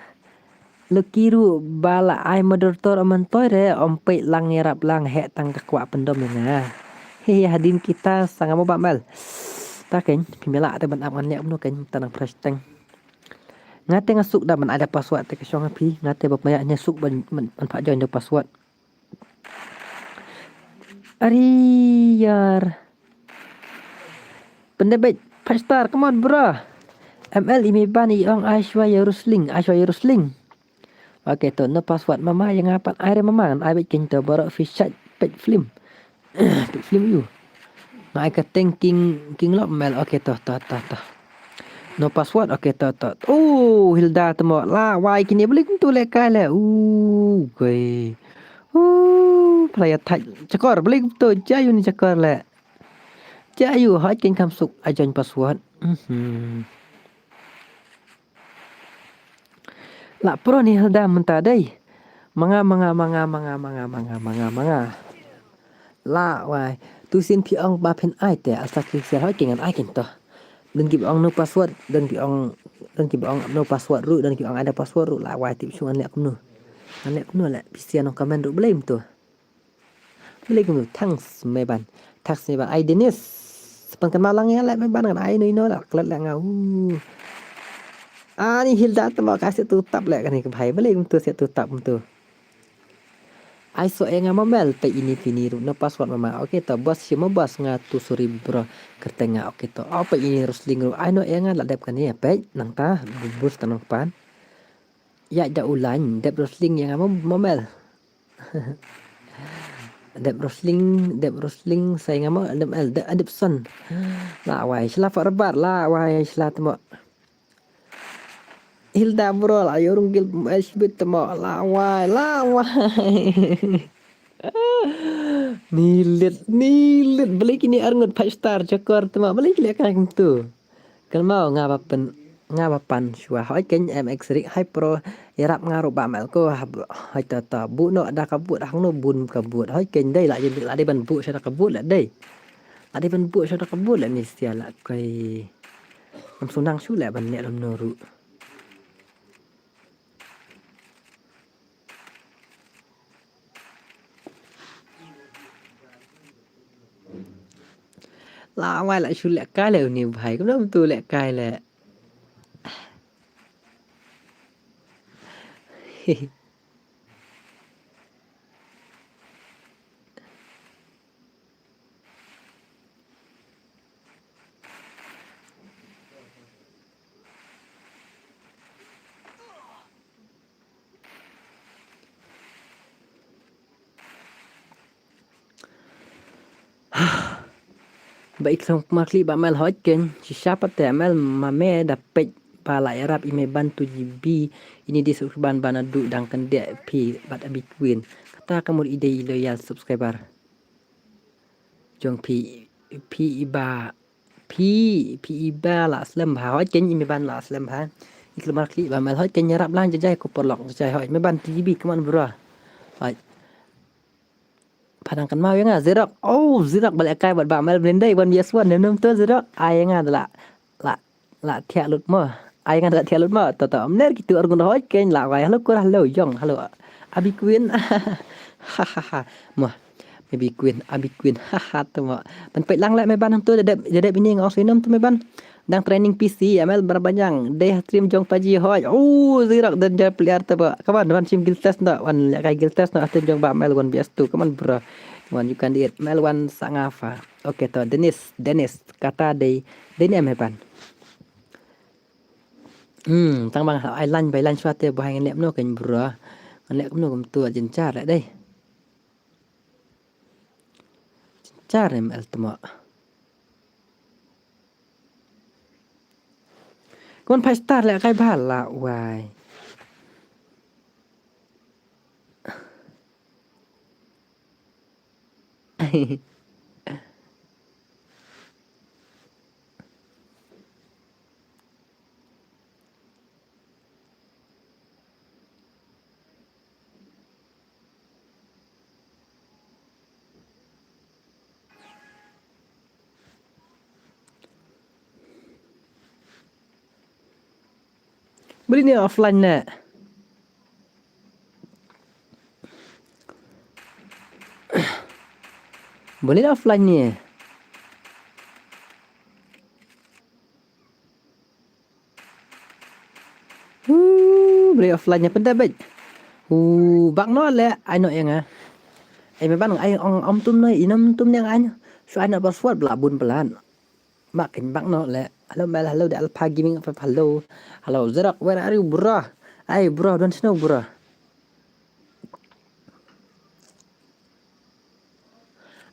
Lekiru bala ai moderator amantoy re ompe lang nyerap lang hek tang kakwa pendom na. Hei hadin kita sangat mau bakmal. Taken pimela ada ban aman nya umno kan tanang presteng. Ngate ngasuk dah ban ada password te kesong api ngate bap maya nya suk ban pak join password. Ariyar. Pendebet pastar come on bro. ML imi bani ong Aishwarya Rusling. Okey tu no password mama yang apat air mama kan ai bet kinto borok fish pet film. Film you. Nak ke thinking king lock mel okey toh. No password. Okey, tot. Hilda temo la wai kini boleh tu lek kai le. Goi. Playa thach cakor boleh tu jayu ni cakor le. Jayu hot kin kam suk ajon password. La pro ni Hilda mentah dai. Manga. La wai. Tu sin pi ong ba pen ai te asa klik sia hot kin ai kin to. Dan ki ong no password dan ki ong no password ru dan ki ong ada password ru la wai tip sungan lek kumnu. Lek kumnu lek pisian ong komen ru boleh tu. Boleh kumnu thanks meban. Thanks meban ai Dennis. Sepankan malang ya lek meban kan ai no la klet lek ngau. Ni Hilda temo kasih tutap lek kan ni ke bhai boleh tu set tutap tu. Ai so nga mamel pe ini ru no password mama. Okey to bos si bos nga tu suri bro kertenga okey to. Apa ini rusling ru ai no nga la dep kan ni pe nang ta bus tanong pan. Ya da ulan dep rusling yang mamel. Dep rusling saya ngamo adep son. La wai sila fa rebat la wai sila temo. Hilda bro la yorung gil SB temo la wai. Nilit beli kini arngut 5 star cakor temo beli kili kan tu. Kan mau ngapapan syua hoi ken MX rik hai pro irap ngaru ba mel ko hai ta bu no ada kabut hang no bun kabut hoi ken dai la jadi la ban bu sada kabut la dai. Ada ban bu sada kabut la ni sia la kai. Am sunang su la ban nek lam noru. La wai la su lek kai le ni bhai ko nam tu lek kai le. Baik sang makli ba mel hot ken si siapa te mel mame dapet pala Arab ime bantu GB ini di subscribe bana du dang kan dia pi bat between kata kamu ide loyal subscriber jong pi iba la slam ha hot ken ime ban la slam ha iklu makli ba mel hot ken nyarap lang jajai ko porlok jajai hot ime ban GB kaman bro hot padang kan mau ya nga zirak balik kai buat bamel blendai ban bias wan nem tu zirak ai nga la thia lut mo ai nga la thia lut mo to amner gitu argun hoi ken la wai halo kurah lo yong halo abi queen mo maybe queen abi queen to mo pan pe lang la me ban tu de bini ngau sinum tu me ban dang training PC amel berbanyang deh stream jong paji hoi zirak dan dia player tu kawan wan sim guild test nak wan kai guild test nak stream jong bamel wan bias tu kaman bro wan you can diet mel wan sangafa okay to Dennis kata de ni me ban tang bang ai lan bai lan swate bahai ngelep no kan bro ngelep no kum tu jencar lại đây jencar mel tu mo con phải start lại cái bản là hoài beli ni offline nè boleh offline ni boleh offline nya pendah baik bak no le ai no yang ai me ban ai om tum noi inam tum yang ai so ai na password belabun pelan makin bak no le hello mel hello the alpha gaming hello zerak where are you bro ai bro don't know bro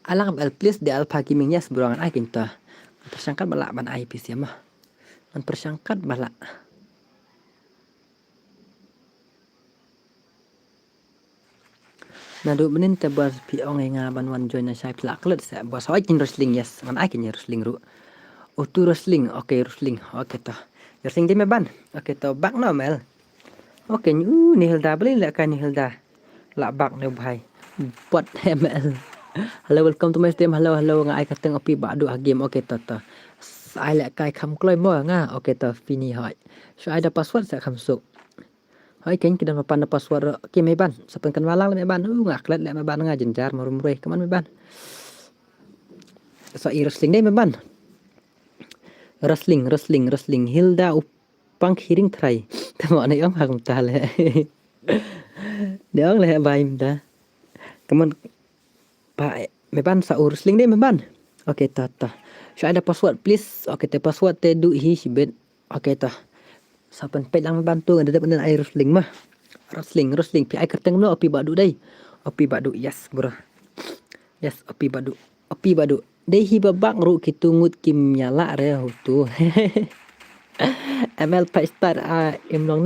alang el please the alpha gaming yes bro ai kinta tersangka balak ban ai pc mah Man persangkat balak. Nadu benin te bos pi ong nga ban wan join na sai plak let sa bos oi kin wrestling yes man ai kin wrestling ru. Tu wrestling okay wrestling okay to. Wrestling di me ban. Okay to bak no mel. Okay ni Hilda beli la kan ni Hilda. La bak ne bhai. Pot ml. Hello welcome to my stream. Hello nga ai kateng opi ba du game okay to to. Ai la kai kham kloi mo nga okay to fini hoi. So ai da password sa kham suk. Hoi keng kidan papan da password ke me ban. Sapen kan walang me ban ngak let le me ban nga jenjar marum roi kaman me ban. So i wrestling dai me ban. Wrestling Hilda upang hiring try. Tamo na yung hang tale. Deong le baim da. Kaman pa me ban sa wrestling dai me ban. Okay ta. So ada password please. Okay te password te du hi sibet. Okay ta. Sapen pet lang bantu ada benda air wrestling mah. Wrestling pi ai kerteng no opi badu dai. Opi badu yes bro. Yes opi badu. Dei hi babak ru kitungut kim nyala re hutu. ML pa start im long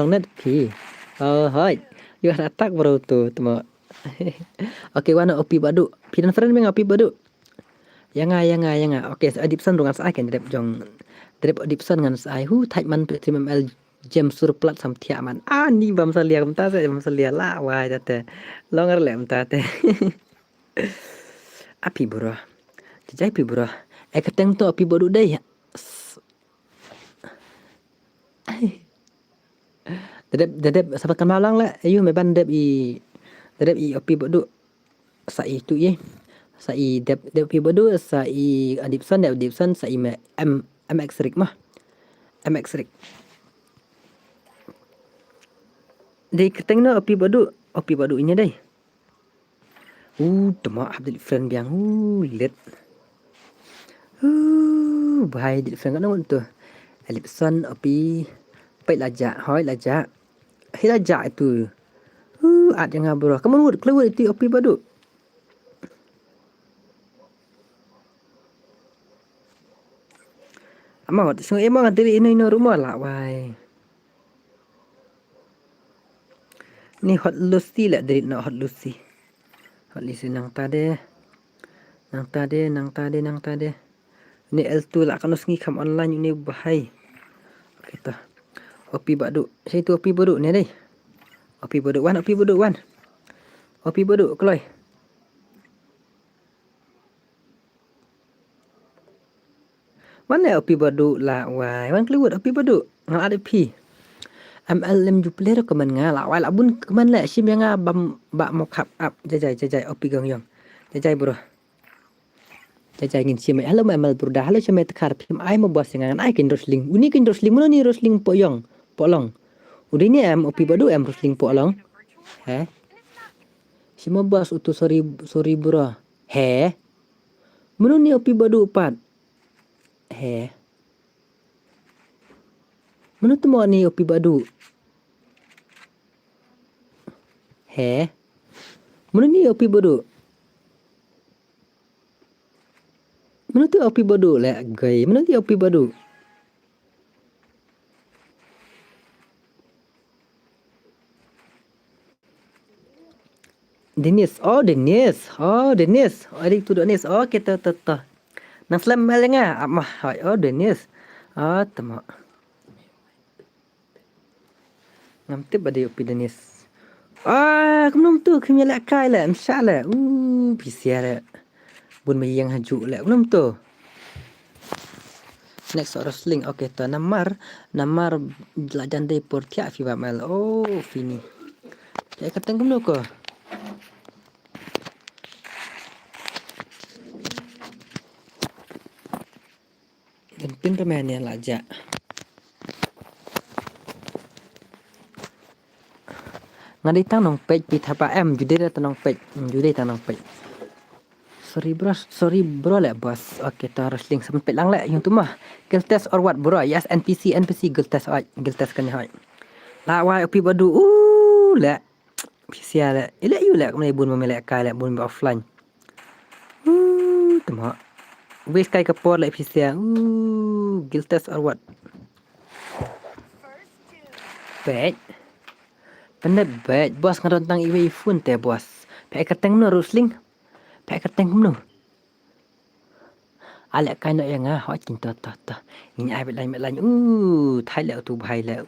net pi. Oh hoi. You attack bro tu temo. Okay wana opi badu. Pidan friend meng opi badu. Yang okay adipsan dengan saya kan drep jong drep adipsan dengan saya hu thai man pe ml jam surplat sam thia man ni bam salia bam ta se bam salia la wa ta te longer lem ta te api bro jai pi bro keteng to api bodu dai dedep sabat kan malang la ayu me ban dep i api bodu sa itu ye sa i dep pi bodu sa i adipsan sa i me mx rik mah mx rik dei keteng no api bodu ini dai temo abdul friend biang let bahai di friend kan tu adipsan api pai laja hoi laja hilaja itu ad yang bro kamu keluar itu api bodu Amang so emang diri ini rumah lah wai. Ni hot Lucy lah dari nak hot Lucy. Hot Lucy nang tade. Ni L2 lah kan usngi kam online ni bahai. Kita. Opi badu. Saya tu opi badu ni deh. Opi badu wan. Opi badu keloi. Mana opi badu lah wai. Wan keluar opi badu. Ngal ada pi. MLM juple ro keman nga la wai la bun keman la sim yang bam ba mo khap up jajai opi gang yong. Jajai bro. Jajai ngin sim hello ML bro dah hello semet khar pim ai mo bos yang ai kin wrestling. Uni kin wrestling mono ni wrestling po yong. Po long. Udah ni opi badu wrestling po long. He. Simo bos utu sorry bro. He. Mono ni opi badu pat. He. Mana tu mau ni opi badu? He? Mana ni opi badu? Mana tu opi badu le gay? Mana tu opi badu? Dennis. Adik tu Dennis. Oh kita tata. Nang slam melengah. Amah. Oh Dennis. Tama. Ngamti ba di opi Dennis? Kemenum tu kami lek kai le, msya le. Pisia le. Bun mai yang haju le, kemenum tu. Next wrestling, okay to namar lajan dei portia fi bamel. Fini. Ya kateng kemenum ko. Genpin remen ya laja. Ngadi tanong page pi thapa jude tanong page. Sorry bro le bos. Okay to wrestling sampai lang le yung tu mah. Girl test or what bro? Yes NPC girl test kan hoi. La wai opi badu le. Sia le. Ile you le kemai bun memelek kai le bun offline. Temo. Waste kai kapor like pisia. Guild test or what? Bad. Bener bad. Bos ngerontang iwe ifun teh bos. Pakai keteng nu rusling. Pakai keteng nu. Alek kai no yang hot kin to. Ini ai bet lain. Thai lek tu bhai lek.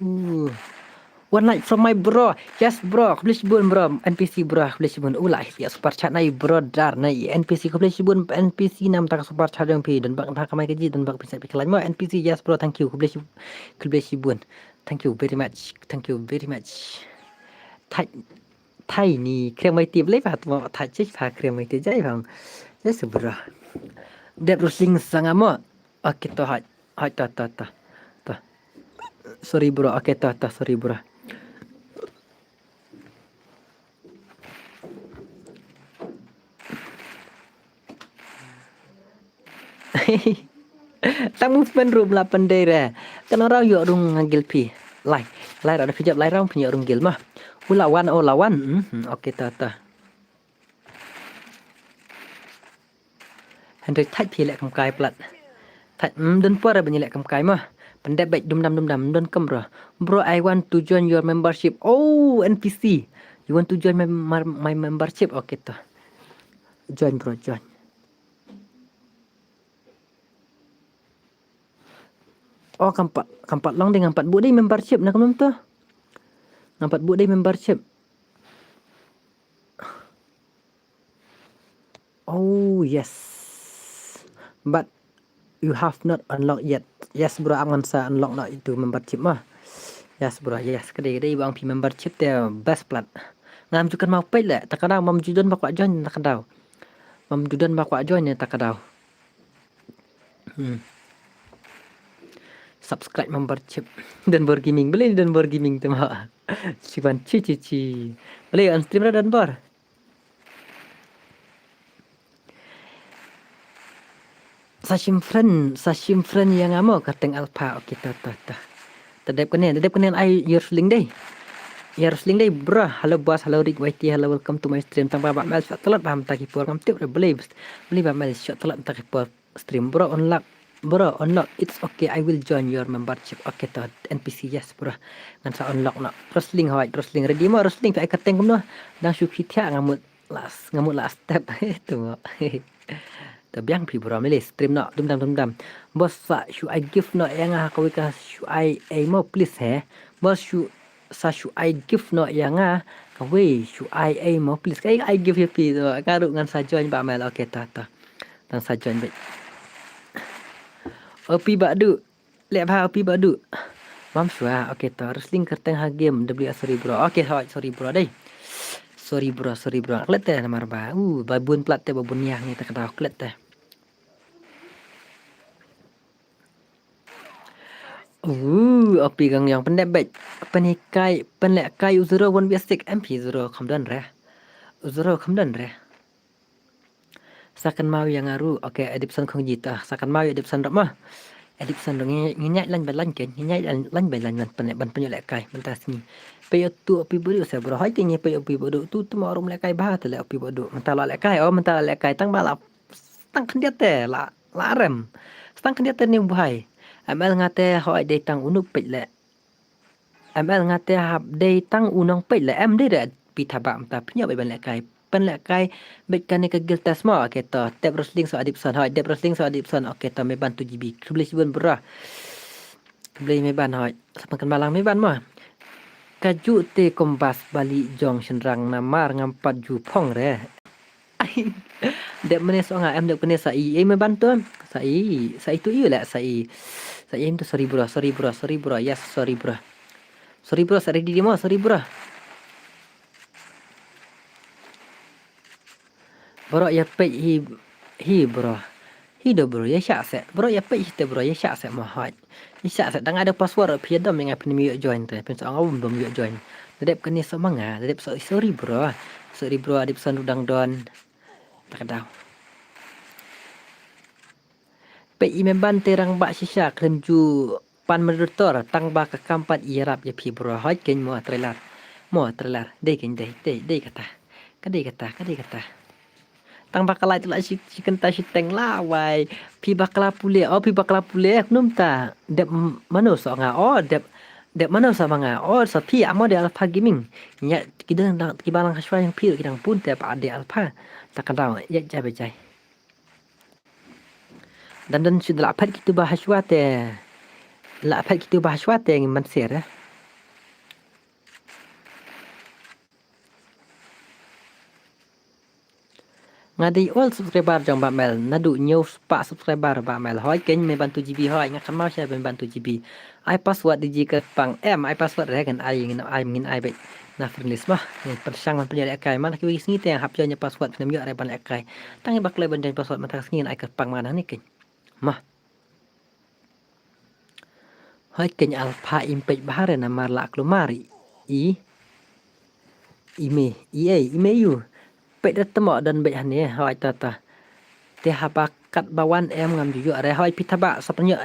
One night from my bro. Yes bro. Kebeli bun bro. NPC bro. Kebeli bun. Ulah ya super chat nai bro dar nai NPC kebeli bun NPC nam tak super chat yang pi dan bak kamai gaji dan bak bisa pikir mo NPC yes bro thank you kebeli bun. Thank you very much. Thai ni krem mai tiệp lấy phạt mo thai chết phạt krem mai tiệp dai phang. Yes bro. Dep rusling sangamo. Okay to hot. To. Sorry bro. Okay to sorry bro. Tak movement room lah pandai dah. Kan orang yuk rung ngagil pi. Lai ada kejap lai rong punya rung gil mah. Lawan. Okey ta. Henry thạch pi lek kam kai plat. Thạch don puara banyak lek kam kai mah. Pandai baik dum dam don kam bro. Bro I want to join your membership. Oh NPC. You want to join my membership? Okey ta. Join bro join. Oh kampat long dengan 4 buat dia membership nak kamu tu. Nampak buat dia membership. Oh yes. But you have not unlocked yet. Yes bro, aman sa unlock nak itu membership mah. Yes bro, yes. Kedai bang pi membership dia best plat. Ngam jukan mau pay le, tak kadau mam judan bakwa join tak kadau. Mam judan bakwa join tak kadau. Subscribe membership dan gaming beli dan gaming tu mah. Cuman ci. Boleh on stream dan bar. Sashim friend yang amo kateng alpha okey ta. Tadep kenen ai yersling deh. Yersling deh bro. Hello boss, hello Rick YT, hello welcome to my stream. Tang babak mel shot telat paham tak kipur ngam tip beli ba mel shot telat tak kipur stream bro unlock. Bro, unlock. It's okay. I will join your membership. Okay, to NPC yes, bro. Ngan sa unlock nak. Wrestling ready mo wrestling pa ikateng kumno. Dang syuki tia ngamut last step. Itu mo. Tabiang pi bro mele stream nak dum dam. Bos sa should I give no yang ka wika should I mo please he. Bos should I give no yang ka we should I mo please. Kai I give you pi to. Karuk ngan sa join ba mel. Okay, ta. Dang sa join baik. Opi badu. Lek bah opi badu. Mam syua. Okey ta. Wrestling kerteng ha game. Sorry bro. Okey sorry bro deh. Sorry bro. Klet teh nama ba. Babun plat teh babun yang ni tak tahu klet teh. Opi gang yang pendek baik. Penikai penlek kai 01 MP 0 kamdan reh. 0 kamdan reh. Sakan mau yang aru. Okey, Edipson kong jita. Sakan mau Edipson rak mah. Edipson dong nginyai lan balan ken. Nginyai lan balan ban penyolek kai mentas ni. Payo tu api bodoh saya bro. Hai tinggi payo api bodoh tu mau rum lek kai bah tu lek api bodoh. Mentala lek kai. Mentala lek kai tang balap. Tang kan dia teh la rem. Tang kan dia teh ni bahai. ML ngate hoi dei tang unuk pet lek. ML ngate hab dei tang unang pet lek. Dei dah pi tabak mta punya ban lek kai. Lek kai baikkan ni ke guild test mo okey to tap wrestling so adipson hoi dep wrestling so adipson okey to me ban 2GB kebeli sibun berah kebeli me ban hoi sapan malang me ban mo kaju te kombas bali jong senrang namar ngampat ju phong re dep mene so ngam dep kene sai me ban tu sai tu iu lek sai em tu sorry bro yes sorry bro ready di mo sorry bro. Bro ya pe hi bro. Hi do bro ya syak set. Bro ya pe kita bro ya syak set mahal. Ya syak set dang ada password pi dom dengan peni yuk join tu. Pen seorang belum yuk join. Dedep kena semangat. Dedep sorry bro. Sorry bro adip san udang don. Tak tahu. Pe memban terang bak sisa krem ju pan medutor tang ba ka kampat irap ya pi bro. Hai ken mo trailer. Dei ken dei kata. Kadai kata. tang bakal itu lah chicken ta shiteng lah wai pi bakla pule pi bakla pule num ta dep mano so nga dep mano sa manga sa pi amo de alpha gaming nya kidang kibalang haswa yang pi kidang pun dep ade alpha takadang ya jabe jai dan sudah lapat kita bahas wate lapat kita bahas wate yang mansir ya ngadi all subscriber jong ba mel nadu new pak subscriber ba mel hoi ken me bantu GB hoi ngakan mau saya bantu GB ai password di ke pang ai password kan ai ngin ai bet na friendlist mah ni persang man penjara kai mana ki wis ngite yang hapjonya password nem yo ban kai tangi bakle ban password mata ngin ai ke pang mana ni ken mah hoi ken alpha impact bahare na mar la klumari ime you pet temo dan bet hani hoi tata te habakat bawan em ngam ju are hoi pitaba sapnya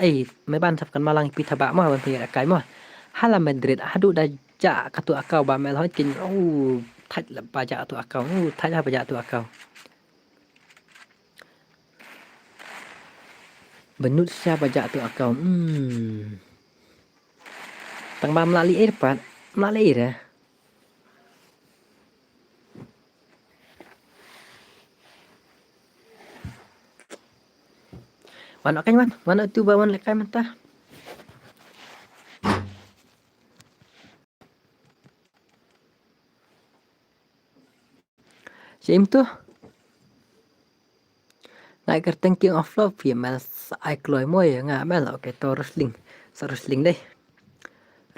me ban sapkan malang pitaba mah ban penjara kai mah hala Madrid hadu da ja katu akau ba mel hoi kin thaj la ba ja tu akau thaj ha ba ja tu akau benut sia ba ja tu akau tang ba melalui pat melalui dah mana kan mana tu bawan lekai mentah Sim tu ngai kerteng king of love ya mel ai kloi moy nga mel okay to wrestling deh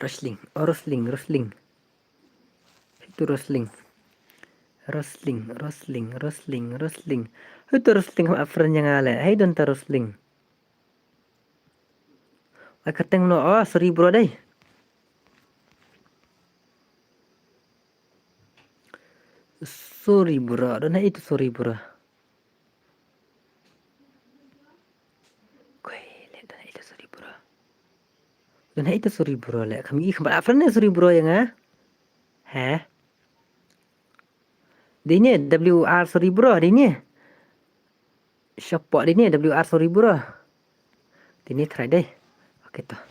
wrestling itu wrestling itu wrestling sama friend yang ale hai don wrestling ai kerteng no sorry bro deh sorry bro dan itu sorry bro dan itu sorry bro le kami kembali friend sorry bro yang Dini WR sorry bro dini shop dini WR sorry bro dini try deh oke toh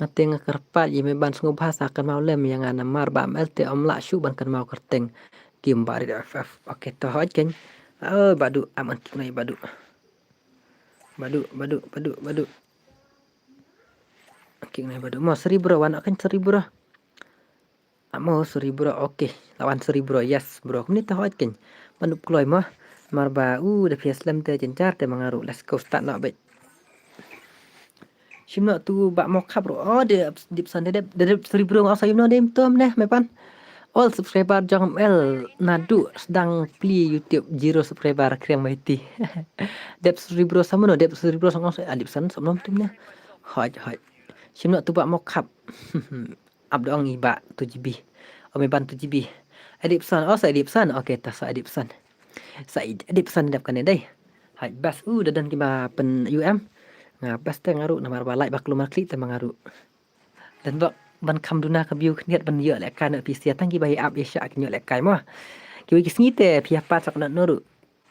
ngate ngakerpat ye me ban sungu bahasa kan mau lem yang ana mar ba lt om la shu ban kan mau kerteng kim bari ff oke toh ken badu aman kinai badu kinai badu mau 1000 bro wan kan 1000 bro mau 1000 bro oke lawan 1000 bro yes bro ni tahu ken manup kloy mah marba da fiaslam te jencar te mangaru let's go start nak bet Shimno tu bak mokap bro de dip san de 1000 bro ngau sayum no dem tom neh mepan all subscriber jong el nadu sedang pli YouTube 0 subscriber krem maiti dep 1000 bro sama no dep 1000 bro ngau say adip san somnom tim neh hoj Shimno tu bak mokap abdong iba 7GB meban 7GB adip san sa adip san oke ta sa adip san dap kan deh hai bas dadan kiba pen ngabas te ngaru namar balai baklu makli te mangaru dan ban kam duna ka biu kniat ban ye lek kan pi sia tangki bai up isya knyo lek kai mah kiwi kisngi te pi apa sak na nuru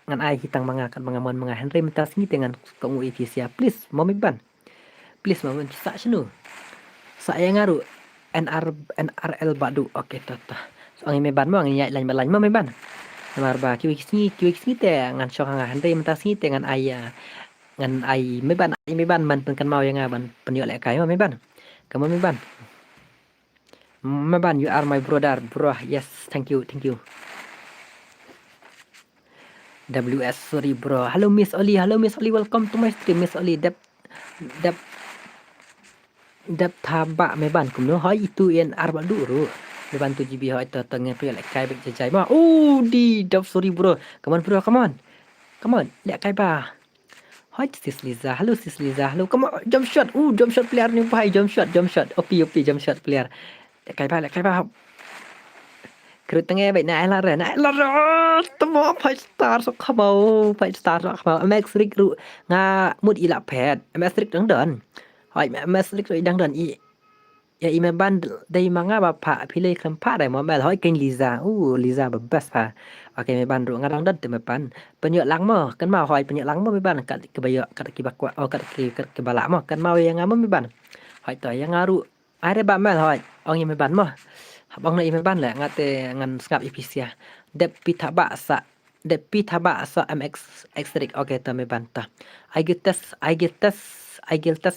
ngan ai hitang mangakan mangamon manga Henry minta singi dengan kongu pi sia please momi ban please momi sa sinu saya ngaru NRL badu oke tata so angi me ban mo angi lain balai mo me ban namar ba kiwi kisngi te ngan sok nga Henry minta singi te ngan ai ngan ai me ban man pen kan mau yang ban penyo lek kai me ban kamu me ban you are my brother bro yes thank you WS sorry bro hello Miss Oli welcome to my stream Miss Oli dap thaba me ban kum no hoi itu en arba duru me ban 7GB hoi to tengah pe lek kai bek jajai ma di dap sorry bro come on lek kai ba Hi sis Liza, hello come on, jump shot player ni pai jump shot, OP jump shot player. Kai ba. Kerut tengah baik nak lah temo pai star sok khamau, Max Rick ru nga mut ilap pet, Max Rick dang dan. Hai Max Rick dang dan ya ime ban dai manga ba pha phile kham pha dai mo mel hoi king Liza Liza ba best pha okay me ban ru ngarang dat te me pan penyo lang mo kan mau hoi penyo lang mo me ban kat ke bayo kat ki bakwa kat ke bala mo kan mau yang ngam me ban hoi to yang ngaru are ba mel hoi ong ye me ban mo habang na ime ban la ngate ngan skap ipisia dep pitaba sa MX X-rig okay to me ban ta I get test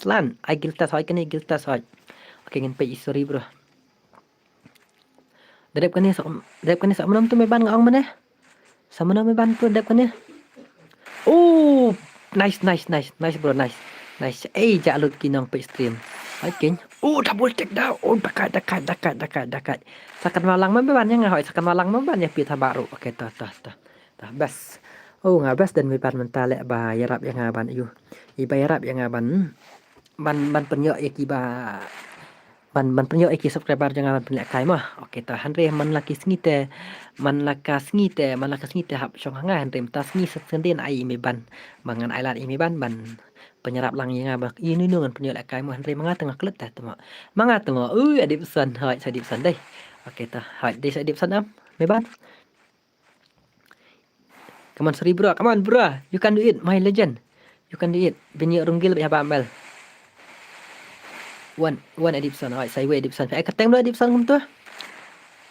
lan I get test hoi kan I get test hoi okay ngin pe sorry bro Dep kan sa menam tu me ban ngong mana sa menam me ban tu dep kan oh nice bro nice jalut kinong pe stream okay double take down dekat sakan malang me ban yang ngahoi sakan malang me ban ya pita baru okay ta bas ngabas dan me ban mentale ba yarap yang ngaban yu iba yarap yang ngaban ban penyo ya kiba ban penyo iki subscriber jangan penlek kai mah oke ta hanre man laki snite man laka snite hap chong hanga hanre ta sni sendin ai me ban mangan ailat i me ban penyerap lang yang abak ini nungan penyo lek kai mah hanre manga tengah klet ta temo manga temo adip san hai sadip san dai oke ta hai dai sadip san am me ban come on sorry bro you can do it my legend you can do it binyo runggil ya bambal one Edipson right saya Edipson ai keteng lo Edipson kum tu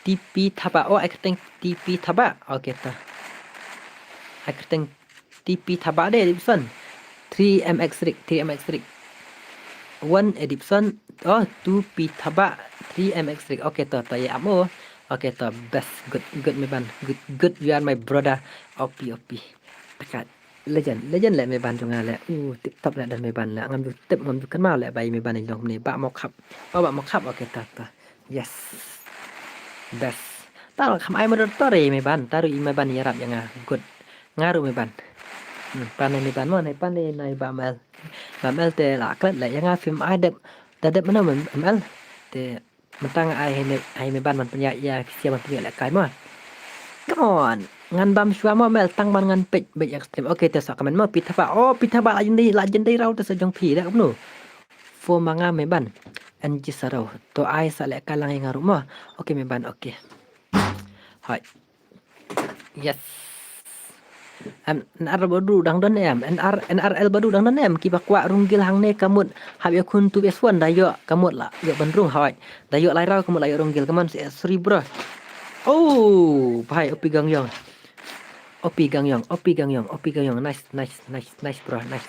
TP thaba ai keteng TP thaba okey ta ai keteng TP thaba de Edipson 3MX rig one Edipson 2P thaba 3MX rig okey ta ya amo okey ta best good me ban good you are my brother OP dekat legend le me ban jonga le tip top le dan me ban le ngam tip ngam kan mau le bai me ban ni long ni ba mok khap okey ta yes best ta kham ai modor tore me ban taru i me ban yarap yang good ngaru me ban pan me ban mo nai pan nai ba mel te la klet le yang film ai dep mana mel te mentang ai me ban man punya ya sia man punya le kai mo come on ngan bam shua mo mel tang ban ngan pej extreme okay te sa kamen mo pitaba legendary raw te sa jong phi da no for manga me ban and jisaro to ai sa le kalang yang ngaru mo okay me ban okay hai yes NR baru dang don em NRL baru dang don em ki bakwa runggil hang ne kamut hab yakun tu S1 dayo kamut la yo bandrung hai dayo lai raw kamut lai runggil kaman sorry bro bhai opi gang yong nice bro nice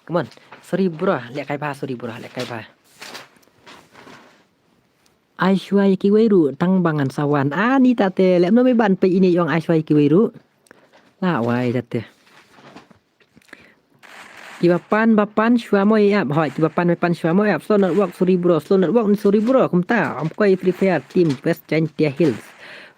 come on sorry bro lek kai ba ai shwai ki weiru tang bangan sawan ni tate lek no me ban pe ini yong ai shwai ki weiru la wai tate Kibapan shwa mo ya hoi kibapan shwa mo ya slow network sorry bro kumta am koi free fire team West Chantia Hills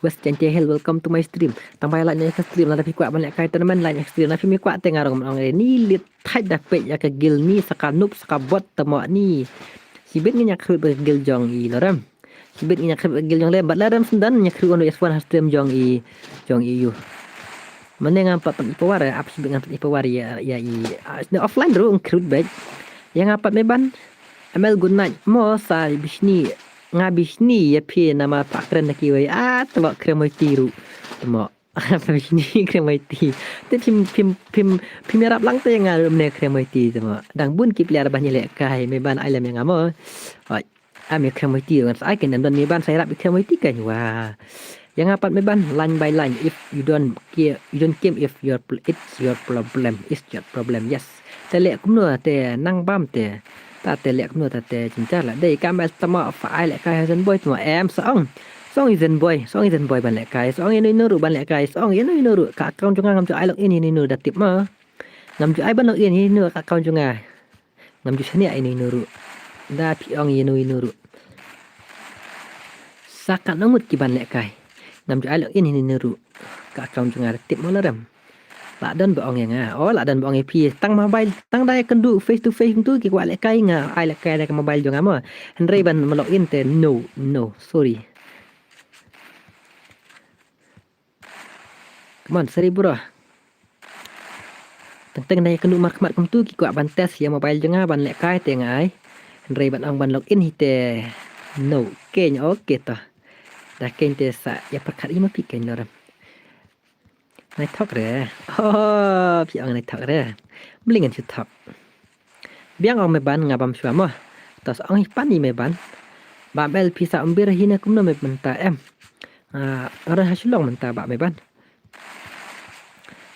welcome to my stream tambah like nya stream la tapi kuat banyak kai tournament like stream na mi kuat tengah orang ni lit thai da pe ya ke gil ni sakanup sakabot temo ni sibit nya khut gil jong i laram sibit nya khut gil jong le bat laram sendan nya khut ono S1 stream jong i yu menengah empat pewar ya apps dengan pewar ya offline dulu crowd back yang apa meban ML good night mo sa bisni ngabisni ya pi nama pak keren lagi wei tebak kremai tiru temo bisni kremai ti te pim arab lang te yang ngalum ne kremai ti temo dang bun ki pliar banyak lek kai meban alam yang amo oi ame kremai ti kan saya kan dan meban saya rap kremai ti kan wah yang apa meban line by line if you don't care if it's your problem yes te lek kumno te nang bam te ta te lek kumno ta te cinta la dei kam tama fa lek kai hazen boy tuma em song izen boy ban lek kai song ini nuru ban lek kai song ini nuru ka kaun junga ngam ju ai lok ini nuru da tip ma ngam ju ai ban lok ini nuru ka kaun junga ngam ju sini ini nuru da pi ong ini nuru sakat nomut ki ban lek kai ngam ju alok ini nuru ka kaun junga tip mo laram la dan baong yang la dan baong pi tang mobile tang dai kendu face to face tu ki kwa lek kai ai lek kai ka mobile junga mo henry ban login te no sorry come on sorry bro teng dai kendu mark kum tu ki kwa ban test ya mobile junga ban lek kai te ngai Ray bạn ong ban login hite no kenya oke toh. Dah kente sa ya perkat ima pi kenya ram. Nai thok re. Oh, pi ong nai thok re. Blingan chu thok. Biang ong me ban ngabam shua mo. Tas ong pan ni me ban. Ba bel pisa umbir hina kumno me benta em. Orang hasilong menta ba me ban.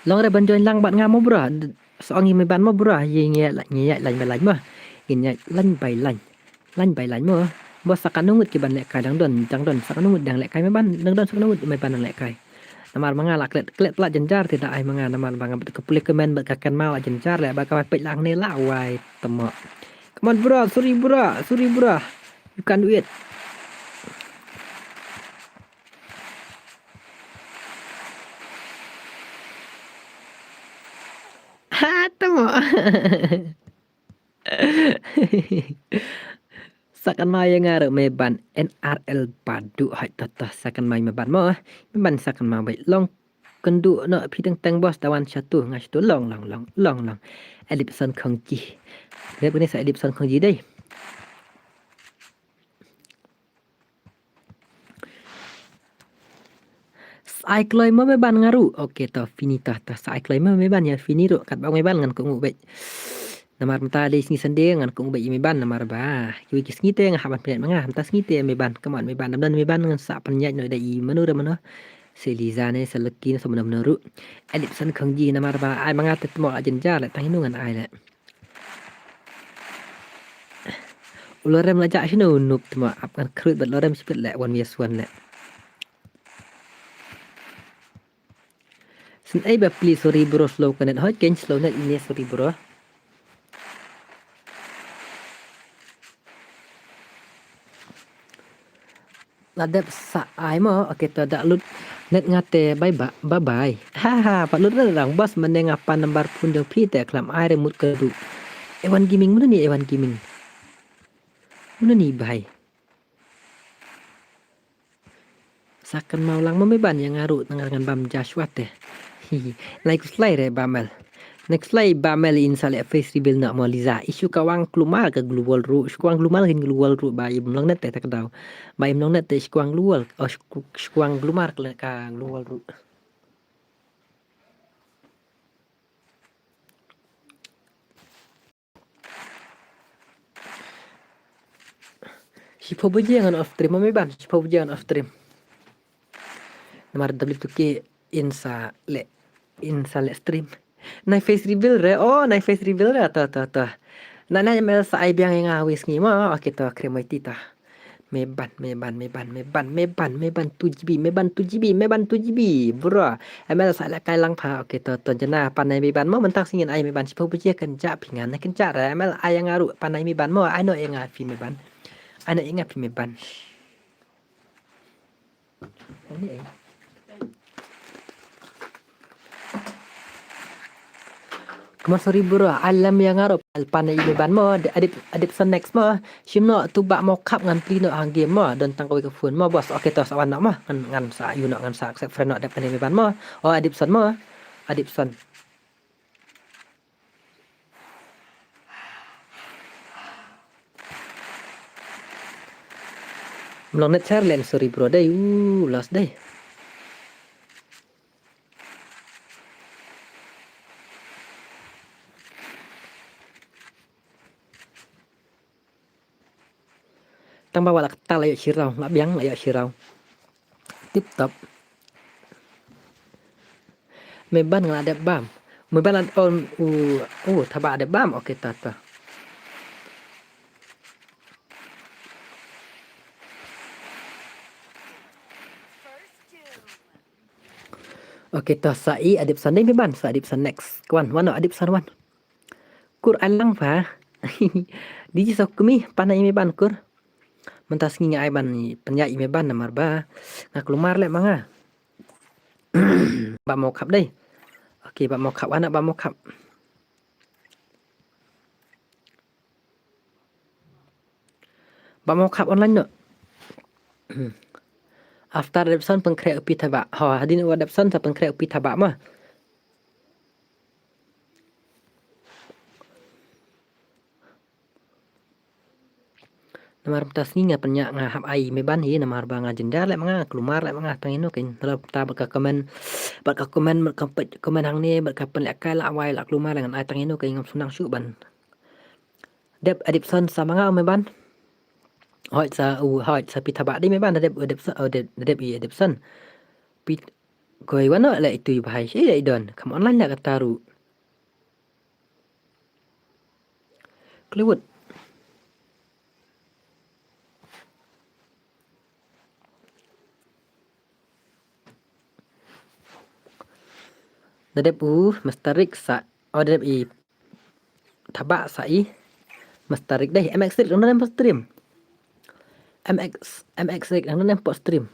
Long re ban join lang bat ngamo bro. Soong me ban mo bro. Ye nge lain ba lain mo. Inye lain bai lain. Lain bai lain mo. Bo sakanungut ki ban lek kai dang don sakanungut dang lek kai me ban dang don sakanungut me ban dang lek kai. Namar manga lak klet plat jenjar tidak ai manga namar bang kepulih kemen bat kakan mau jenjar lek ba ka pek lang ne la wai temo. Come on bro, sorry bro. You can do it. Ha, temo. Sakan mai yang ngaro me ban NRL padu hai tata sakan mai me ban mo. Me ban sakan mai bai long kendu no pi teng bos tawan satu ngas tu long. Edipson Khongji. Dia punya saya Edipson Khongji deh. Sai kloi mo me ban ngaru. Okey to finita ta sai kloi mo me ban ya finiru kat bang me ban ngan ko ngubek. Namar mta le sini sende ngan ko ngubek me ban namar ba. Kiwi kis ngite ngah ban pelet mangah mta ngite me ban kaman me ban dan me ban ngan sa penyat no dai menura mano. Selizane selekine sama menuru. Edipson Khongji namar ba ai mangah tetmo ajen jar le tang ngan ai le. Ulorem lajak sino nup temo apkan krut bat lorem sipet le wan wiaswan le. Sen ai ba please sorry bro slow kanet hot ken slow net ini sorry bro. Ladap sa ai mo okey to dak lut net ngate bye bye. Ha pat lut lang bos meneng apa nambar pun de pi te klam ai remut kedu. Ewan gaming mana ni Ewan gaming. Mana ni bai. Sakan mau lang mo me ban yang ngaru dengan bam Joshua te. Like slide re bamel. Next slide bamel insale face reveal nak mo liza. Isu kawang klumal ke global ru. Sekuang klumal hin global ru ba im long net te tak daw. Ba im long net te sekuang lual. Oh sekuang glumar ke ka global ru. Sipo jangan off stream me ban. Sipo jangan off stream. Namar W2K insa le stream. Nai face reveal re. Oh, nai face reveal re ta. Nana mel sa ai biang yang awis ngi mo. Okey to kremoi tita. Meban 2GB meban 2GB bro. Mel sa la kai lang pha okey to jana panai meban mo mentak singin ai meban sipo buje kenca pingan na kenca re mel ai yang aru panai meban mo ai no yang afi meban. Ana ingat pi meban. Ini ai. Kemar sorry bro, alam yang ngarap alpana ibe ban mo, adip sa next mo, simno tu bak mo kap ngan plino hang game mo, dan tangkawi ke phone mo bos, oke to sawan nak mo, ngan sa you nak ngan sa accept friend nak dapat ibe ban mo, oh adip son mo, adip son. Melong net share len sorry bro day, last day. Tang bawa lak tal ayo sirau, lak biang ayo sirau. Tip top. Meban ngan ada bam. Meban on thaba ada bam oke tata. Oke to sai adip san dai meban sa adip san next. Kawan, wano adip san wan. Kur alang pa. Diji sok kumi panai meban kur. Mentas ngi ai ban ni penya i meban namar ba. Ngak lumar le manga. Ba mau kap dai. Oke, ba mau kap anak ba mau kap. Ba mau kap online no. After adoption pengkreat upi taba. Ha, hadin adoption sa pengkreat upi taba mah. Namar tas nginga penyak ngahap ai me ban hi namar banga jenda lek manga keluar lek manga tang inu kin dalam ta berka komen komen hang ni berka pen lek kai lak wai lak keluar dengan ai tang inu kin ngam sunang syuk ban dep adipson sama nga me ban hoi sa pitaba di me ban dep i adipson pit koi wano lek itu bahai si lek don kam online lek kataru Kluwut Dadep mestarik sa dadep i tabak sa i mestarik deh MX Rig nang nem stream MX Rig nang nem stream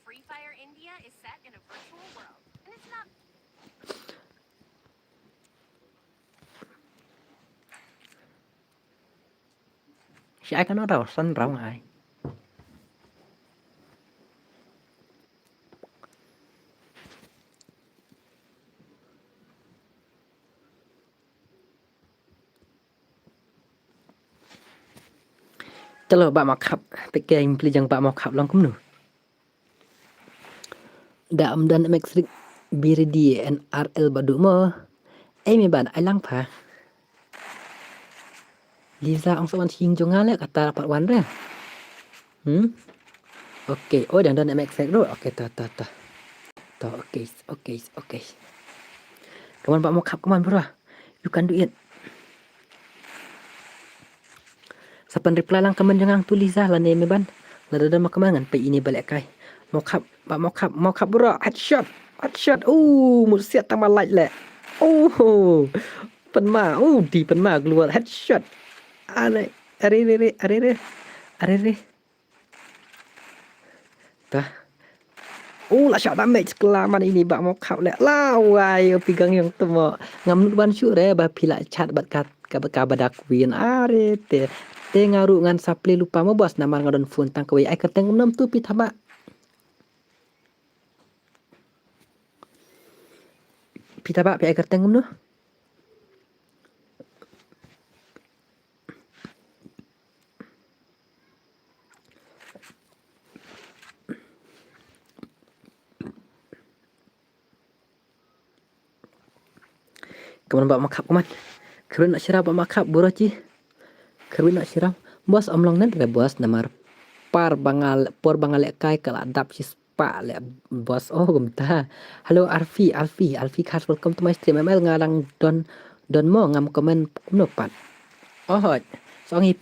Free Fire India is set in a virtual world and it's not si ai kan rau san rau ai Chalo bạn mặc khắp pe keng pli jang bạn mặc khắp long kum nu da dan MX Rig BRD NRL badu mo ai me ban ai lang pha Liza ang sawan sing jonga le kata dapat wan re Okey oh dan MX Rig ro okey ta okey Come on, Pak Mokap, come on, bro. You can do it. Sapan reply lang kaman jangang tuliza lah ni meban. Lada dah makamangan pe ini balik kai. Mokap, Pak Mokap bro. Headshot. Musiat tambah light le. Penma. Di penma keluar headshot. Are. Dah. Lah shot damage kelaman ini bak Mokap le. Lawai pegang yang temo. Ngamnut ban syuk re ba pila chat bat kat kabadak win are te ngaru ngan saple lupa mo bos namar ngadon phone tang kawai ai keteng nom tu pi thaba pi ai keteng no Kaman bak makap kaman Kerun nak syirap bak makap boroci Kerun nak syirap bos omlong nan re bos namar por bangal kai kala dap sis pa le bos gumta halo Alfi khas welcome to my stream ML ngarang don mo ngam komen kumno pat songi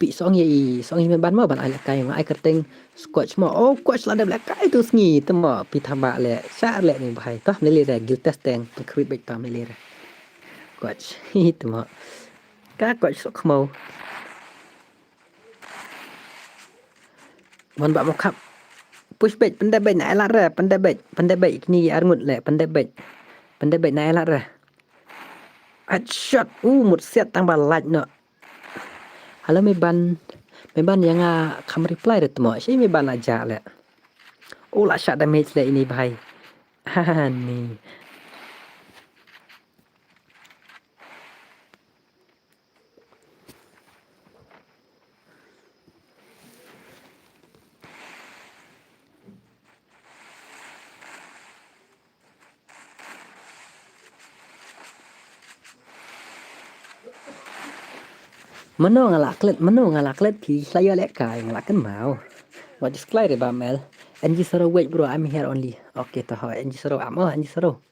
me ban mo ban ai kai ngai kerteng squash mo coach la de kai tu sngi temo pi thamba le sa le ni bhai to ne le gil test teng krit bek pam ne le coach temo ka coach sok mo Mon bak mokap push back pandai baik nak elak re pandai baik ni arngut le pandai baik nak elak re headshot mut set tang balat no halo me ban yang kam reply re temo si me ban aja le la shot damage le ini bhai ni Mano ngalaklet pi saya lek kai ngalakan mau. What is clear ba mel? NG Soro wait bro, I'm here only. Okay to ho NG Soro amo NG Soro.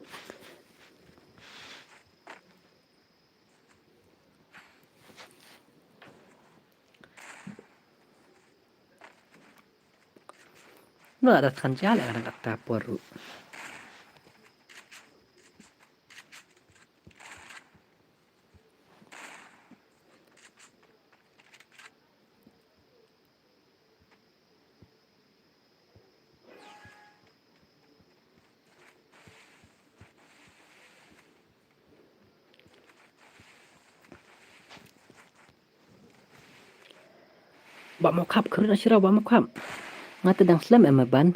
No ada kanjal ada kata poru. Bak mokap kerana syirau bak mokap. Ngata dang slam ban.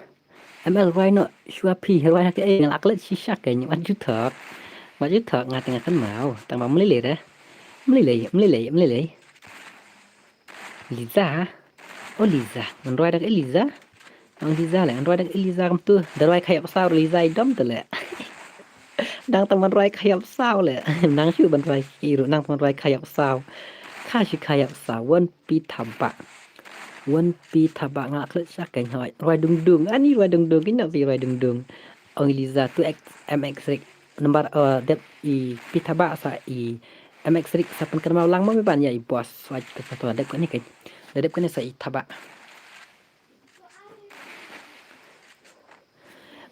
ML Rhino Shuapi Rhino ke ngalaklet shisha kayaknya maju thok ngata ngakan mau tang melele dah melele Liza. Oh Liza, ngan roi dak Eliza. Ang Liza le, ngan roi dak Eliza kam tu. Da roi kayak sao Liza idom tu le. Nang teman roi kayak sao le. Nang shu ban roi kiru, nang teman roi kayak sao. Kha shi kayak sao wan pi thaba. Wan pi thaba ngak klet syak kan hoi. Roi dung dung, ani roi dung dung, kina si roi dung dung. Ang Eliza tu MX rik nomor det I pi thaba sa I MX rik sa pen kan mau lang mo ban ya I bos waj ke satu adep kan ni kan. Adep kan sa I thaba.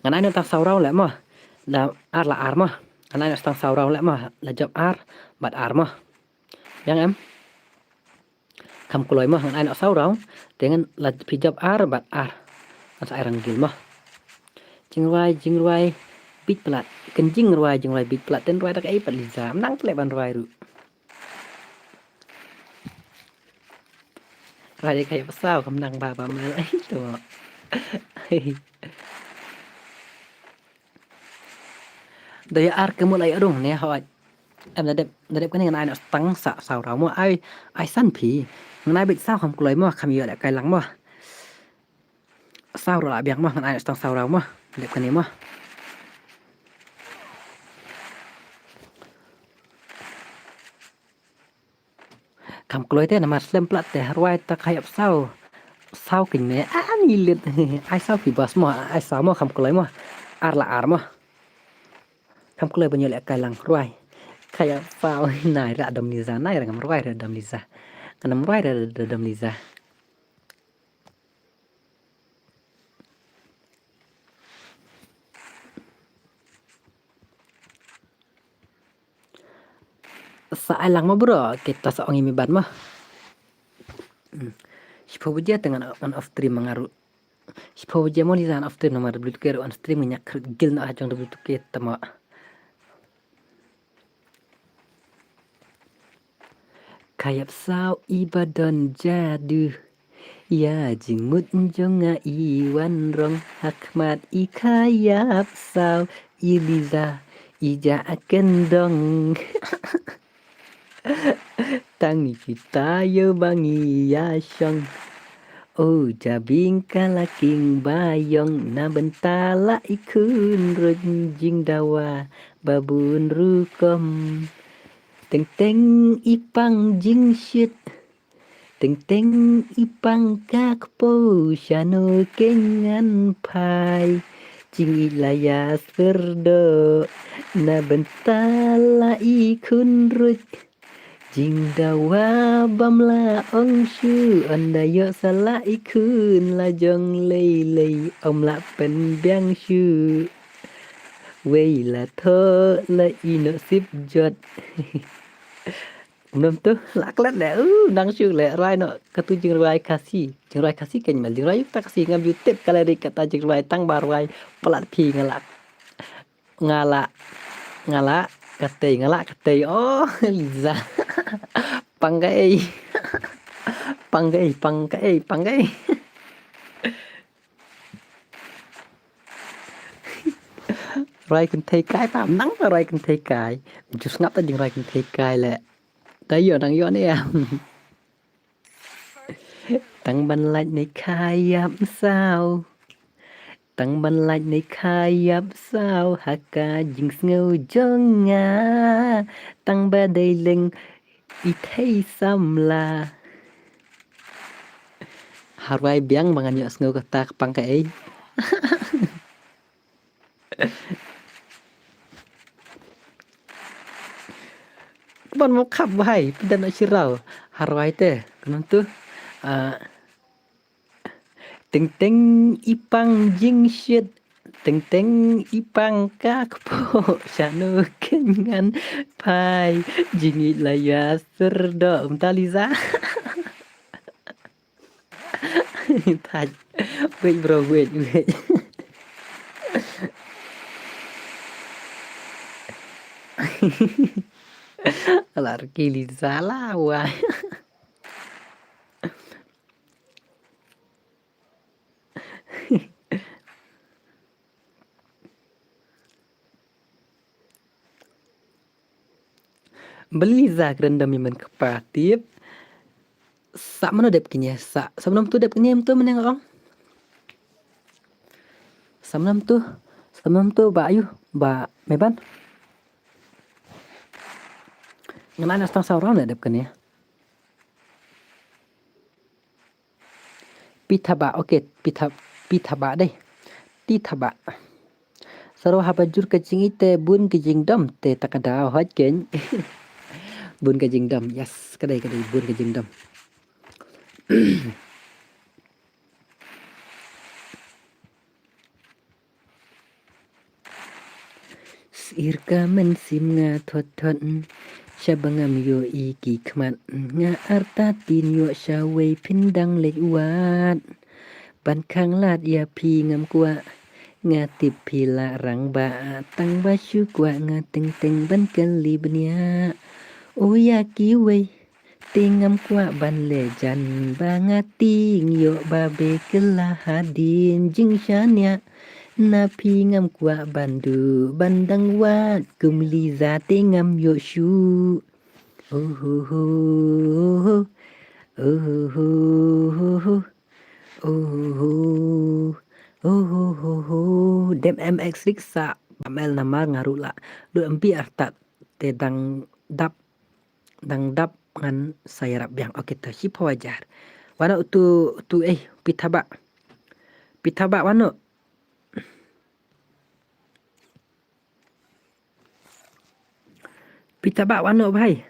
Ngan ai tang sau rau le mo. La ar mo. Ngan ai tang sau rau le mo. La job ar bat ar mo. Yang em. Kam kuloi mo ngan ai sau rau dengan la pi job ar bat ar. Ngan sa rang gil mo. Jing ruai big plat. Kenjing ruai jing ruai big plat ten ruai dak ai pat Liza. Menang tle ban ruai ru. Ruai kayak pesau kam nang ba mal ai tu. Daya ar ke mulai adung ne hoi. Em đã đẹp cái này ai nó tăng xạ xào rau mua ai săn phí ngày bị sao không lấy mua không lại cái lắng mua sao rồi lại biếng mua ai tăng xào rau mua đẹp cái này mua không lấy thế mà xem plot để ruai ta khai sao kinh này ni liệt ai sao phí bớt mua ai sao mua không lấy mua ar là ar mua không lấy bao nhiêu lại cái lắng ruai kayak sao này ra đầm Liza này là ngắm ruai ra đầm Liza ngắm ruai ra đầm Liza sa lang mo bro kita seorang ini ban mah Sipabuja dengan on off stream mengaruh Sipabuja mo lisan off stream nomor beli tukar on stream nyak gil na ajang beli tukar tama kayak sao ibadan jadu ya jingmut jonga iwan rong hakmat ikayap sao iliza ija kendong tangi kita yo bangi ya syong oh jabing kalaking bayong na bentala ikun rejing dawa babun rukom teng teng ipang jing shit teng teng ipang kakpo shano kengan pai jing ilaya serdo na bentala ikun ruj jing dawa bamla ong shu anda yo sala ikun la jong lei lei om la pen biang shu wei la tho la ino sip jot Nom tu lak lat le nang shu le rai no katu jing rai kasi kan mal jing rai ta kasi ngam youtube kala ri kata jing rai tang bar rai pelat pi ngala katei oh Liza panggai rai kan thei kai tam nang rai kan thei kai just ngap ta jing rai kan thei kai le tay yo nang yo ni tăng ban lạnh này khai áp sao tăng ban lạnh này khai áp sao haka jing ngâu jong nga tăng ba đây lưng I thấy sam la harai biang mangan yo ngâu kata pangkai Ban mau khap bahai dan asirau harai te kenang tu Teng teng ipang jing shit teng teng ipang kakpo shano kengan pai jingi laya serdo Liza Taj wait bro wait alar Liza lah wah beli za rendam yang kepatif Sa mana dep kinya sa sebelum tu dep kinya tu meneng ong. Sebelum tu ba ayu ba meban. Namana stang saurang dep kinya. Pitaba okey pitaba deh. Titaba. Saro habajur kecing ite bun kejing dam te takada hot ken. Bun kejing dam. Yes, kadai bun kejing dam. Sirka mensim nga thot Syabangam yo iki khmat nga arta tin yo syawei pindang lewat ban khang lat ya pi ngam kwa nga tip pila rang ba tang ba shu kwa nga teng teng ban kan li bnia o ya ki wei tingam kwa ban le jan ba nga ting yo ba be kela hadin jing shania na pi ngam kwa bandu bandang wat kum li za tingam yo shu oh oh oh oh oh dem MX riksa pamel namar ngarula lu empi artat te dang dap ngan sayarap yang oke ta si wajar wana tu pitaba wano bhai.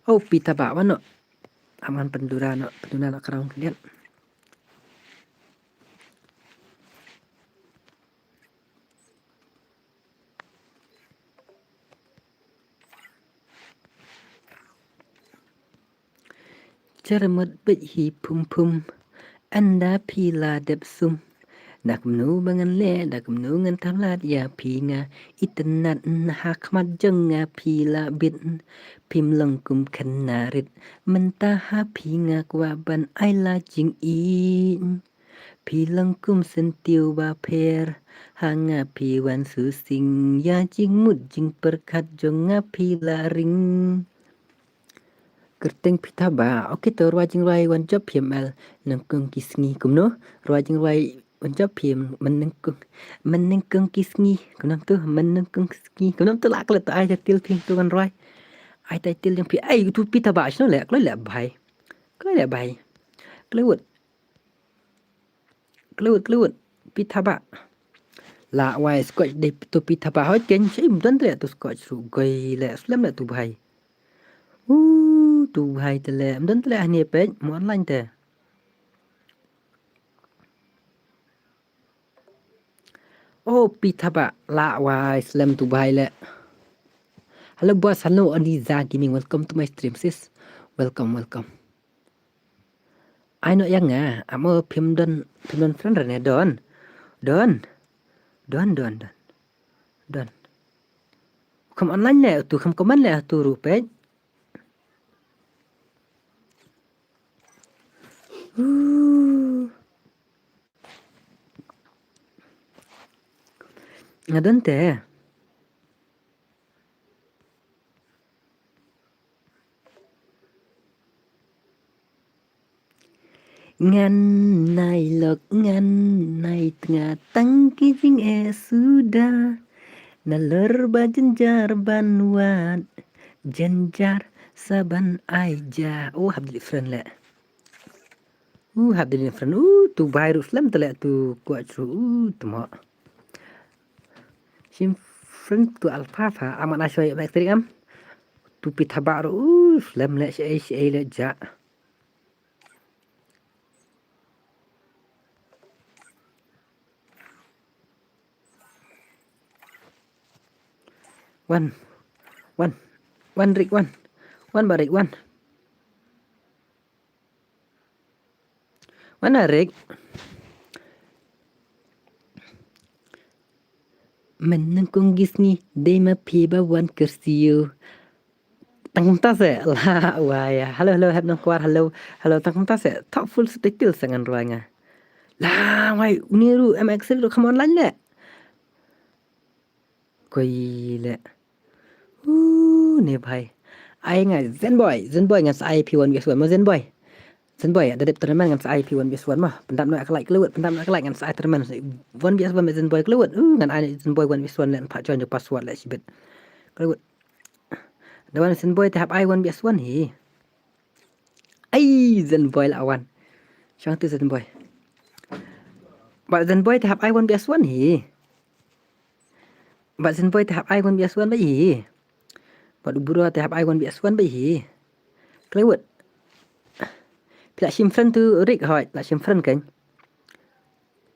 Oh pitaba wano aman pendura kerang kemudian cermet hi pum anda pila dep sum nak menu bangan le dak menu ngan talat ya pinga itenat hakmat jenga pila bin pim lengkum kenarit mentah pinga kwaban aila jing in pilengkum sentiu ba per hanga piwan susing ya jing mud jing perkat jonga pila ring kerteng pitaba oke to ruajing rai wan job PML nengkung kisngi kumno ruajing rai wan job PM menengkung kisngi kunam tu menengkung kisngi kunam tu lak le to ai til ping tu kan rai ai tai til yang pi ai tu pitaba shno le kloi le bai kluut pitaba la wai scotch de tu pitaba hot ken chim dan tre tu scotch ru goi le slam le tu bai tu hai tele dan tele ni pe mo online te oh pitaba la wai slam tu bai le hello boss hello Aniza gaming welcome to my stream sis welcome I know yang amo phim don friend ne don come online le tu come comment le tu ru pe ngadon te ngan nai tengah tangki jing sudah naler bajenjar banwat jenjar saban aja oh habdil friend le habdil friend tu virus lam tele tu kuat su temo sim friend tu alfafa aman asoi elektrik am tu pitaba lam le si le ja one Rick one barik one Rick menengkung gisni dema piba wan kersiu tangkum tas la waya halo have nang kuar halo tangkum tas top full still sangan ruanga la wai uniru MX ru come online le koi le ne bhai ai ngai Zenboy ngan sai P1 vs1 ma Zenboy ada dep tournament ngan sai P1 vs1 mah pendam nak kelai keluat pendam nak kelai ngan sai tournament 1 vs1 ma Zenboy keluat ngan ai Zenboy 1 vs1 len pak join de password la sibet keluat dawan Zenboy tahap ai 1 vs1 hi ai Zenboy lawan Chang tu Zenboy Bạn Zenboy tahap ai 1 vs1 hi Bạn Zenboy tahap ai 1 vs1 ba hi Bạn Uburo tahap ai 1 vs1 ba hi keluat Pila simfren tu rig hỏi là simfren keng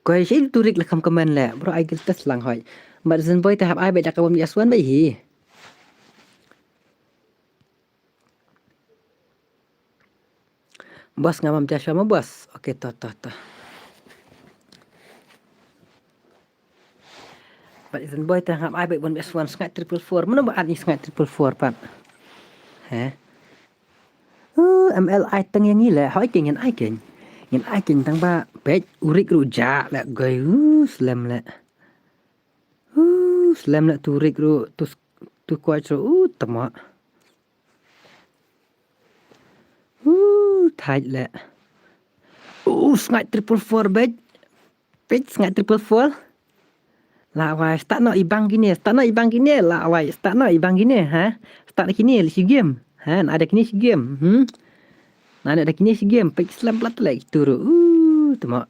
Koi shi tu rig la kam comment la bro ai gil test lang hỏi Bạn Zenboy tahap ai ba dak 1 vs1 ba hi Bos ngamam Joshua ma bos. Okey toh. But Zenboy tahap ai ba 1 vs1 skat 444 mana ba ni skat 444 pat. Hả? ML ai tang yang ni la hỏi keng ai keng. Yan ai keng tang ba page urik ruja la goi slam la. Slam la tu rik ru tu kuat ru tama. Tight la. Skat 444 page. Page skat 444. Lah wai start nak ibang gini lah wai start nak ibang gini ha start nak kini si game ha ada kini si game ada kini si game pek slam plat lah itu tama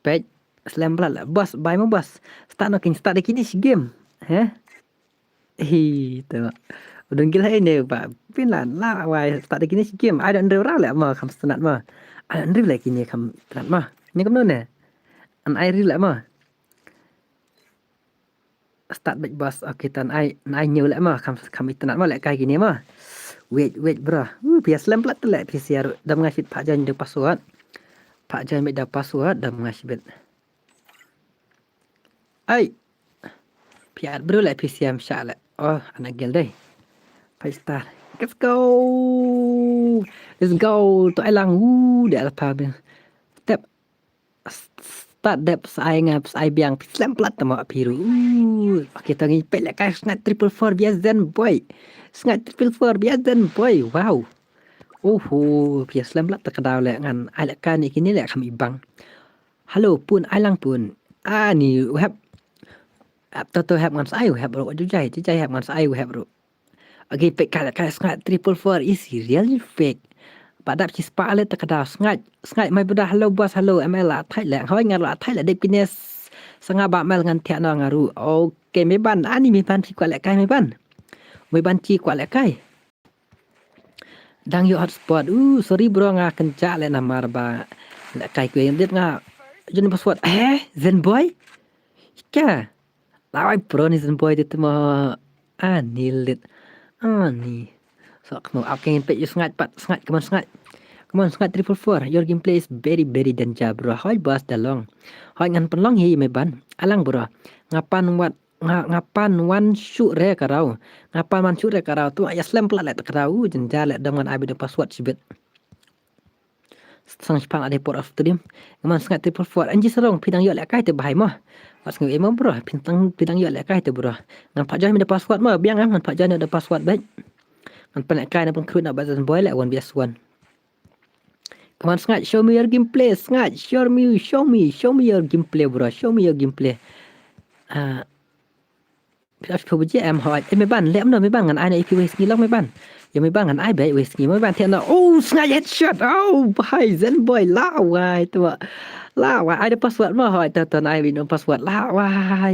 pek slam plat lah bos buy mo bos start nak kini si game ha tama udang gila ini pak pinlan lah wai start kini si game ada ndre ra lah ma kam senat ma ada ndre lah kini kam senat ma ni kam none an air lah ma start back bos okey tan ai new lại mà kam internet mà lại kai gini mà wait bro biar slam plat tu lại PCR dah mengasih pak jan de password pak jan dah password dah mengasih bet ai PR bro lại PCR syak lại anak gel deh 5 star let's go tu ai lang dia apa step start dep sai biang slam plat tama biru okey tangi pelak kai snat 444 biar Zenboy snat 444 biar Zenboy wow biar slam plat terkedau le ngan ai lak kan kini lek kami bang halo pun ai lang pun ni web to have ngan sai web ro jai have ngan sai web ro okey pek kai snat 444 is really fake Padap ci spa le terkedau sngat mai bedah halo bos halo ML la thai la hoi ngar la thai la dep kini sanga ba mel ngan tia no ngaru okey me ban ani me ban ci kwa le kai me ban ci kwa le kai dang yo hotspot sorry bro nga kencak le namar ba le kai ku yang dep nga jun password Zenboy ka lawai pro ni Zenboy itu mah ani lit ani so kamu akan pek you sengat come on sengat 344 your gameplay is very danger bro hoi bos dalong hoi ngan penlong hi me ban alang bro ngapan one shoot re karau tu ya slam plat le karau jenja le dengan abi de password sibet sang spang ada port of stream ngaman sengat 344 anji serong pidang yo le kai te bahai mah pas ngai mo bro pidang yo le kai te bro ngan pak jan me de password mah biang ngan pak jan de password baik An panak kai na pun crew nak bazan boy like 1 vs 1. Come on Sngat, show me your gameplay. Sngat, show me your gameplay bro. Show me your gameplay.พี่พูดแอมหอยไม่บ้านเล่มเนาะไม่บ้านกันไอ้ในพี่เวสกี้ล็อกไม่บ้านยังไม่บ้านกันไอ้แบบเวสกี้ไม่บ้านเทียนเนาะSngat headshot bye Zenboy ล่าวายตัวล่าวายไอ้เดพาสเวิร์ดมาหอยตอนไอ้วินพาสเวิร์ดล่าวาย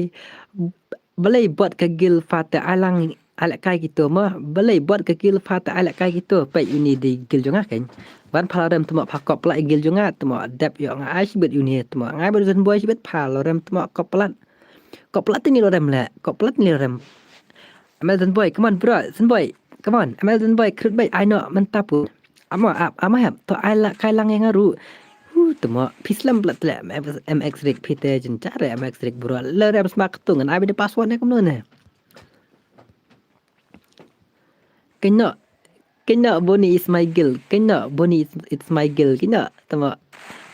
boleh buat ke gil fata alang alak kai gitu mah boleh buat ke gil fata alak kai gitu pe ini di gil jonga kan ban palarem temo pakop pla gil jonga temo dep yo ngai sibet uni temo ngai ber Zenboy sibet palarem temo koplat ni lorem la koplat ni lorem Amel Zenboy come on bro Zenboy come on Amel Zenboy krut bai I know mentapu ama hab to ai la kai lang yang ngaru temo pislam plat la MX rig pite jencara MX rig bro lorem smak tungan ai de password ne kom ne Kena Bonnie is my girl. Kena Bonnie it's my girl. Kena tama.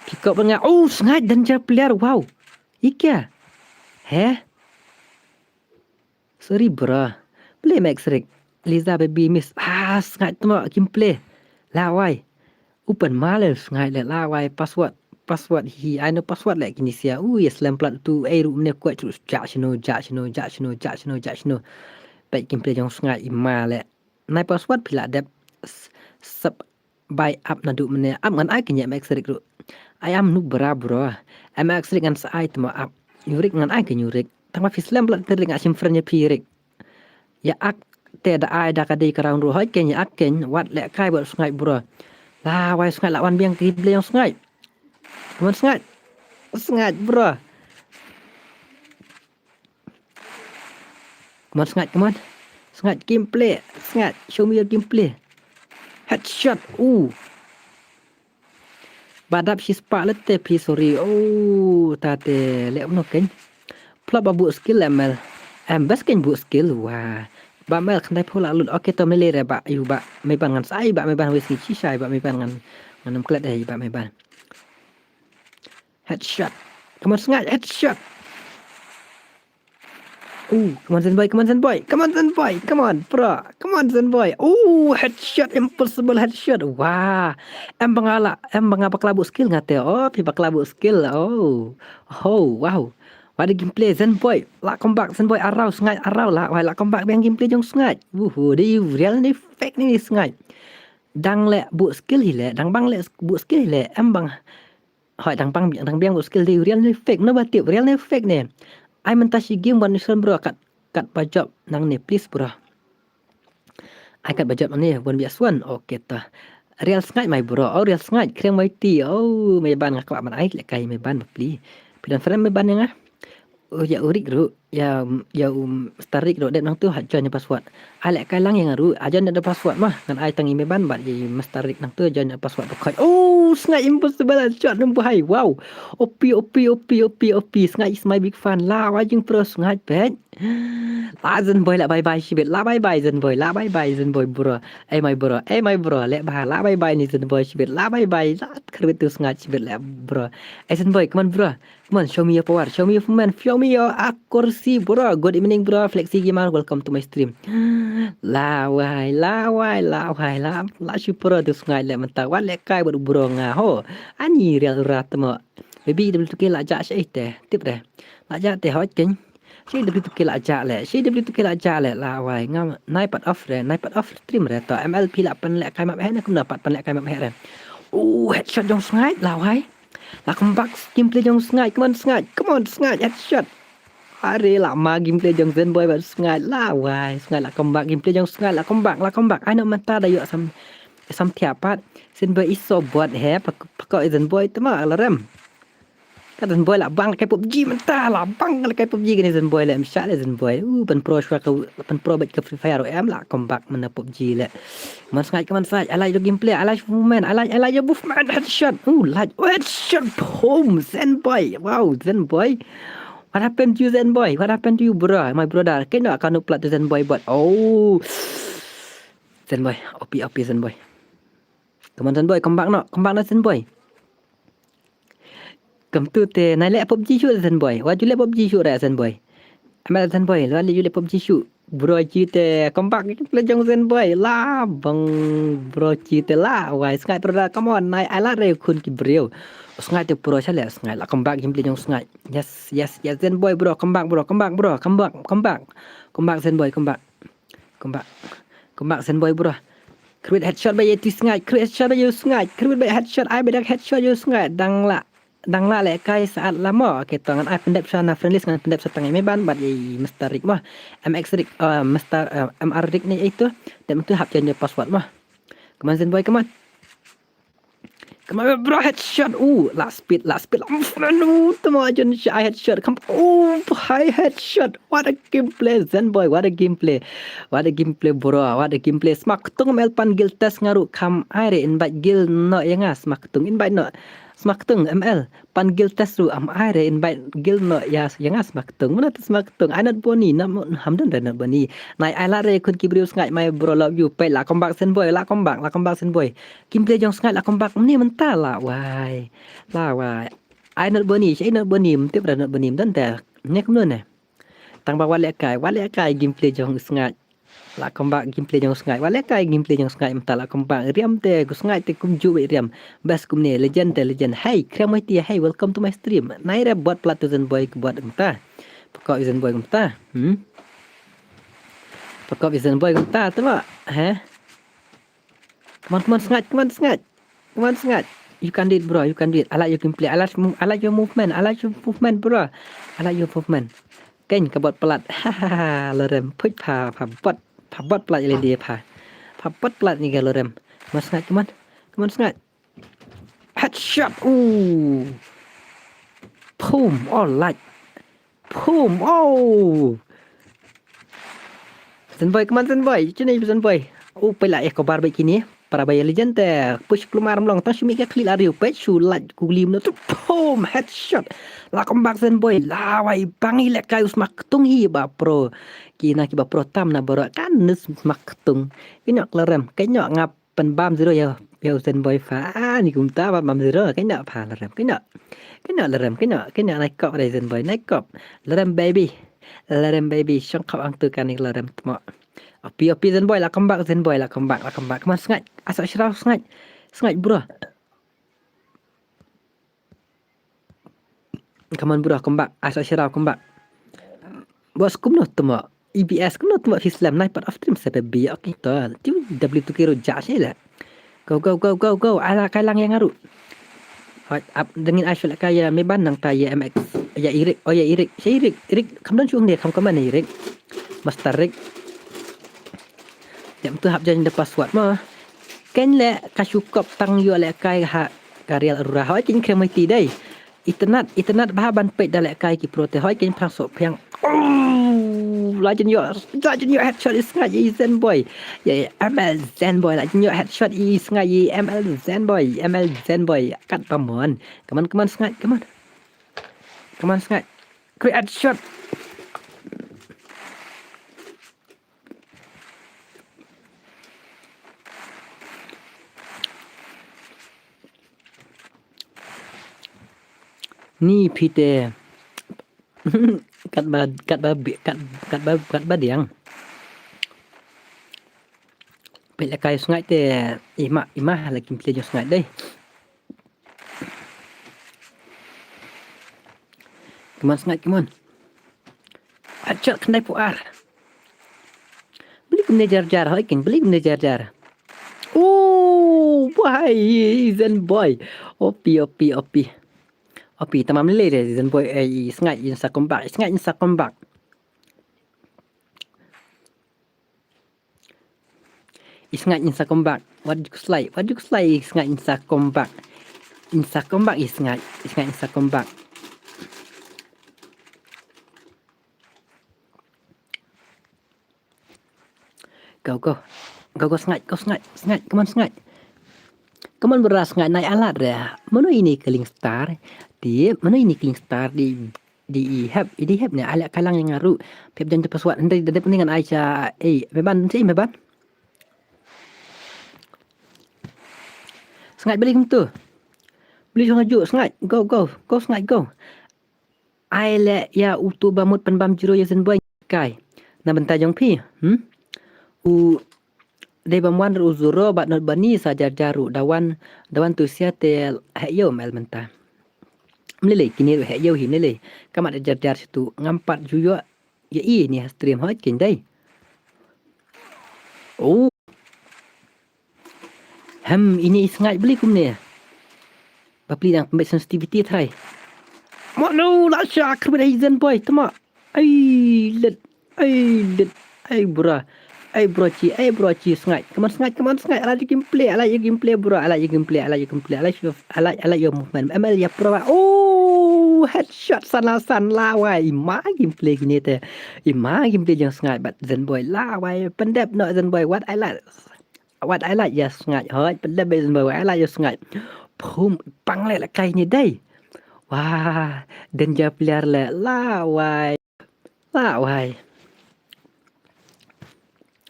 Pick up nga. Sngat danger player. Wow. Ika. Sorry bro. Play Max Rick. Liza baby miss. sengat temo gameplay. Lawai. Open malel sengat le lawai password hi ano password lek kini sia. Yes lemplat tu ru mene kuat terus jak sino. Baik gameplay jong sengat ima le. Nai password pila dep sub by up na du mene am ngan ai kenya mek serik ru. I am nu bro. Am ak serik ngan sai temo up. Nyurik ngan ai ke nyurik. Tama fislam plat tering asim frenya pirik. Ya ak te da ai da kadai karang ru hoi kenya ak ken wat lek kai buat sengat bro. Lah wai sengat lawan biang gameplay jong sengat. Come on, sengat. Sengat, bro. Come on, sengat, come on. Sengat, gameplay. Sengat, show me your gameplay. Headshot. Badap si spark lete pi sorry. Tate. Lek no ken. Plot babu skill ML. Best ken bu skill. Wah. Ba mel kan dai pula lut. Oke, to mele re ba. Yu ba. Me ban ngan sai ba me ban wis ki sai ba me ban ngan nam klet dai ba me ban. Headshot. Come on, sengat. Headshot. Come on, Zenboy. Come on, bro. Come on, Zenboy. Headshot. Impossible headshot. Wah. Em bangapa kelabu skill ngate. Pipa kelabu skill. Wow. Wada gameplay Zenboy. Lak comeback Zenboy arau sengat arau lah. Wah, lak comeback yang gameplay jong sengat. Dia real ni fake ni sengat. Dang le bu skill hile. Dang bang le bu skill hile. Em bang hỏi thằng biang bộ skill di real ni fake no batip real ni fake ne ai mentashi game one mission bro kat bajop nang ni please bro ai kat bajop nang ni one bias one okay ta real sengat my bro real sengat krem mighty me ban ngak man ai lek kai me ban pli pidan frame me ban yang ya urik ru ya starik ru det nang tu hat join password ai lek kai lang yang ru ajon ada password mah ngan ai tangi me ban bat ji starik nang tu join password bukai sengat impossible shot number high wow OP sengat is my big fan la wajing pro sengat bet la Zenboy la bye bye shibet la bye bye Zenboy bro my bro lek bah la bye bye ni Zenboy shibet la bye bye la kerbet tu sengat shibet lek bro Zenboy come on bro come on show me your power show me your movement show me your accuracy bro good evening bro flexi gamer welcome to my stream la wai la super tu sengat lek mentah wan lek kai bro ho ani real rat mo baby W2K la ja sai te tip de la ja te hoi ken si W2K la ja le la wai ngam nai pat off stream re to MLP la pan lek kai map he na kum dapat pan lek kai map he re headshot jong sengat la wai la comeback gameplay jong sengat come on sengat headshot are lama gameplay jong Zenboy bat sengat la wai sengat la comeback gameplay jong sengat la comeback ai nak mata da yo sam tiapat Zenboy iso buat he pakok Zenboy tu mah alarm kan Zenboy lah bang kai PUBG mentah lah bang kai PUBG gini Zenboy lah msyak le Zenboy pen pro shwa ka pen pro bet ke Free Fire lah comeback mana PUBG le man sangat I like your gameplay I like movement I like your movement headshot headshot boom Zenboy wow Zenboy what happened to you Zenboy what happened to you bro my brother kena akan plat tu Zenboy buat Zenboy OP Zenboy come on Zenboy comeback no Zenboy come tu te nai lek PUBG shoot Zenboy waju lek PUBG shoot ra Zenboy amal Zenboy lo li lek PUBG shoot bro chi te comeback le jong Zenboy la bang bro chi te la wai sengat pro come on nai ai la re kun ki brio sengat te pro chale sengat la comeback gameplay jong sengat yes Zenboy bro comeback Zenboy comeback Zenboy bro create headshot by yeti sengat create headshot ai bedak headshot yo sengat dang la lek kai saat lama kita ngan ai pendep sana friendly ngan pendep setengah me ban bat ye Mr. Rick mah MX Rick MR Rick ni itu dan tu hap change password mah come on Zenboy come on bro headshot last speed temo ajon headshot come high headshot what a gameplay Zenboy what a gameplay bro what a gameplay smak tung melpan gil test ngaru kam aire invite gil no yang smak tung invite no smak tung ML pan gil test ru am aire invite gil no ya yang smak tung mana tu smak tung anat boni nam hamdan dan boni nai ai la re kun kibriu sengat my bro love you pe la comeback Zenboy gameplay jong sengat la comeback ni mentah la wai ai not boni mtip ra not boni dan te nek nun ne tang ba wale kai gameplay jong sengat Lah kembang gameplay yang sengai. Wala kai gameplay yang sengai mta lah kembang. Riam te ku sengai te kum ju riam. Bas kum ne legend te legend. Hey, kram ti hey, welcome to my stream. Nai re buat plat Zen Boy ku buat mta. Pekok Zen Boy mta. Pekok Zen Boy mta tu mak. Come on sengai, come on sengai. You can do it, bro. You can do it. I like your gameplay. I like your movement. I like your movement, bro. I like your movement. Kan ka buat plat. Hahaha. Lerem put pa buat. Pabot plat ile dia pa. Pabot plat ni kalau rem. Come on sengat. Headshot. Ooh. Boom. All light. Boom. Oh. Zen Boy, come on Zen Boy. Macam ni Zen Boy. Oh, pala kobar baik kini. Para bayar legend te. Push keluar melong. Tang sumi ke clear area. Page light kulim no tu. Boom. Headshot. La kombak Zen Boy. Lawai bangi lek kayu smak tung hi ba pro. Kina kiba pro tam na boro kan nus smak tung. Kinyok lerem. Kinyok ngap pen bam zero ya. Ya Zen Boy fa ni kum ta bam zero. Kinyok pa lerem. Kinyok lerem. Kinyok naik kop dari Zen Boy. Naik kop. Lerem baby. Syong kau ang tu kan ni lerem tmo. Api Zen Boy lah kembang Zen Boy lah kembang. Kemana sengat? Asal syaraf sengat. Sengat bro. Kaman bro kembang. Asal syaraf kembang. Bos kum no tmo. EBS kum no tmo Islam naik part of dream sampai biak kita. Tu W2 kiro jas lah. Go. Ala kalang yang ngaru. Hot up dengan Ashwell kaya meban nang taya MX. Ya Irik. Oh ya Irik. Saya Irik. Kamu dan syung dia. Kamu mana Irik? Master Rick. Yang tu hab jangan ada password mah. Kan le kasukop tang yo le kai ha karya rura. Hoi kin kremati dai. Internet bah ban pet dalek kai ki prote. Hoi kin prang sok piang. Legend yo headshot is ngai Zen Boy. Ya ML Zen Boy legend yo headshot is ngai ML Zen Boy. Kat pamon. Kaman sengat. Kaman sengat. Quick headshot. Ni pite kat ba diang pele kai sungai te imah lagi pile sungai dai kemon acak kendai puar beli kumne jar hoi kin beli kumne jar oh wahai Zen Boy opi Opi tamam lele deh Zen Boy sengat insa kombak. Sengat insa kombak. What you slide sengat insa kombak. Insa kombak sengat insa kombak. Go sengat. Kamu beras nggak naik alat deh. Mana ini keling star? Mana ini keling star di ihab ni alat kalang yang ngaru. Pep jangan password. Nanti ada pentingan Aisyah. Meban. Sengat beli tu. Beli sangat sengat. Go sengat go. Ai le ya utu bamut penbam jiro ya Zen Boy kai. Na bentar jong pi. Dei bamwan uzuro bat not bani sajar jaru dawan tu sia te hayo mel menta mlele kini hayo him lele kamat jar situ ngampat juyo ya ni stream hot kin dai oh ini sengat beli kum ni bapli yang pembek sensitivity try no la syak kepada Zen Boy tama ai let bro sengat. Come on sengat. I like your gameplay bro. I like your movement. ML ya pro. Oh, headshot sana lawai. Ima gameplay gini teh. Ima gameplay yang sengat but Zen Boy lawai. Pendep no Zen Boy. What I like ya sengat. Hoi pendep Zen Boy. I like ya sengat. Boom, pangle lah kai ni dai. Wah, dan ja player le lawai.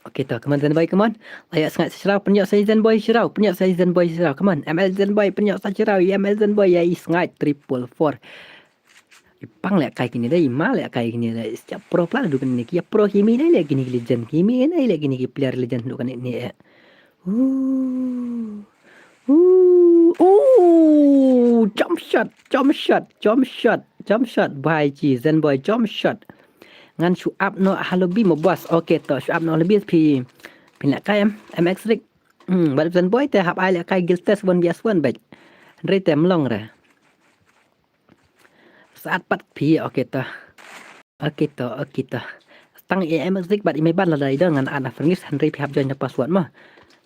Okey tu, come on Zen Boy, come on. Layak sangat serau penyok saya Zen Boy serau. Come on, ML Zen Boy penyok saya serau. ML Zen Boy ya sangat 444. Ipang lek kai kini dai, ima lek kai kini dai. Setiap pro plan du kan ni. Ya pro kimi dai lek kini legend. Kimi dai lek kini player legend du kan ni. Uh. Jump shot, jump shot, jump shot, jump shot. By G, Zen boy jump shot. Ngan shoot up no halobi mo boss. Okay to shoot up no halobi pi. Pin lek kai MX Rig. But Zen boy te hap ai lek kai guild test 1vs1 baik. Rei tem long ra. Saat pat pi okay to. Okay to. Tang MX Rig bat imai ban la dai dengan anak furnis Henry pihap join password mah.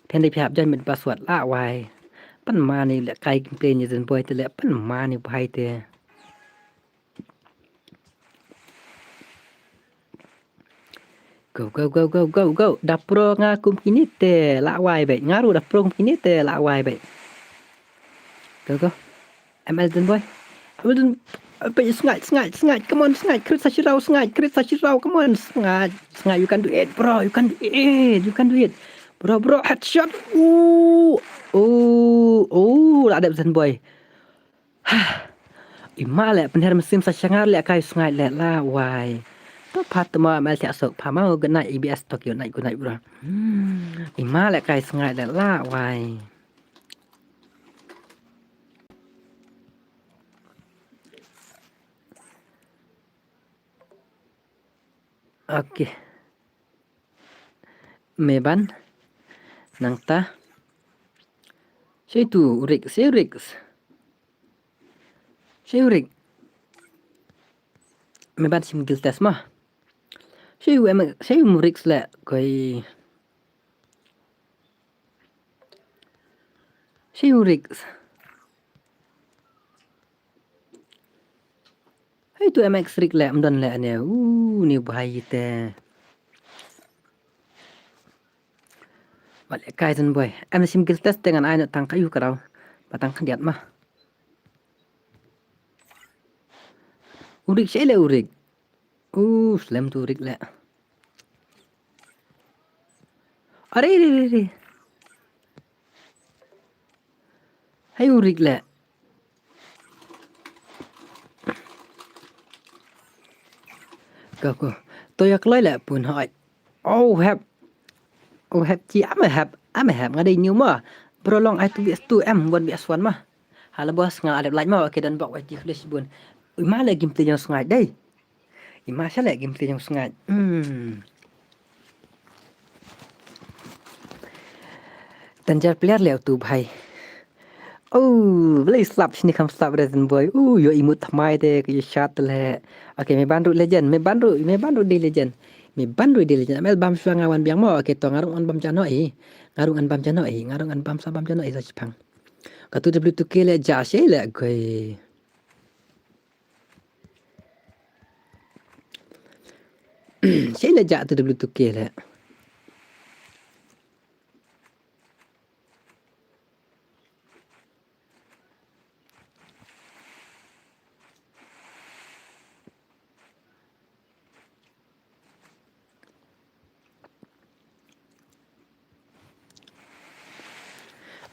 Henry pihap join mit password la wai. Pan ma ni lek kai gameplay ni Zen boy te lek pan ma ni bai te. Go. Dapro ngakum kini te la wai baik. Ngaru dapro kini te la wai baik. Go. ML Zen boy. But snide. Come on, snide. Crit Sashirao. Come on, snide. You can do it, bro. You can do it. Bro, headshot. Ada Zen boy. Ima lek penher mesin Sashangar lek kai snide lek la wai. Pat ma mal tia sok pa mau gena EBS Tokyo naik bro. Ima lek kai snide lek la wai. Oke. Meban nang ta. Saya Rick. Meban sim guild test mah. Saya Rick lek koi. Saya Rick. Itu MX Rig lek mdon lek ni. Ni bahaya te. Balik kai Zen boy. Sim guild test dengan ai nak tang kayu kerau. Batang kandiat mah. Urik saya le urik. Slam tu urik le. Are. Hai urik le. Go. Toyak loi le pun hai. Have chi am have ngadai new mah. Prolong I 2vs2 1vs1 mah. Hala bos ngal ada like mah okay dan bak wajib flash bun. Ima lagi gameplay yang sengaja dai. Ima saya lagi gameplay yang sengaja. Tanjar player leo tu bhai. Boleh slap sini kam slap Zen boy. Yo imut thamai de ke shot le. Okay, me bandu legend, me bandu di legend. Amel bam suang awan biang mo okay to ngarung an bam janoi. Ngarung an bam sabam janoi sa Jepang. Katu W2K le ja she le goi. She le ja tu W2K le.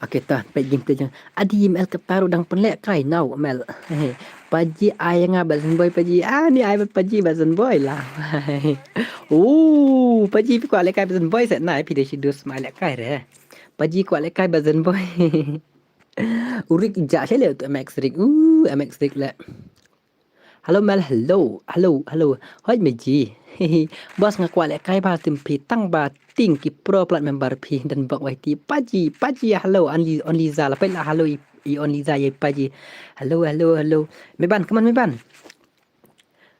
Okay ta, pe gameplay jang. Adi ML keparu dang penlek kai nau ML. Paji ai nga Zen boy paji. Ni ai paji Zen boy lah. Paji pi kwa le kai Zen boy set nai pi de shidus mai le kai re. Paji kwa le kai Zen boy. Urik ja se le tu MX Rig. MX Rig le. Hello Mel, hello. Hoi meji. Bos ngakwa le kai ba tim pi tang ba ting ki pro plat member pi dan bak wai ti paji hello only za la pen hello I only za ye paji. Hello. Meban, come on meban.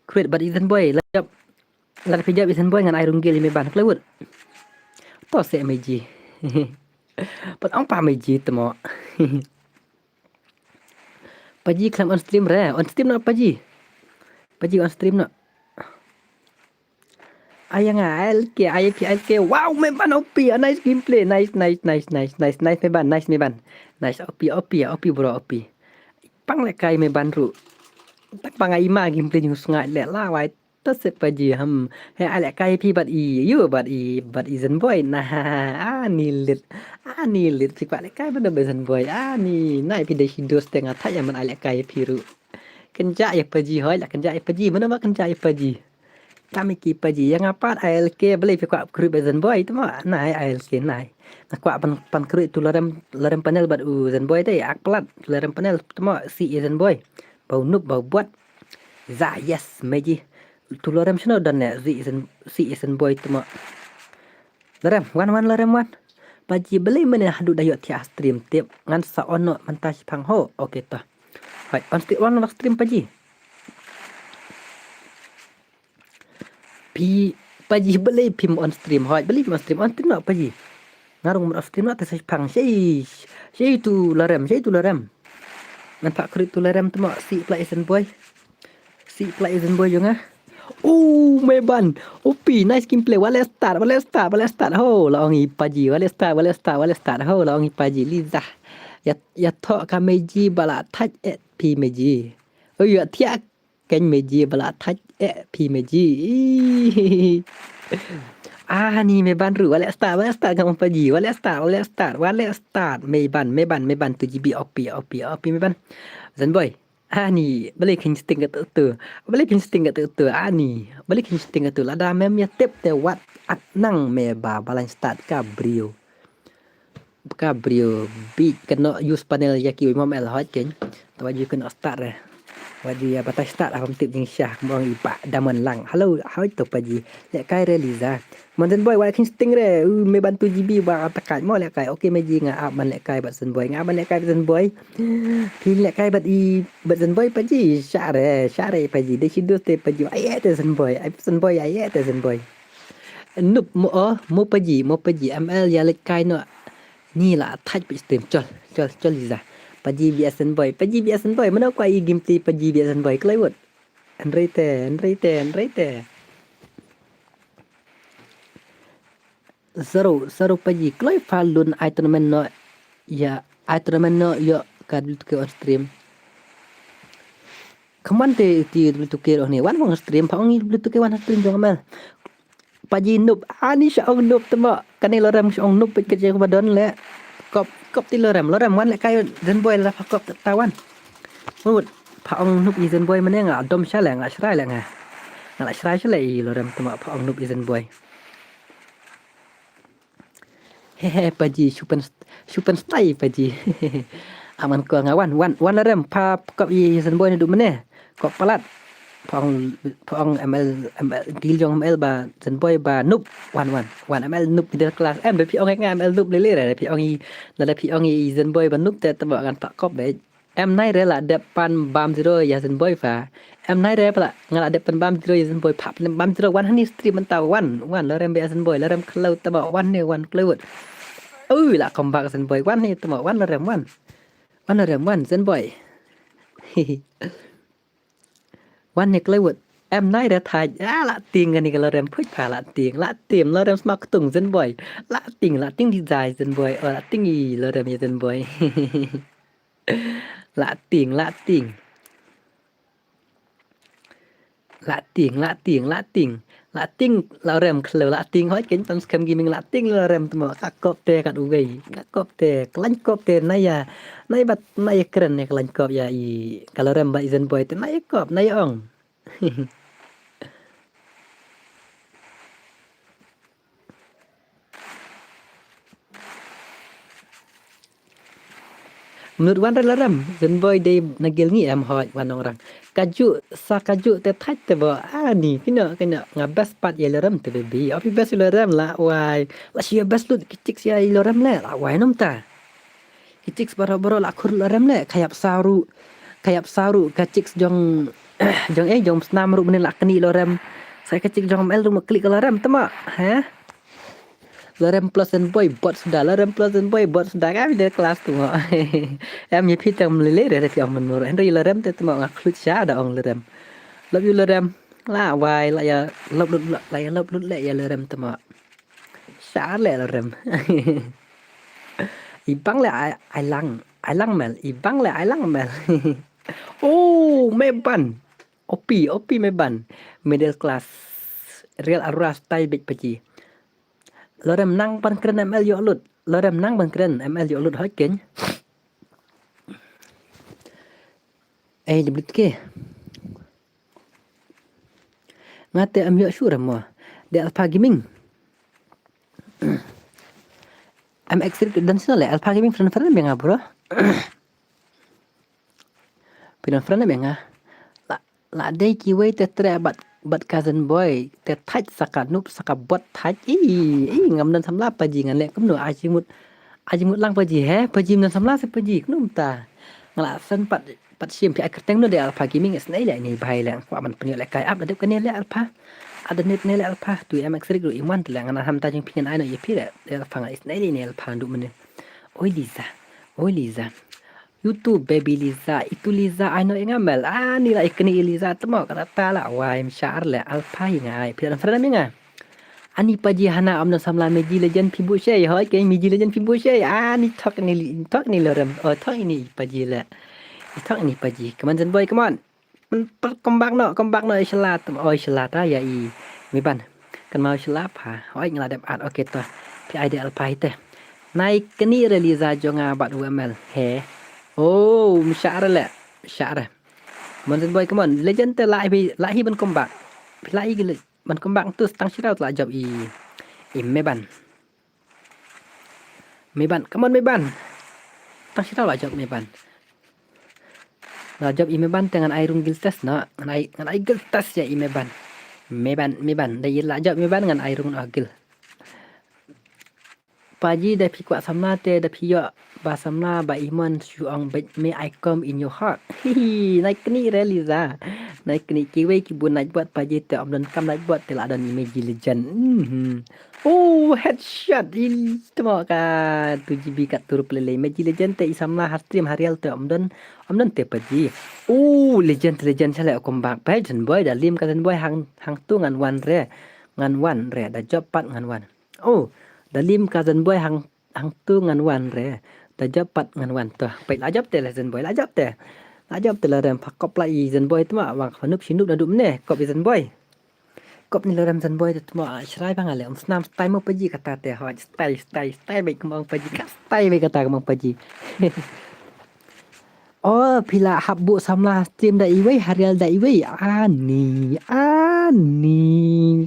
Create but Zen boy lap pijap Zen boy ngan Iron Gale meban kelewut. To se meji. Pat ang pa meji temo. Paji klam on stream re. On stream nak paji on stream nak. Ayang ALK. Wow, meban OP. Nice gameplay. Nice meban. Nice OP bro OP. Pang le kai meban ru. Tak pangai ma gameplay yung sungai le la wai to se paji he ale kai pi bat I Zen boy nah ni lit si kwa le kai ban Zen boy ni nai pi de hidos tengah thai man ale kai pi ru Kenja ya paji hoi lah kenja ya paji. Mana mak kenja ya paji. Kami ki paji yang apa ALK beli pe kwa kru be zen boy tu mak nai ALK nai. Nak kwa pan kru tu larem panel bat zen boy dai ak pelat larem panel tu mak si zen boy. Bau nup bau buat. Za yes meji. Tu larem shno dan ne si zen boy tu mak. Larem wan larem wan. Paji beli mana hadu dayot tia stream tip ngan sa ono mantas pang ho. Okey toh. Hai on stream paji. Paji beli pim on stream hoi beli pim on stream nak paji ngarung on stream nak tesai pang sei tu larem man pak krit tu larem tu mak si play isen boy jonga meban opi nice gameplay wala start ho la ongi paji wala start ho la ongi paji liza ya tho ka meji bala touch et pi meji ya tiak ken meji bala touch pi meji ni meban ru wala start kamu paji wala start meban tu GB opi meban zan boy ni balik kin sting kat tu ni balik kin sting kat tu lada mem ya tip te wat at nang meba balan start cabrio beat kena use panel yaki mom el hot ken tawaju kena start wadi ya batas start aku tip jing syah mong ipak daman lang halo how to paji lek kai realiza mountain boy wala kin sting re me bantu GB ba atakat mo lek kai okey meji nga ab man lek kai bat sen boy nga ban lek kai sen boy kin lek kai bat sen boy paji syare paji de sido te paji ayat sen boy ayat sen boy nup mo paji ML ya lek kai no ni lah touch pi stream chol liza paji biasan boy mana kau game ti paji biasan boy kelewat Enrite seru paji kelai falun tournament no ya kadul ke on stream kaman te ti tu ke ni wan on stream pa on tu ke wan stream jong mel paji nup ani sya on nup tama kanil ram sya on nup ke je badon le kop ti ram wan le kai zen boy la kop tawan mut pa ong nup zen boy mana nga dom sha la nga shrai la nga la shrai sha le ram tama pa ong nup zen boy paji super style paji aman ko nga wan ram pa kop zen boy du mana kop palat pa ong ML deal jong ML ba zen boy ba nup wan ML nup di kelas em pi ong nga ML nup le pi ong zen boy ba nup te tama kan pak kop be em nai re la depan bam zero ya zen boy fa em nai re pala ngala depan bam zero ya zen boy pap bam zero wan hani stream mentau wan la rem be zen boy la rem klau tama wan ne wan kleut la kombak zen boy wan ni tama wan la rem wan zen boy wan ne kleut em nai re thai la ting ni la rem phut pha la ting la rem smak tung zen boy la ting design zen boy la ting la rem ya zen boy la ting la rem khlo la ting hoi ken tam skam gaming la ting la rem tmo ka kop te kat ugai ka kop te klan kop te nai bat nai keren ne klan kop ya kalau rem ba zen boy te nai kop nai ong menurut wan ram zen boy de nagil ngi am hoi wan orang kaju te thai te bo ni kena ngabas pat ye ram te be api bas ram la wai la sia bas lut kitik sia ram le la wai nom ta kitik baro la khur ram le khayap saru kacik jong jong snam ru men la kni ram saya kacik jong mel ru klik ram tama Larem plus and boy bot sudah kami dari kelas tu em như phi tam lele dari fi om menur Henry larem te tama ngaklut sha da ong larem love you larem la wai la ya lop lut le ya larem tama sha le larem ibang le ai lang mel ibang le ai lang mel meban opi meban middle class real aras tai big paji Lorem nang ban keren ML yo lut hoi ken jeblit ke ngate am yo sure mo de Alpha Gaming am exit dan sino le Alpha Gaming friend benga bro friend benga la dei ki wei te tre bat cousin boy te thach saka nup saka bot thach ngam dan samla paji ngan le kumno ajimut lang paji he paji dan samla se paji knum ta ngala san pat sim pi akerteng no de Alpha Gaming is nei le ni bai le kwa man penyo le kai up de kan le Alpha ada net ne le Alpha tu em exit ru iman le ngana ham ta jing pin ai no ye pi le Alpha is nei le Alpha ndu mene oi Liza YouTube baby Liza itu Liza ano engamel nila ikni Liza temo kata tala wai msyar le Alpha ngai pi dan frame nga ani paji hana amna samla meji legend pibu she hoi ke meji legend pibu she ni tok ni lorem tok ini paji le tok ini paji come on Zen boy come on kembang no islat islat ya mi ban kan mau islat ha hoi ngeladap at oke toh pi ide Alpha teh naik keni Liza jonga bat UML he مشاعر لا مشاعر من boy come on legend te lại hi ban comeback lại ban comeback tu tang sirau la job meban come on meban tang sirau la job meban la job meban dengan airung giltes no ngan ai giltes ya meban dai la job meban dengan airung agil Paji da pi kwa samna te da pi yo ba samna ba iman syuang may I come in your heart. Hihi, naik ni Liza. Naik ni kiwe ki bun naik buat paji te om dan kam naik buat te la dan image legend. Headshot. Temo ka 2GB kat turu play image legend te isamna har stream harial te om dan te paji. Legend sale kombak pa jen boy da lim ka jen boy hang tu ngan wan re da job pat ngan wan. Dalim cousin boy hang tu ngan wan re da japat ngan wan to pai la jap te la zen boy la jap te la rem pakop la i zen boy tma wang khanup sinup da dum ne kop zen boy kop ni la rem zen boy tma shrai bang ale snam style mo paji kata te ha style bai kemang paji ka style bai kata kemang paji pila habbu samla stream da iwei harial da iwei ani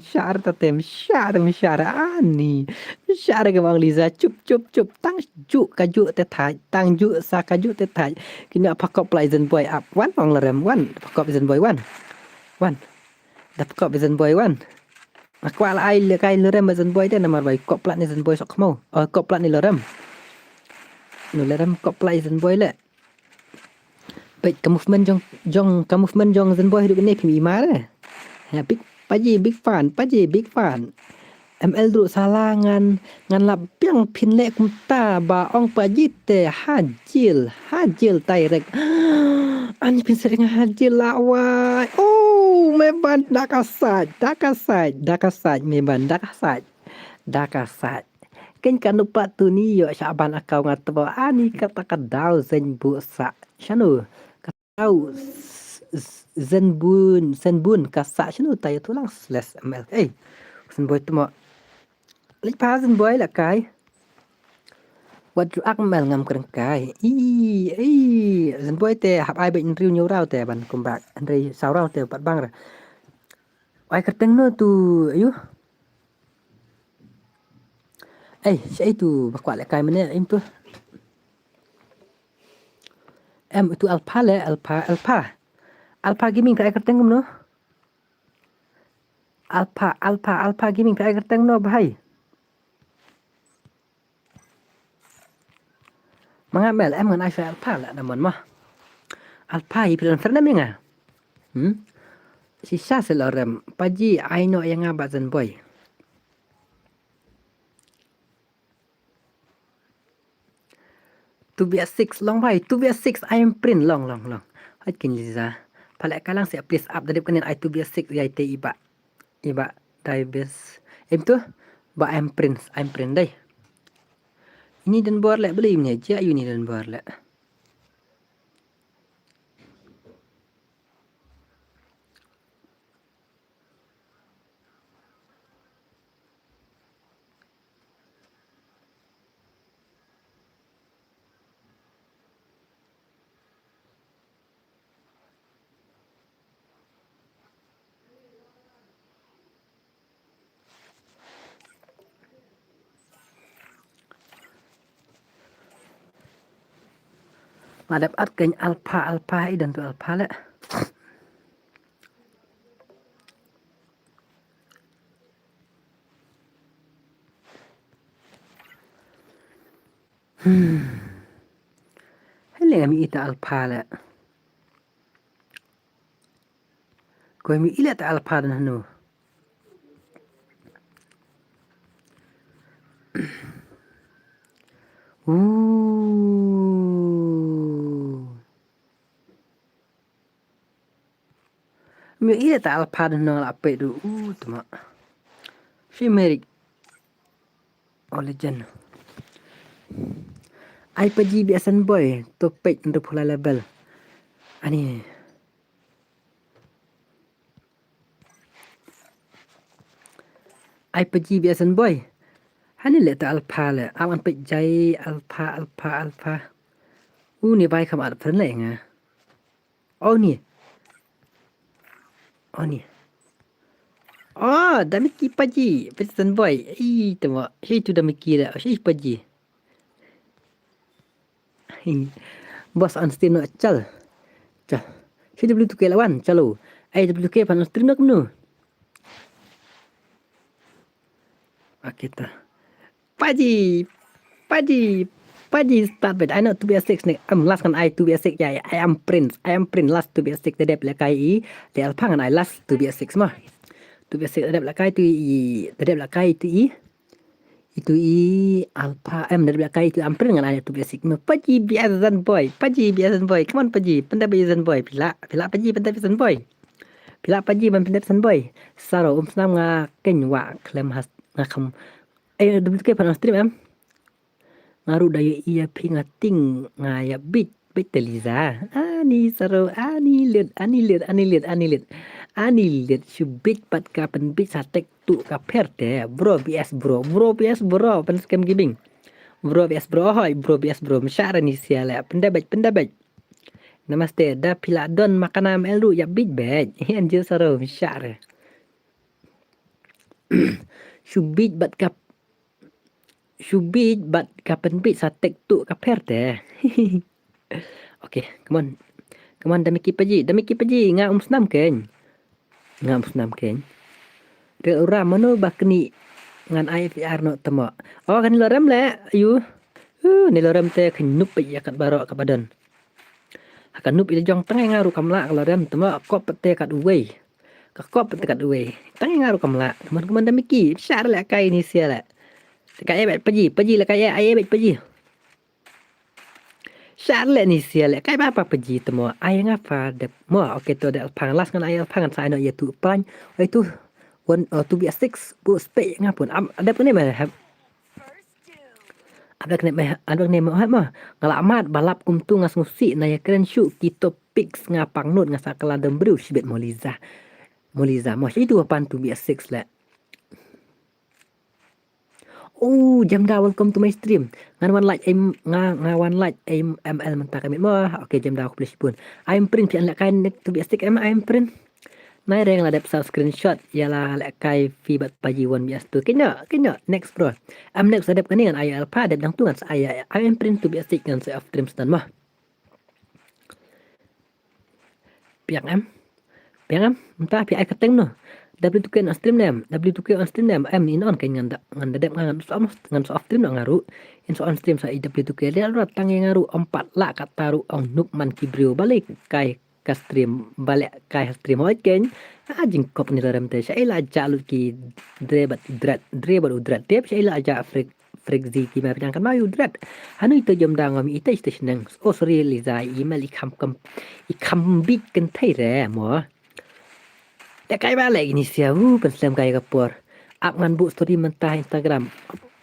syar tatem syar ani syar ke bang Liza cup tang ju kaju te thai tang ju sa kaju te thai kini pakop zen boy up wan bang lerem wan pakop zen boy wan da pakop zen boy wan akwa la ai le kai lerem zen boy te namar bai kop plat ni zen boy sok mau kop plat ni lerem kop plat zen boy le Baik, movement jong zen boy hidup ini pimi mare. Ya big paji big fan. ML dulu salah ngan lapiang pinle kumta ba ong paji te hajil tairek. Ani pin sering hajil lawai. Meban dakasaj meban dakasaj. Kan lupa tu ni yo Syaban akau ngatawa ani kata kadau zen bu sa. Syanu Tahu Zenbun kasak sinu tayo tulang slash ml Zenboy tu mo lipa Zenboy lah kai wat ak mel ngam kereng kai Zenboy te hap ai bệnh riu nhiều rau te ban kumbak andre sau rau te pat bang ra ai kerteng no tu ayu sai tu bakwa le kai mene im tu itu Alpha Gaming kai kerteng no Alpha Gaming kai kerteng no bahai mengambil ngan Alpha lah naman mah Alpha ipilan fernam nga sisa selorem paji aino yang ngabazan boy to be a 6 long by to be a 6 I am print long hot kin Liza palak kalang saya please up dari kanin I to be a 6 ya te iba daibes tu ba I'm print dai ini dan bor lek beli ni aja ini dan bor lek Ada art keng alpha dan tu alpha le. Hele kami ita alpha le. Kami ila ta alpha dan hanu. Mi ila ta alpha dan hanu la pe du. Tama. Si merik. Oleh jen. Ai pergi biasan boy. Topik untuk pula label. Ani. Ai pergi biasan boy. Hani le ta alpha le. Awan pe jai alpha. Ni bai kam ad pren le nga. Oh ni. Oh, dah miki paji. Biasan boy. Tama. Si tu dah miki le. Si paji. Bos on stream nak cal. Si dia boleh tukar lawan. Calo. Dia boleh tukar pan on stream nak menu. Okay ta. Paji start with I know to be a six ni. Last kan I to be a six ya. I am prince last to be a six dedep lakai I. Dia alpangan I last to be a six mah. To be a six dedep lakai tu I. Dedep lakai tu I. Itu I alpha dedep lakai tu am prince kan I to be a six mah. Paji biasan boy. Come on paji. Pandai biasan boy. Pila paji pandai biasan boy. Pila paji pandai biasan boy. Saro senam nga kenywa klem has ngakam. Dulu ke pan stream ngaru daya iya pingating ngaya bit teliza ani saro ani lihat subit pat kapan bit satek tu kaper deh bro pan scam giving bro masyara ni siala pendabat namaste da pila don makanam elu ya bit bed anjir saro masyara subit bat kapan bit satek tu kaper deh. Okay, come on damiki paji nga senam ken. Del ora mano bakni ngan IFR no temo. Oh kan loram le ayu. Ni loram te kenup ya kat barok ka badan. Akan nup ila jong tengah ngaru kamla loram temo kop pete kat uwe. Kop pete kat uwe. Tengah ngaru kamla. Teman-teman damiki syar le kai ni sia le. Kaya bet pergi lah kaya ayah bet pergi. Charlotte ni sial kaya apa pergi temu ayah ngapa dep mo okey tu ada panglas kan ayah pangan saya nak ya tu pan itu one to be a six bu stay ngapun ada pun ni mah ada kena mah ngalamat balap kumtu ngas ngusi na ya keren syu kita pix ngapang nut ngasa keladem bru sibet moliza mo itu pan to be a six lah. Oh, jam dah welcome to my stream. Ngawan like ML mentah kami. Okay, jam dah aku boleh pun. I'm print pian lek kain to be stick I'm print. Nai reng lah dap screenshot ialah lek kai fi bat pagi wan bias tu. Kena next bro. Next adap kan dengan ayah alpha adap dang tu kan saya I'm print to be stick kan saya off stream stand mah. Piang mentah pi ai keteng no. W2K on stream name in on kan ngan dadap ngan off stream ngaru in on stream sa W2K dia datang yang ngaru 4 la kat taru ong nukman kibrio balik kai ka stream balik kai stream hoy ken ajing kop ni dalam te sai la jalu ki drebat udrat tep sai la aja freak zi ki ma kan mayu udrat hanu itu jam dah ngami ita station sorry liza email ikam big kan thai re mo. Ya kaya balik ini sia pensem kaya kapur. Up ngan bu story mentah Instagram.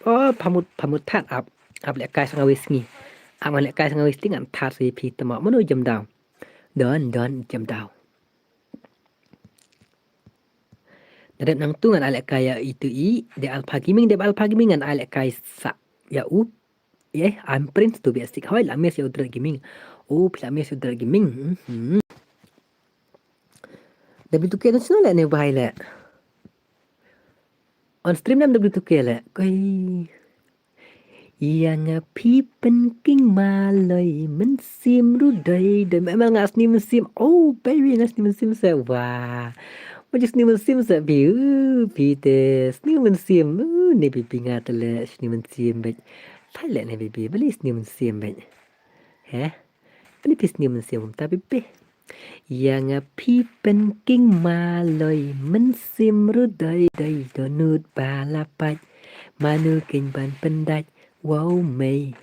Oh pamut tat up lek kaya sang wis ngi. Up ngan lek kaya sang wis ngan tat CP tama menu jam daw. Don jam daw. Dadap nang tu ngan lek kaya itu de alpha gaming ngan lek kaya sa ya I'm prince to be a stick hoy la mes ya udra gaming. Oh pila mes udra gaming. W2K nasional lah ni bahaya lah. On stream nam W2K lah. Koi Yang penting malay mensim rudai dan memang ngas ni mensim. Oh baby ngas ni mensim sa wah. Macam ni mensim sa pites ni mensim. Ni bibi ngatale ni mensim bet. Pala ni bibi beli ni mensim bet. Heh. Beli pis ni mensim tapi pe. Yang penting malay mensim rudai dai donut balapat. Manu kinh ban pendat. Wow mày.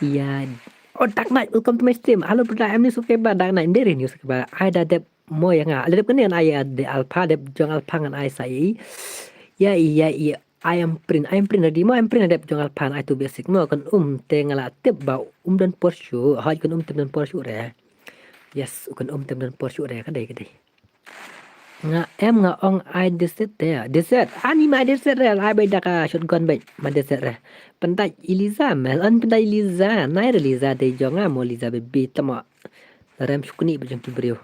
Yeah. Oh Dark Knight, welcome to my stream. Halo brother, I'm suka ba Dark Knight dari ni suka ba. I dah dep mo yang ah. Dep kan I de alpha dep jong alpha ngan I sai. Ya iya iya. I am print di mo I am print dep jong alpha I tu basic mo kan tengala tip ba dan Porsche. Hai kan tem dan Porsche re. Yes, kan tem dan Porsche re kadai. Em ong ai deset ya. Deset. Ani ma deset re. Ai bai daka shotgun bai. Ma deset re. Pentai Iliza mel. Pentai Iliza. Nair Iliza de jonga mo Iliza bebi tama. Rem shukuni bajang kibriu.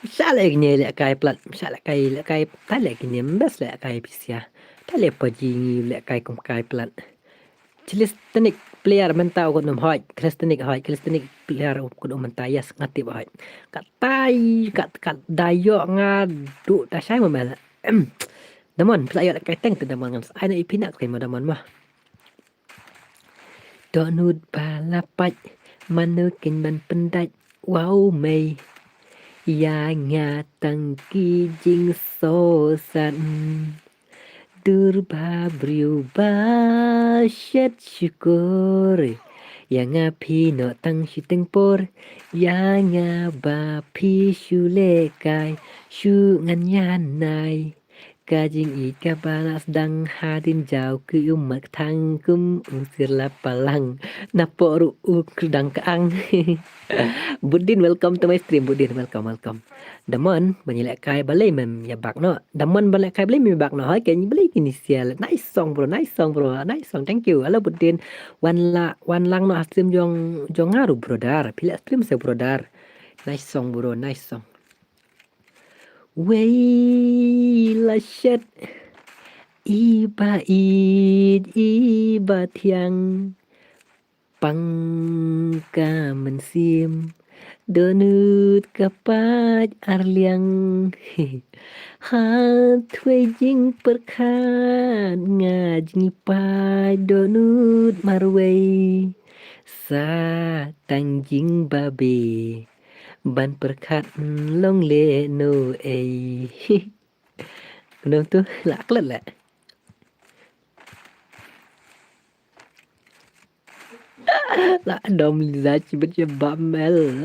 Misalnya gini lek kai plat. Misalnya kai tale gini mbes lek kai pisya. Tale pajingi lek kai kom kai plat. Cilistenik player mentau ko nom hoi. Cilistenik player ko nom mentayas ngati ba hoi. Kat dayo ngadu ta sai mo mel. Damon player kai teng tu damon ngan ai na ipinak kai mo damon mah. Donut balapat manukin ban pendat. Wow mày. Ya nga tangki jing sosan. Durba briu ba shet syukur. Ya nga pino tang tempor. Ya nga ba pi syulekai. Syu ngan yanai. Kajing ika balas dang hadin jauh ke umat tangkum usir lapalang. Naporu ukdang kaang. Budin welcome to my stream. Budin welcome. Damon banyak kai balai mem ya bak no. Damon balai kai balai mem bak no. Hai kayaknya balai kini sial. Nice song bro. Nice song. Thank you. Halo Budin. Wan lang no stream jong ngaru brodar. Pilih stream saya brodar. Nice song bro. Wey la shet. Iba tiang. Pangka mensim. Donut kapat arliang. Hatwe jing perkan ngajing pai donut marway. Sa tangjing babe. Ban perkat long le no ay. Kenapa tu? Laklat lah. Lah dom liza cibet je bamel.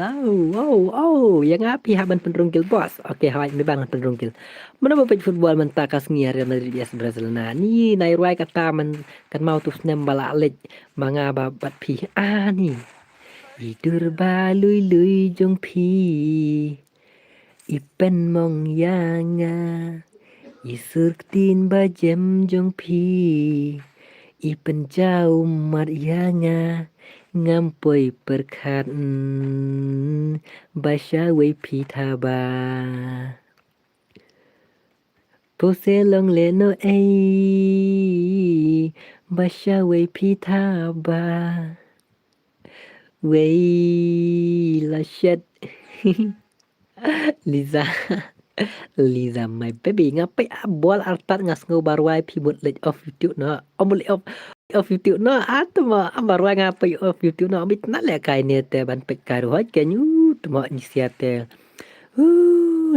Wow. Yang api haban penrungkil bos. Okey, hai mi bang penrungkil. Mana bapet football mentakas ngiar Real Madrid bias Brazil na. Ni nairwai kata man kan mau tu snem bala lej manga babat pi. Ni. Tidur balui jong pi. Ipen mong yanga. Isur tin bajem jong pi. Ipen jauh mat yanga. Ngampoi perkat. Basya wei pi taba. Pose long leno Basya wei pi taba. Wey la shit. Liza my baby ngapai bol artat ngas ngau barwai pi bot let off YouTube no omul off YouTube no atma barwai ngapai off YouTube no mit na le kai ne te ban pek kai ro ke nyu tma ni siate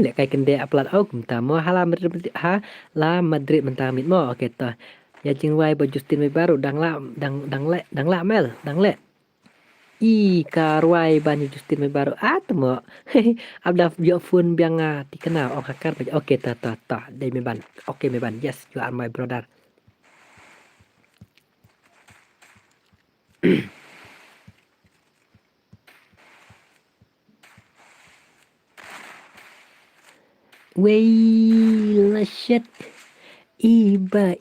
le kai kende upload au kum ta mo hala Madrid mentah mit mo okay ta ya jing wai bo Justin mai baru dang la mel dang le karwai bani Justin mai baru atmo abda bio phone biang dikenal hakar oke ta dai mai ban oke mai ban yes you are my brother. Wey la shit iba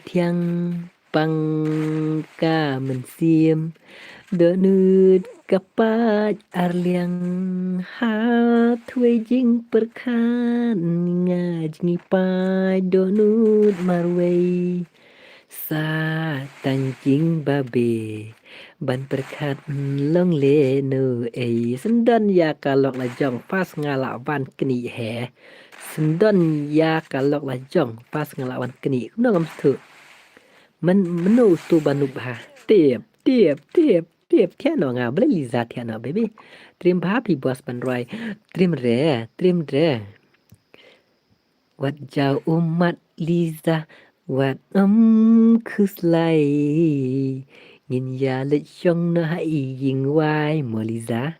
tiang pangka mensim Donut kapat arliang hat we jing perkan ngajngi pai donut marway sa tanjing babe ban perkat long le no sendan ya kalok la jong pas ngalak ban keni he sendan ya kalok la jong pas ngalak ban keni no ngam thu man menu tu banub ha tiệp theo nó ngà beli liza theo nó baby trim happy boss ban roi trim re wat jau umat liza wat khuslai nghìn ya lệ trong nó hãy dình wai mùa liza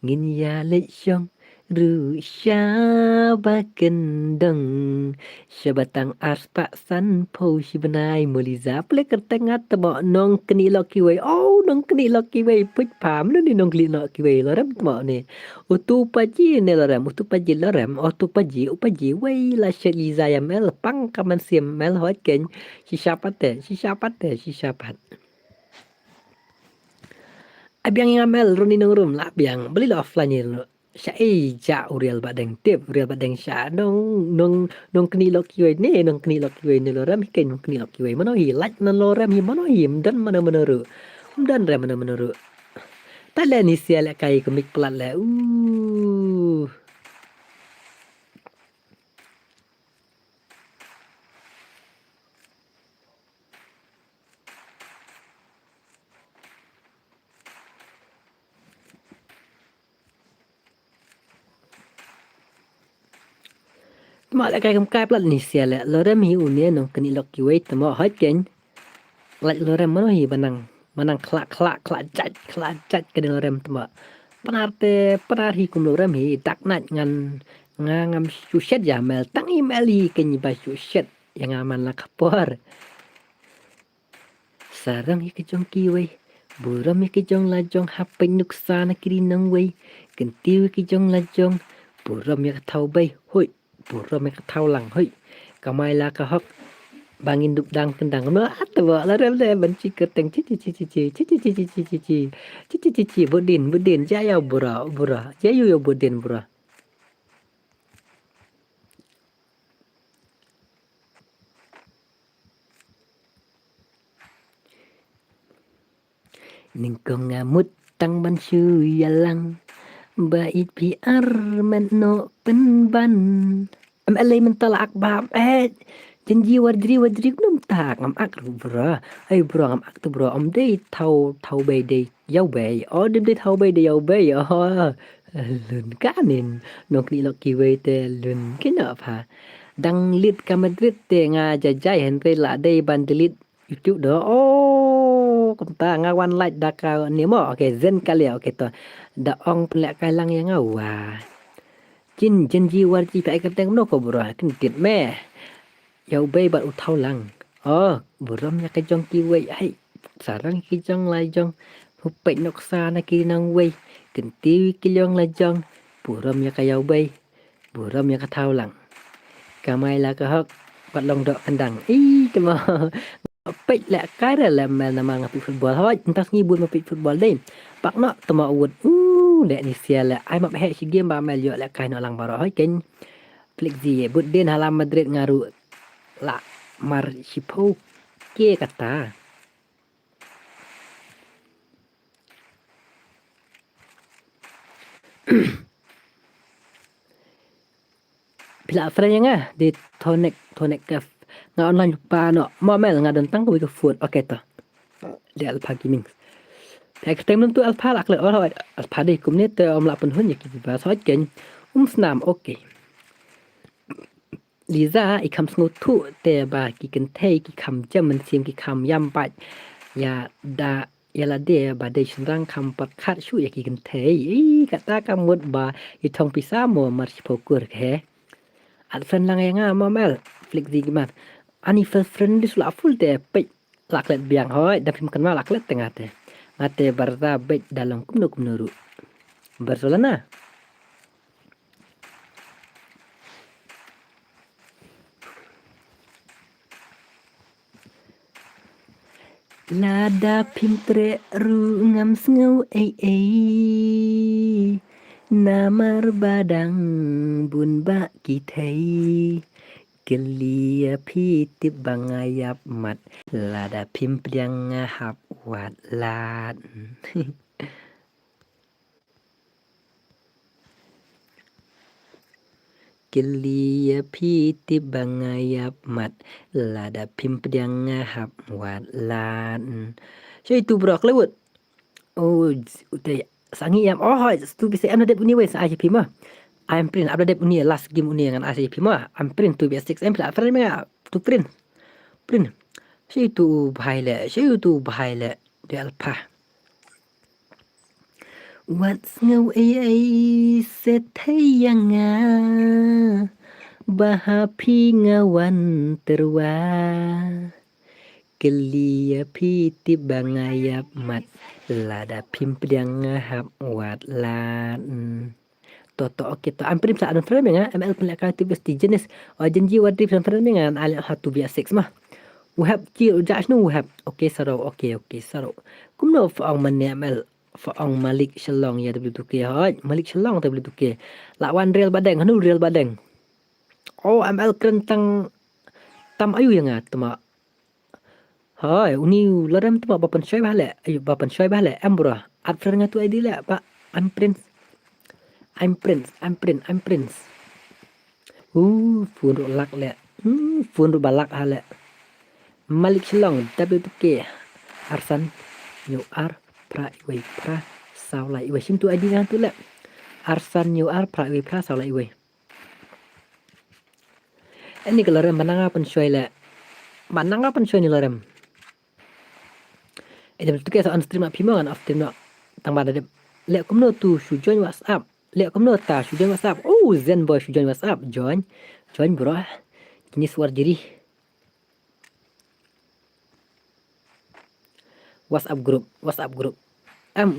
nghìn ya lệ trong ru sha ba kendang Syabatang aspa san po shibanai muliza plek kertengat temo nong keni loki way nong keni loki way puj pam ni nong keni loki way lorem temo ni utu paji ne lorem utu paji lorem utu paji way la sheliza ya mel pang kaman sim mel hot ken shishapat abiang ngamel runi nong rum la biang beli lo offline ni Syai ja uriel badeng tip uriel badeng sya nong keni loki we ne nong keni loki we ne lorem ken nong keni loki we mano hi laj nan lorem hi mano hi dan mana menuru dan re mana menuru tale ni sia le kai komik plat le ma le kai kom kai plat ni sia le lorem hi unie nong keni loki we tamo hot ken laj lorem mano hi manang klak jat ke lorem tamo penar hi kum lorem hi tak nat ngam sushet ya mel tang email hi ken ba sushet yang aman la kapor sarang hi kejong kiwe buram hi kejong lajong hapeng nuksana kiri nang wei kentiu kejong lajong buram ya thau bay hoi buram ya thau lang hoi kamai la ka hok bangin duk dang kendang no atwa la rem le benci keteng cici budin jaya bura jayu yo budin bura ningkong ngamut tang ban shu yalang bait PR men no penban am alay mental akbab janji wadri num tak ngam ak bro bro ngam ak tu bro om dei thau bay dei yau bay dei thau bay dei yau bay lun kanin nok ni loki we te lun kina pha dang lit ka Madrid te nga jajai hen te la dei ban delit YouTube do kunta nga one light da ka ni mo okay zen kali okay to da ong plek kai lang yang wa jin janji warji fa ikateng no ko bro kin tit me yau bay bat u thau lang buram nya ka jong ki wei ai sarang ki jong lai jong hu pe nok sa na ki nang wei kin ti ki jong la jong buram nya ka yau bay buram nya ka thau lang kamai la ka hok bat long do kandang temo pe la kai la mel na mang pi football hoi entas ngibun ma pi football dei pak no temo wud le ni sia la ai ma he si game ba mel yo la kai no lang baro hoi ken flik zi bud den halam Madrid ngaru la Marchipo ke kata pila friend nga di tonek ka nga online pa no momel nga tentang ko food okay to di alpha gaming tek tem tu alpha lak le alpha de kum ne te om la pun hun ya ki ba so ken snam okay Liza i kam sngo tu te ba ki ken te ki kam jam man sim ki kam yam ba ya da ya la de ba de rang kam pat khat shu ya ki ken te kata kamut ba i thong pisa mo mar pokur ke at friend lang yang ma mel flik di gimat ani friend dis la full de pe lak let biang hoi da pim kan ma lak let tengah te ngate barza be dalam kum nuru Barcelona Lada pimtre ru ngam sngau ai namar badang bun ba ki thei kelia phi tip bangayap mat lada pimpriang ngahap wat lad kelia phi tip bangayap mat lada pimpriang ngahap wat lad Syai tu bro kelewat. Oh, utai sangi yam. Oh, tu bisa am dep uni wes aja pima. I'm print abda dep uni last game uni dengan aja pima. I'm print tu biasa 6 am pla friend me tu print. Print. Syai tu bahai le. Syai tu bahai le. Di alpa. What's ngau ai set yang bahapi ngawan terwa. Kelia piti bangayap mat lada pimpriang ngahap wat lan toto oke to amprim sa adon frame nga ml pala ka tu besti jenis janji wadi frame nga al hatu biya 6 mah wahab ki jash no wahab oke saro oke saro kumno fa ang man ml fa ang malik shalong ya wtuke ha malik shalong wtuke lawan real badeng hanu real badeng oh ml kentang tam ayu yang tama Hai, uni laram tu bapan syai bahle. Ayo bapan syai bahle. Ambura. After ngatu ID la, Pak. I'm Prince. I'm Prince. I'm Prince. I'm Prince. Phun ro lak le. Phun ro balak hale. Malik Shalong W2K. Arsan New R pra iwe pra sao lại iwe sim tu ID ngan tu le. Arsan New R pra iwe pra sao lại iwe. Ini kalau rem mananga pan syai le. Mananga pan syai ni laram. Itu ke so stream api mo kan after no tang bada de le komno tu su join WhatsApp le komno ta su join WhatsApp oh zen boy su join WhatsApp join bro kini suar diri WhatsApp group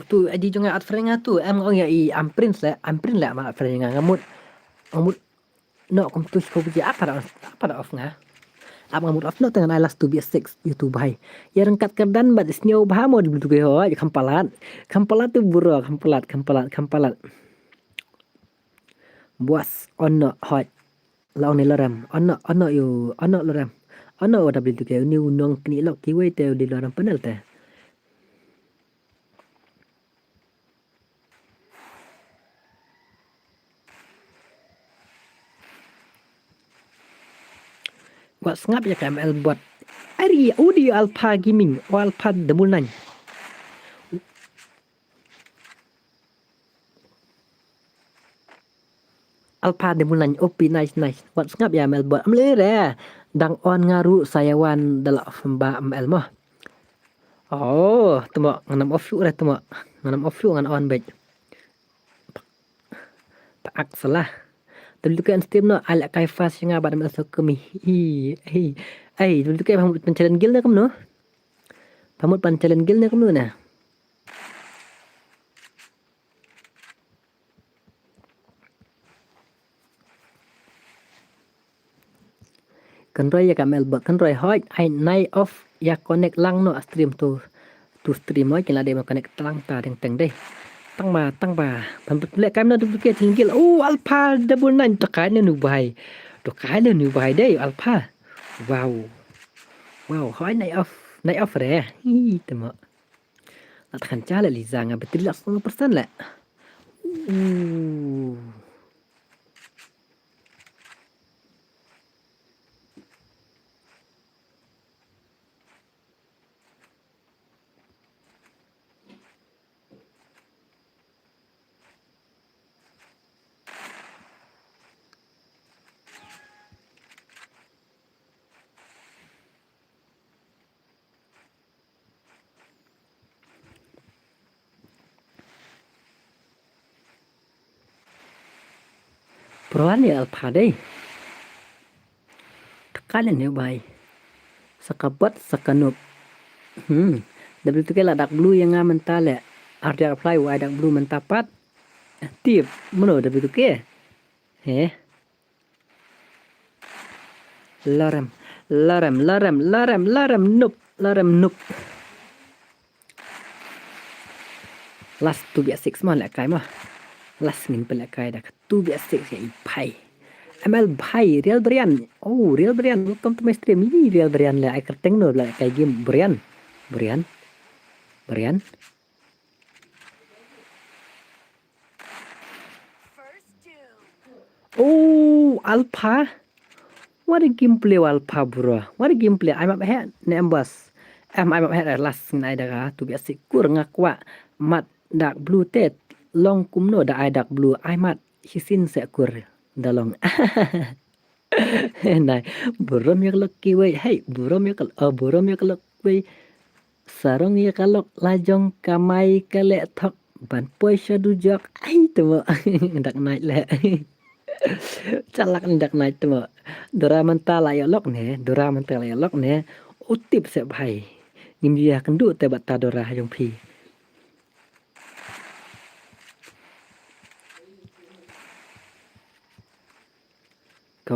tu adi jonga at friend tu ngong ya I am prince la ma friend ngamut no kom tu ko bi apa da off nga Ab ngamut off no tangan alas tu bias 6 YouTube hai. Ya rengkat kerdan bat isnyo bahamo di butuh ho kampalat. Kampalat tu buro kampalat. Buas ono hot. Law ni laram. Ono yu ono laram. Ono wada bitu ke ni unong kni lok kiwe te di laram penel te. Buat ngap ya KML buat Ari audio alpha gaming o alpha demul nan. Alpha demul nan opi nice. Buat ngap ya ML buat amle re. Dang on ngaru sayawan dalam mbak ML mah. Oh, temo nganam off re temo. Nganam off ngan on baik. Tak salah. Tentukan Steam no ala kai fast nga bad ML so kemi. Tentukan pamut pancalan gil na kamno. Pamut pancalan gil na kamno na. Kanroy ya kamel bot kanroy hoi ai night off ya connect lang no stream tu stream hoi kila de ma connect lang ta teng deh. Tang ba pamut le kam no tu ke tinggal alpha double 9 to kai nu bai deh alpha wow hoi night off re temo at kan chala li zanga betul 100% la Peruan ya alpha deh. Kalian ya bay. Sakabat sakanup. W2K lah dak blue yang ngamen tale. Ardia apply wa dak blue mentapat. Tip mono W2K. Laram nup. last tu biasa six mah lek kai mah last ngin pe lek kai dah tu biasa six ya ipai ML bhai Real Brian oh Real Brian welcome to my stream ini Real Brian lek ai kerteng no lek kai game Brian Brian Brian First doom. oh Alpha what a gameplay Alpha bro what a gameplay I'm up ahead nembas I'm up ahead last ngai dah tu biasa kur ngakwa mat dak blue tet long kumno da ai dak blue ai mat hisin se kur dalong này burom yak lok kiwai hey burom yak lok wei sarong yak lok lajong kamai kale thok ban poi shadu jak ai tu dak naik le calak dak naik tu dora mentala ya lok ne dora mentala ya lok ne utip se bhai nim dia kendu te bata dora jong phi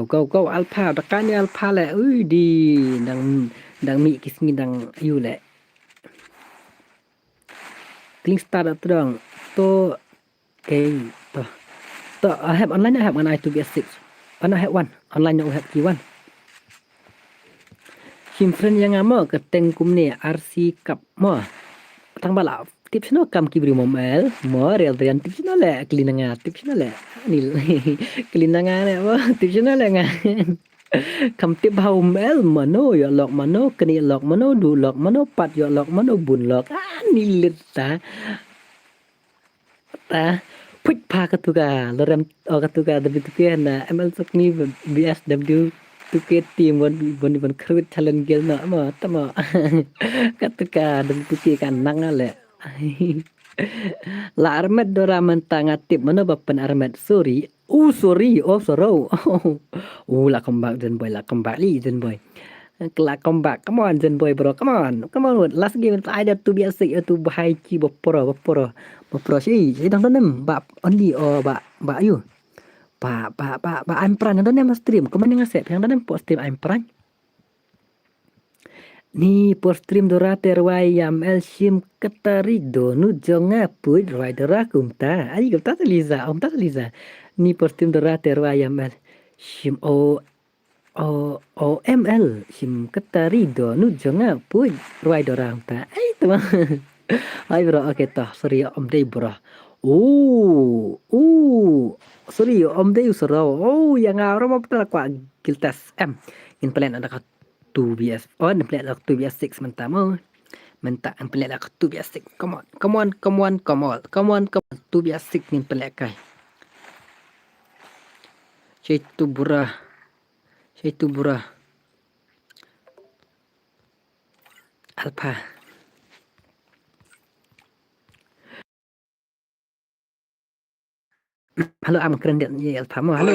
kau alpha dakanya alpha le ui di dang mi kismi dang yu le Kling start up terang to okay to I have online I have an I to be a six and I have one online I have one him friend yang amo keteng kumne RC cup mo tang bala tips no kam kibri momel mo real dan tips no le kelinanga tips no le ni kelinanga le mo tips no le nga kam tip hau mel mano yo lok mano keni lok mano du lok mano pat yo lok mano bun lok ni lit ta puik pa katuga lorem o katuga dabi tuke na ML sakni BSW tuke team bon krut challenge gel na ma tama katuga dabi tuke kan nang ale la armet dora mentanga tip mana bapan armet sorry oh sorrow la kembali zen boy come back come on zen boy bro come on last game I have to be a sick to bahai ki boporo si dang tanem ba only or ba you ba I'm pran dan nem stream kemana ngasep yang dan post stream I'm pran ni post stream dora terwai yam el sim ketari donu jonga pui rider kumta ai kumta liza ni post stream dora terwai yam el sim OML sim ketari donu jonga pui rider kumta ai tu hai bro okay toh sorry om day bro sorry om day usoro yang ngaro mo pala kwa giltas in plan ada 2BS on plan ada 2BS6 mentamo menta in plan ada 2BS6 come on 2BS6 in plan kai Syaitu burah alpha halo am keren dia alpha mo halo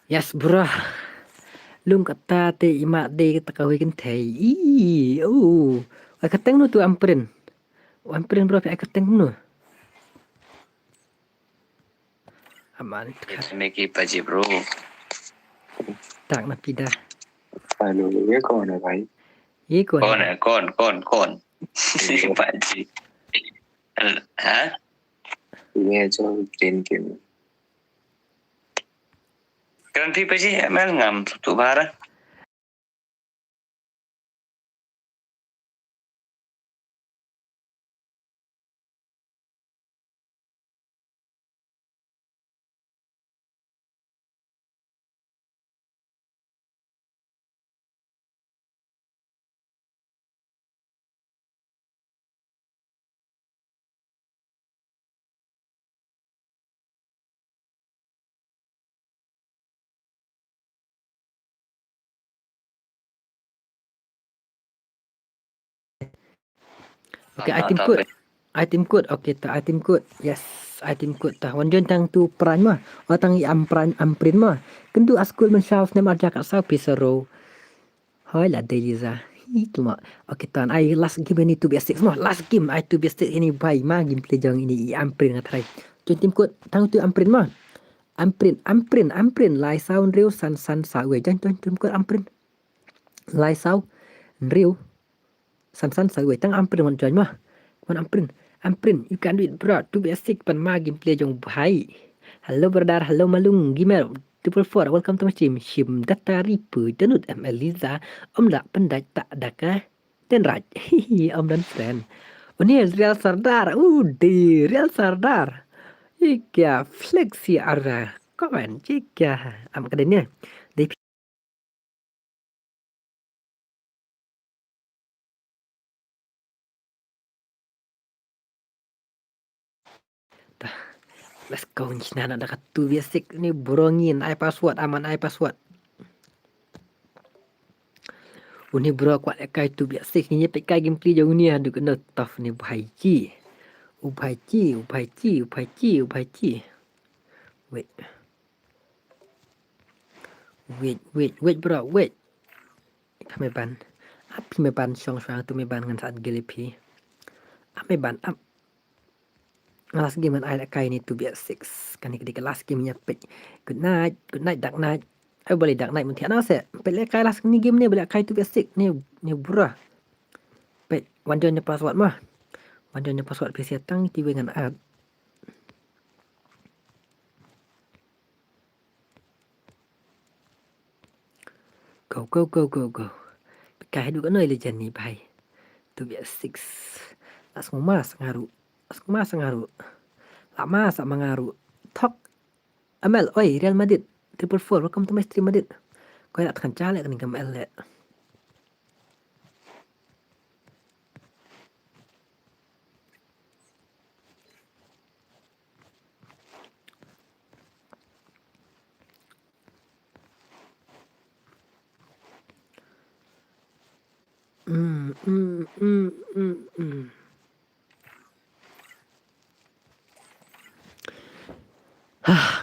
yes bro lung kata te ima de kata kawikin thei Ai keteng nu tu amprin. Amprin bro ai keteng nu. Aman Itu Mickey Paji bro. tak na pida. Alo, ये कौन है भाई? Ye ko Kon na. ya, kon. Paji. Hah? ये जो ट्रेन के में Kerana Paji emang ngam tu bara. Okay, item code. Item code. Okay, tak item code. Yes, item code tah. Wan jon tang tu peran mah. Tang i amprin mah. Kendu askul men syaf nem arja kat sau pisaro. Hai lah Deliza. Itu mah. Okay, tan ai last game ni tu basic semua. Last game ai tu basic ini bai mah game play jang ini i amprin ngat rai. Jon tim code tang tu amprin mah. Amprin. Lai sau riu san sa we jon tim code amprin. Lai sau riu san sa we tang amprin wan jon mah. Wan amprin, you can do it bro. Tu basic pan ma gameplay jong bhai. Hello brother, hello malung, gimana? 444, welcome to my stream. Shim data ripu, danut Eliza. Om dak pendaj tak daka. Dan raj, hihi, om dan friend. Ini Real Sardar, di Real Sardar. Ika flexi arah. Komen, jika am kadenya. Let's go ni nak dekat tu basic ni borongin ai password aman ai password. Uni bro kuat kai tu basic ni pe kai gameplay jauh ni ada kena tough ni bhai ji. Ubhai ji. Wait bro, wait. Kami ban. Api me ban syong tu me ban dengan saat gelipi. Ame ban up. Last game ai kai ni tu basic. Kan ni ketika last game nya pe. Good night, dark night. Ai boleh dark night mesti ana se. Pe le kai last ni game ni boleh kai tu basic ni bro. Pe wanjon ni password mah. Wanjon ni password PC tang tiba dengan ad. Go. Kai du kan noi legend ni bhai. Tu basic. Langsung mas ngaru. Lama sak mengaru. Tok. Amel, oi Real Madrid. 444, welcome to my stream Madrid. Kau nak tekan calek kan ni Amel le.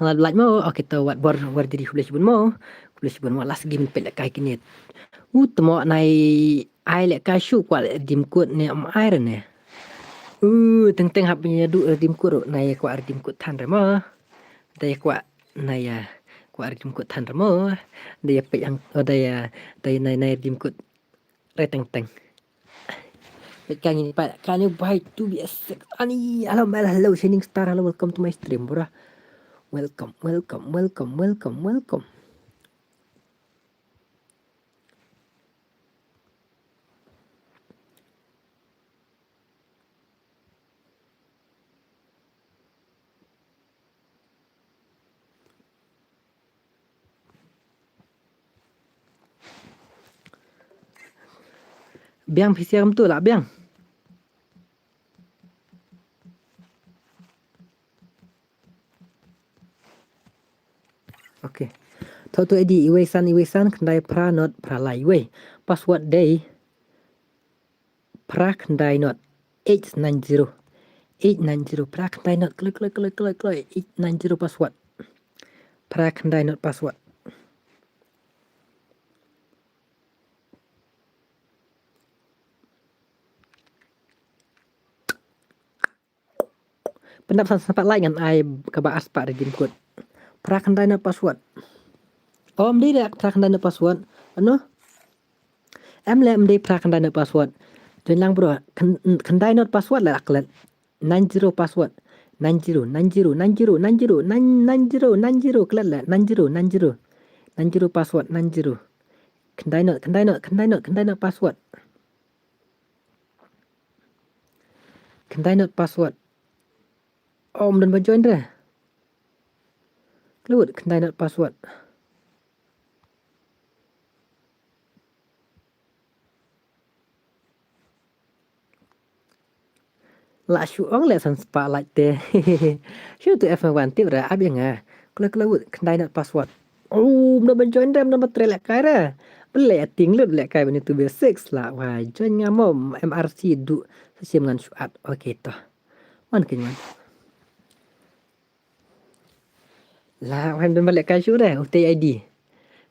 Like mo, okay to what bor jadi hulas bun mo last game pe lek kai kinit. Temo nai ai lek kai shu kwa dim kut ne am iron ne. Teng hap punya du dim kut nai kwa dim kut tan re mo. Dai kwa nai kwa dim kut tan re mo. Dai pe yang dai nai dim kut re teng. Kan ini pak kan you buy to be ani hello shining star hello welcome to my stream bro. Welcome. Biang PC RAM tu lah biang. Okay. Toto edi iwesan kendai pra not pra lai we. Password day pra kendai not 890 pra kendai not klik 890 password. Pra kendai not password. Pendapat sempat lain dengan ai kebahas Pak rejim kod. Prakandai not password. Om di dak prakandai not password. Anu? Em le em di prakandai not password. Join lang bro. Kandai not password la aklet. 90 password. 90 90 90 90 90 90 kelat la 90 90 90 password 90. Kandai not password. Kandai not password. Om dan join dah. Kelut kandai not password. La shu ong le san spotlight te. Shu tu F1 tip ra ab yang ah. Kelut kandai not password. Oh, nak join dah nak trail lek kai dah. Belek ting lut lek kai bani tu basics lah. Wah, join ngamom MRC du sesim ngan suat. Okey toh. Man kenyan. Lah, wan dan balik kai shu dah UTID.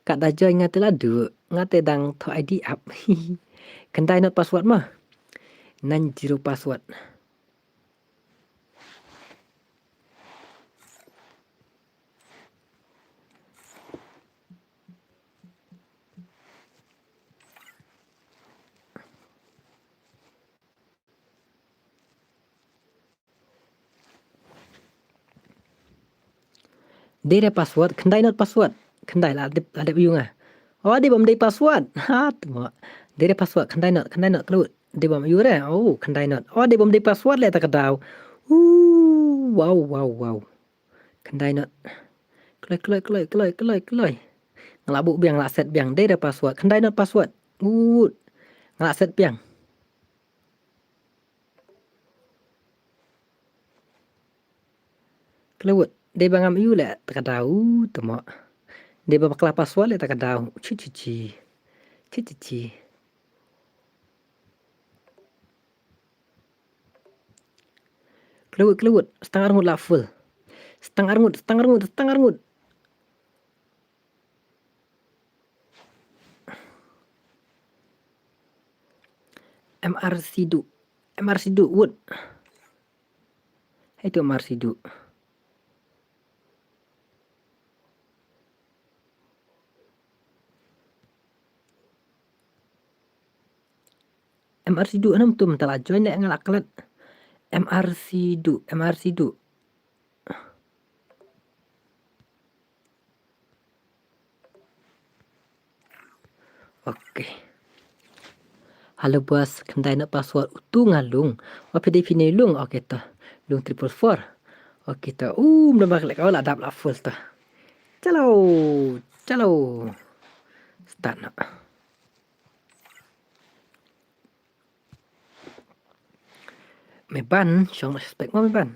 Kat dah join ngate lah du. Ngate dang to ID up. Kandai not password mah. 90 password. Dia password, kendai not password. Kendai lah ada biung ah. Oh, dia bom day password. Ha, tu mak. Dia password kendai not kelut. Dia bom you dah. Oh, kendai not. Oh, dia bom day password le tak kedau. Wow. Kendai not. Keloi. Ngelabuk biang lak set biang. Dia password. Kendai not password. Ngelak set biang. Kelut. Dia bangam you le tak kedau. Tu mak. Dia bakal password le tak kedau. Cici. Kelut. Setengah rungut lah full. Setengah rungut. MRC du wood. Itu MRC du. MRC du anam tu mentala join nek ngalak kelat. MRC du. Okey. Halo bos, kendai nak password utu ngalung. Apa dia pinai lung? Okey tah. Lung 444. Okey tah. Belum balik kau lah dap lah full tah. Chalo. Start nak. Meban, syong respect mo meban.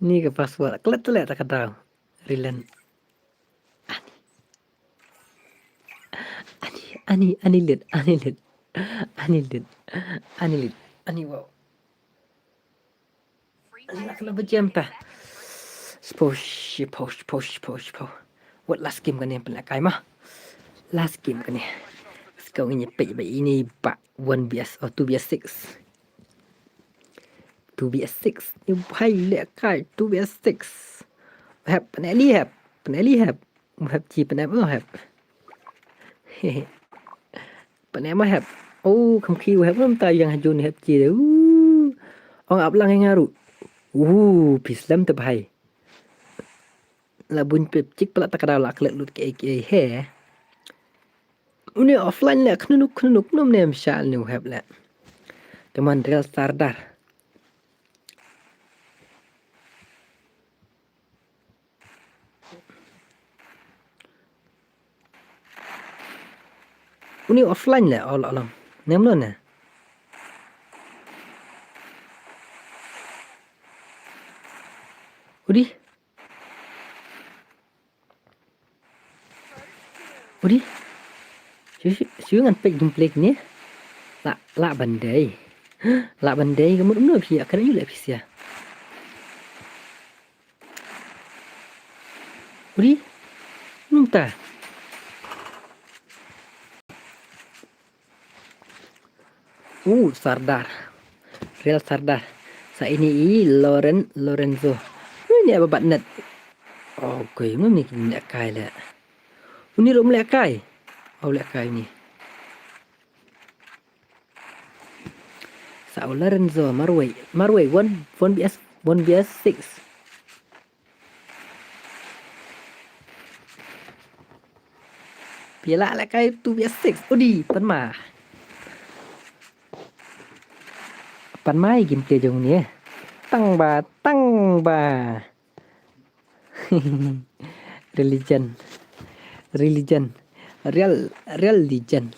Ni ke password. Kelat tak tahu. Rilen. Ani lid. Wow. Nak kena berjam tah. Posh. What last game kan ni pelakai mah. Last game kan ni. Kau ini ini pak 1BS or 2BS6. 2BS6. Ni hai lek kai 2BS6. Have penali have. Have chi penali have. Penali mah have. Oh, không khi have lắm tay yang hajun have chi de. Ong ap lang yang ngaru. Pislam tu bahai. Labun pepcik pula tak ada lak lek lut ke he. Uni offline le knunuk nom nem shal nu have le. Teman real sardar. Uni offline le all alam. Nem lo na. Udi. Siu ngan pek jumplek ni. La bandai. Kamu umno phi akan you le phi ya. Udi. Nunta. Sardar. Real Sardar. Sa ini Lorenzo. Ini apa bat net? Okay, mo ni lek kai le. Uni ro lek kai. Lek kai ni. Sa Lorenzo Marway 1BS 6. Piala lek kai 2BS 6. Udi pan ma. Pan mai game play jong ni. Tang ba. Religion. Real legend.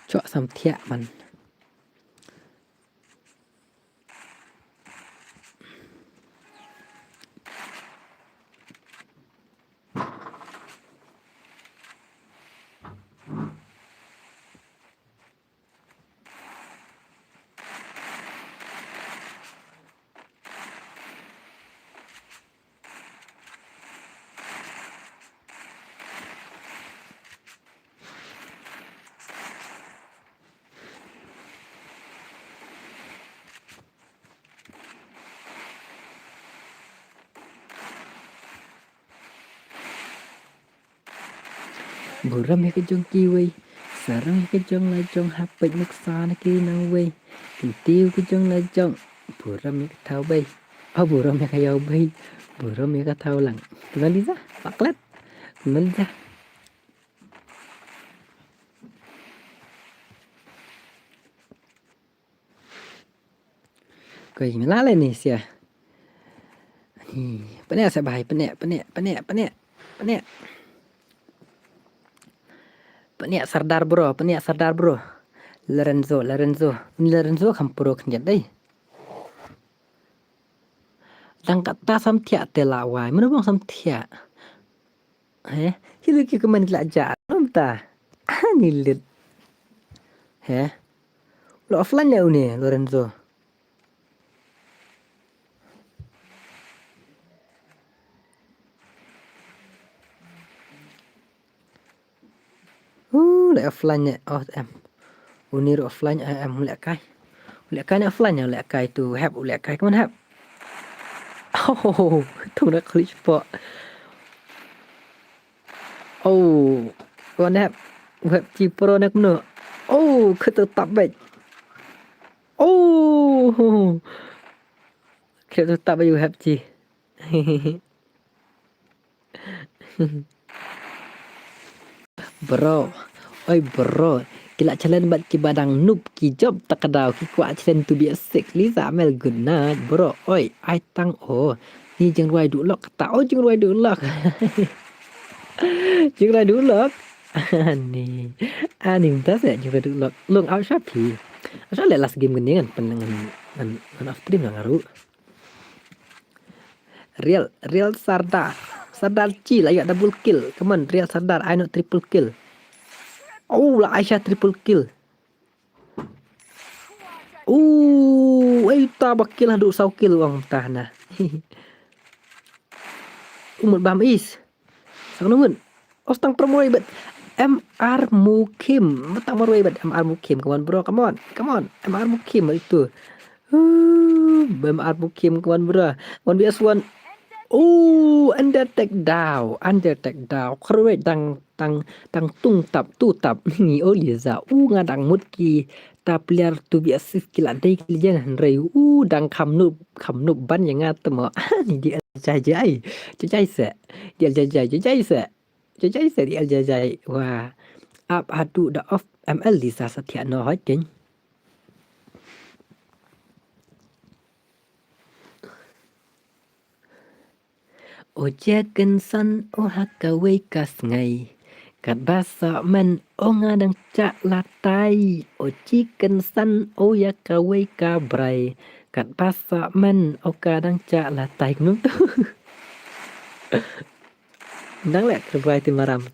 Chọn xong thiạมัน បុរមគេចង់គីវៃសារងគេចង់ឡាចង់ហាប់ពេជ្រមុខសានគេនៅវៃទីទីវគេចង់ឡាចង់បុរមគេថៅបីបុរមគេយកបីបុរមគេថៅឡើងគណលីសាបាក់ក្លាត់គណលីសាKau melalai ni sia. Penek saya bahai penek. Penek Sardar bro. Lorenzo kam pro kenjat dai. Dang kata sam tiak telawai. Mana bang sam tiak? Hilu ki keman kelajak. Namta. Ni lit. Lo offline ya ni Lorenzo. Lại offline nya em unir offline em lek kai ni offline nya lek kai tu have lek kai kaman have tu nak klik po con have web chi pro nak no ke tetap baik ke tetap you have chi Bro, kila challenge bat ki badang noob ki job takadaw ki kwa challenge to be a sick Lisa Mel good night bro. Ai tang ni jeng ruai du lok ta jeng ruai du lok. Jeng ruai du lok. Ani minta saya jeng ruai du lok. Long out Shopee. Asal last game gini kan pengen off stream ngaru. Real Sardar Chi lah ya double kill. Come on, Real Sardar, I know triple kill. Lah Aisyah triple kill. Ta bakil lah duk sau kill orang tahan. Umut bam is. Sang nungun. Ostang promoy bet MR Mukim. Matang marway bet MR Mukim. Come on bro, come on. MR Mukim itu. MR Mukim come on bro. 1vs1. Under take down. Kruwe tang tung tap tu tap ni Liza. Ngadang mut ki ta player tu biasa kila dai kilian rei. Dang kam nup ban yang ngatemo. Ni dia jajai se. Dia jajai. Wah. Up adu da off ML Liza Satya no hoi king. Jagan san hakawai kas ngai kat basa men ngadang cak latai chicken san yakawai ka brai kat basa men kadang cak latai nung tu nang lek kerwai ti maram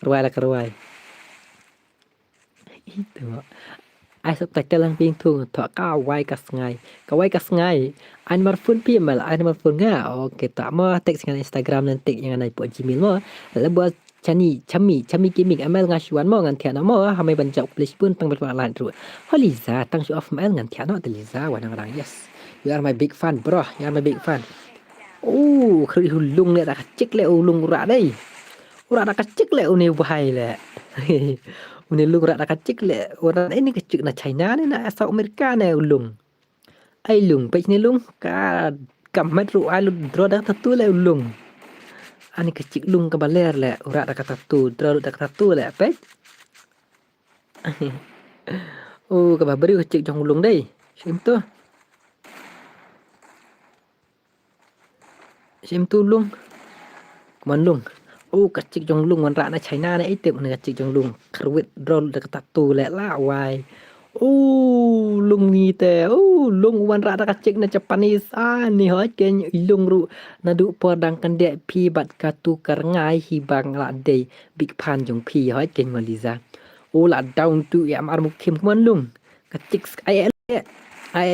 ruai la kerwai Tengok. Ai subtitle lang ping tu thọ ka wai ka sngai. Ka wai ka sngai. Ai marfun pi mal ai marfun nga. Okey tak mo tag dengan Instagram dan tag yang nai po Gmail mo. Buat chami gaming amal ngasuan mo ngan tiana mo hamai banjak please pun pang berpalan tu. Holiza tang show off mal ngan tiana de Liza wanang rang yes. You are my big fan bro. You are my big fan. Oh, kri hulung le tak cek le ulung ura dai. Ura tak cek le uni bahai le. Uni lung rak kecik le orang ini kecik na China ni na asal Amerika ni ulung. Ai lung pech ni lung ka kamat ru ai lu dro dak tatu le ulung. Ani kecik lung ka baler le ura dak tatu dro dak tatu le pech. Oh ka bari kecik jong ulung dai. Sim tu. Sim tu lung. Kuman lung. Oh kecik jong lung wan rak na China ni itip ni kecik jong lung kerwit drol dak tatu le la wai. Oh lung ni te lung wan rak dak kecik na Japanese ni hoi ken lung ru na du podang kan dek pi bat katu karngai hi bang la dei big pan jong pi hoi ken Maliza. Oh la down tu ya mar mukim kuman lung kecik ai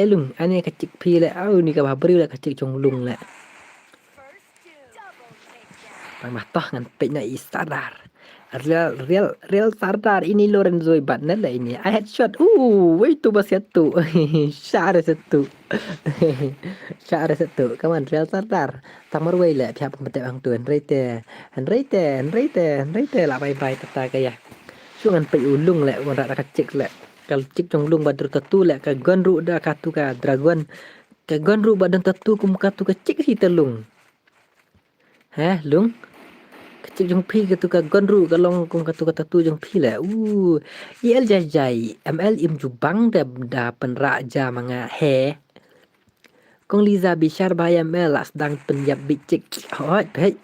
lung ani kecik pi le ni ka bari le kecik jong lung le. Pang matah ngan peknya Sardar. Real Sardar ini Lorenzo Ibatnet lah ini. I headshot. Itu bas satu. Syar satu. Syar satu. Kawan Real Sardar. Tamar way lah pihak pembetek bang tu. Henry lah bye tata kaya. Sungan pe ulung lah orang rak kecik lah. Kalau cik jong lung badur tatu lah ka gonru dah katu ka dragon. Ka gonru badan tatu kum katu kecik si telung. Lung? Kecik jong pi katu ka gonru ka long kum katu ka tatu jong pi la. IL jajai ML im jubang da penrak ja manga he. Kong Liza Bishar bahaya ML lah sedang penyap bicik. Hoi pek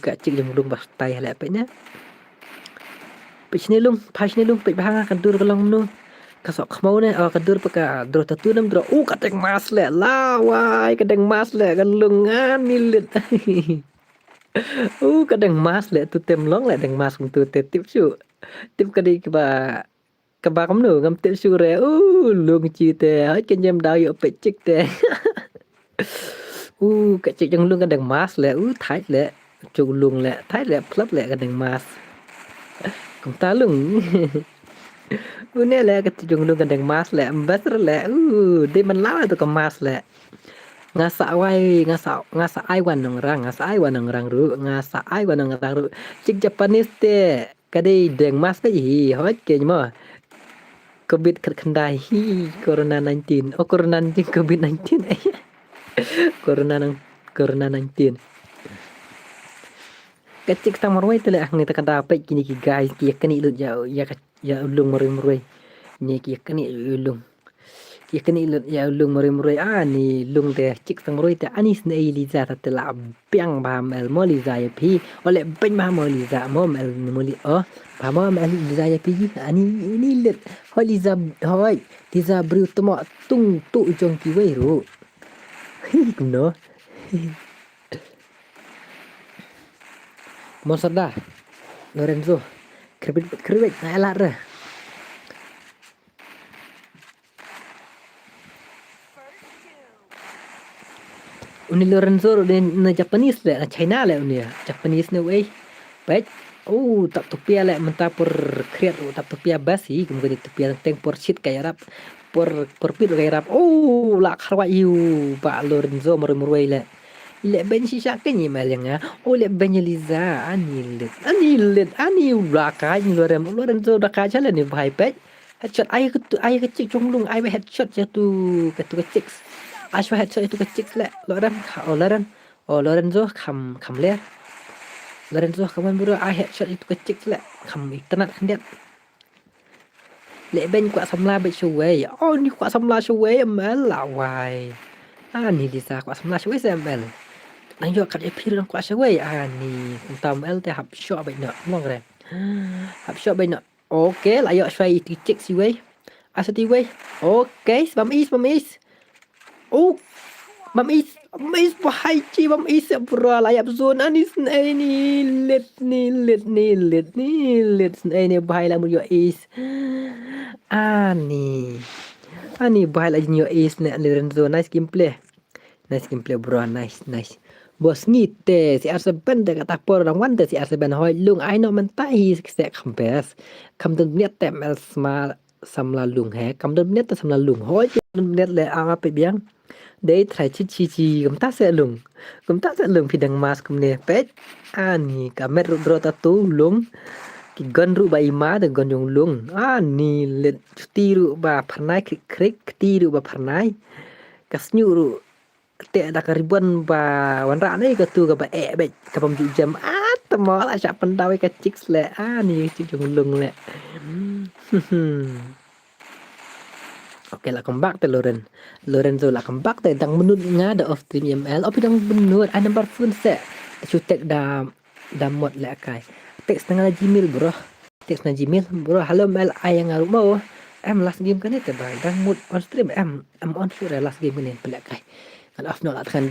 kecik jong lung bastai la peknya. Pech ni lung pech bahanga kan dur ka long nu. Kasok kemau ni kadur peka dro tatu nam dro kadeng mas le la wai kadeng mas le kan lungan milit. Kadang mas le tu tem long le dang mas tu te tip su. Tip kadi ka ba kam nu ngam tip su re. Lung chi te hai ken jam dau yo pe chik te. Ka chik jang lung kadang mas le thai le chu lung le thai le plap le kadang mas. Kum ta lung. Ne le ka chik jang lung kadang mas le ambas le. De man la tu ka mas le. Ngasa ai wan nang rang ru cik Japanese te kadai deng mas ka hi hot ke mo covid kendai hi corona 19 corona 19 covid 19 corona 19 kecik tang marwai tele ang ni ta kada pe kini ki guys ki kani lut ya ulung mori ni ki kani ulung ya kani ya lung mori ni lung de cik tang roi te anis ne Liza ta la piang ba mel mo Liza ya pi ole ben ma mo Liza mo mel mo ba mo mel Liza ya pi ani ini let ho Liza hoi Liza bru to mo tung tu jong ki wei ru no Monsarda Lorenzo krebit na ala re Uni Lorenzo na Japanese le na China le uni Japanese ne wei baik tak tupia le menta por kreat tak tupia basi kemudian tupia teng por shit kaya rap por pit kaya rap la kharwa yu ba Lorenzo murwei le ben si syakin ni malanga le ben Liza ani la ka ni Lorenzo da ka chala ni bai pet headshot ai kecik jonglung ai headshot jatuh kecik Ashwa headshot itu kecil le Lorenzo kam le Lorenzo kaman buru headshot itu kecil le kam internet kandiat le ben kwa samla be shuwei ni kwa samla shuwei mel lawai ni Lisa kwa samla shuwei sembel nang yo kat epil kwa shuwei ni entam el te hap shot be no long re hap shot be no okay la yo shwai tikik si wei asati wei okay spam is Mam Is. Is bahai ci bam is bro layap zona ni ni let ni bahai la yo is ani bahai la yo is ne zona nice gameplay bro nice bos ngite si arsaben de kata por rang wan de si arsaben hoi lung ai no man tai se khampes kam dun net tem sma samla lung he kam dun net samla lung hoi net le a pe biang để thay chi chúng ta sẽ lùng phi đằng mas cùng nè pet ani cả mét ro ta tu lung cái gần ru ba ima de gần yung lung ani let ti ru ba phanai krik ti ru ba phanai kasnyu ru te da karibuan ba wanra nei ka tu ka ba e be ka pam jam tamo la cha pandau ka chicks le ani chi yung lung le Oke lah kembak te Lorenzo lah kembak te dang menut nga da of stream ML opi dang menut ana bar fun se chu tek da mod le kai tek setengah Gmail bro tek setengah Gmail bro halo ML ayang ngaru mau em last game kan te bai dang mood on stream em on sure last game ni pelak kai kan off no la kan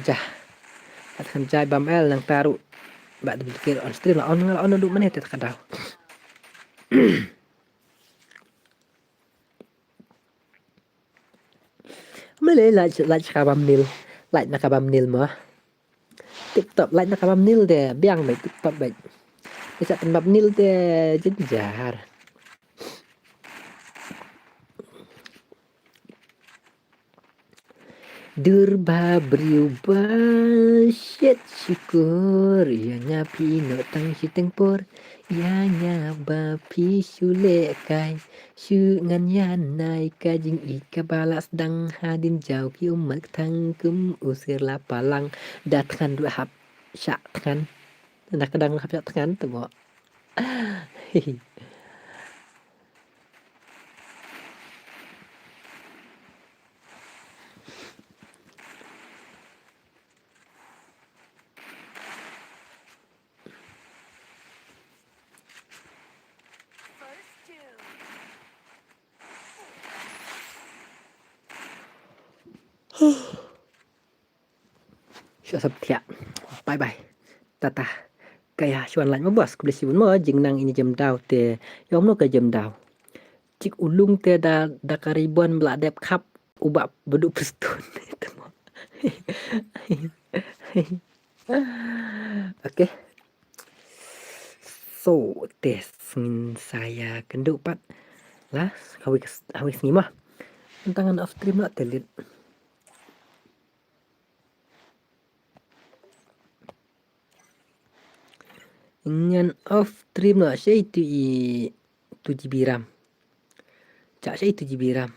jai bam L nang taru ba de pikir on stream la on du menit te kadau Mele like kabam nil like na kabam nil mo TikTok like na kabam nil de biang me TikTok be bisa penbab nil de jenjar Durba berubah shit syukur ya nyapi no tang si tempur ya nyaba pi sule kai su ngan yan nai ka jing ika balas dang hadin jau ki umat thang kum usir la palang datkan dua hap syak kan nak kadang hap syak kan tu mo First two. Syak sabtia bye bye tata kaya chuan lại bos ku beli mo jing nang ini jam dau te yom no ka jam dau cik ulung te da karibuan bladep kap ubak beduk pestun itu mo Oke. So, tes saya kenduk pat lah hawis ni mah. Tantangan off stream lah telit. Ngan off stream lah saya itu 2 GB RAM. Cak saya 2 GB RAM.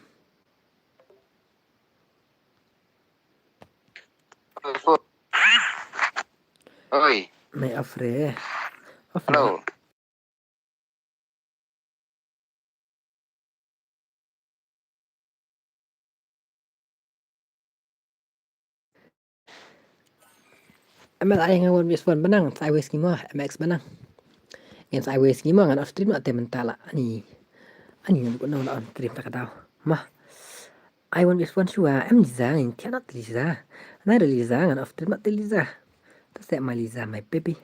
Oi, May off re. Off halo. ML ayang ngawan PS1 benang, sideways ngimo, MX benang. Ngan sideways ngimo ngan off stream lah te mentala ani. Ani nang bukan on stream tak tahu. Mah. I want PS1 shua, em Liza, in cannot Liza. Nai Liza ngan off stream te Liza. Tasek my Liza my baby.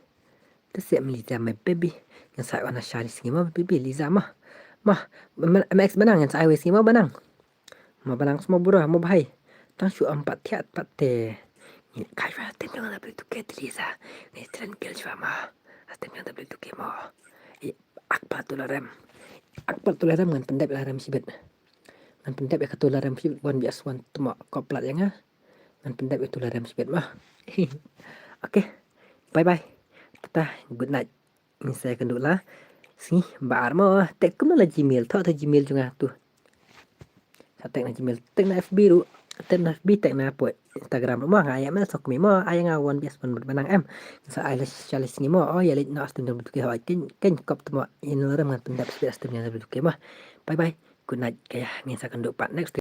Tasek my Liza my baby. Ngan sai wana shari ngimo baby Liza mah. Mah, MX benang ngan sideways ngimo benang. Mah benang semua buruh, mau bahai. Tang shu 4 tiat 4 te. Kai fa tem yang double 2K Liza. Ni tren gel shua mah. Tem yang double 2K mah. Akbar tu larem. Akbar tu larem ngan pendep larem sibet. Ngan pendep ya katu larem sibet wan bias wan tu mak koplat yang ah. Ngan pendep itu larem sibet mah. Oke. Bye bye. Tata good night. Ini saya kenduk lah. Si bar mo tek kum la Gmail tho Gmail juga tu. Sa tek na Gmail tek na FB ru. Tek na FB tek na po Instagram mo nga ayam sok mi mo ayang awan bias wan benang em. Sa ay la chalis ni mo oh ya lit na astem betul ke ha ken kop tu mo in larem ngan pendep bias tem yang betul ke mah. Bye bye. Good night kaya ngin sa kenduk pat next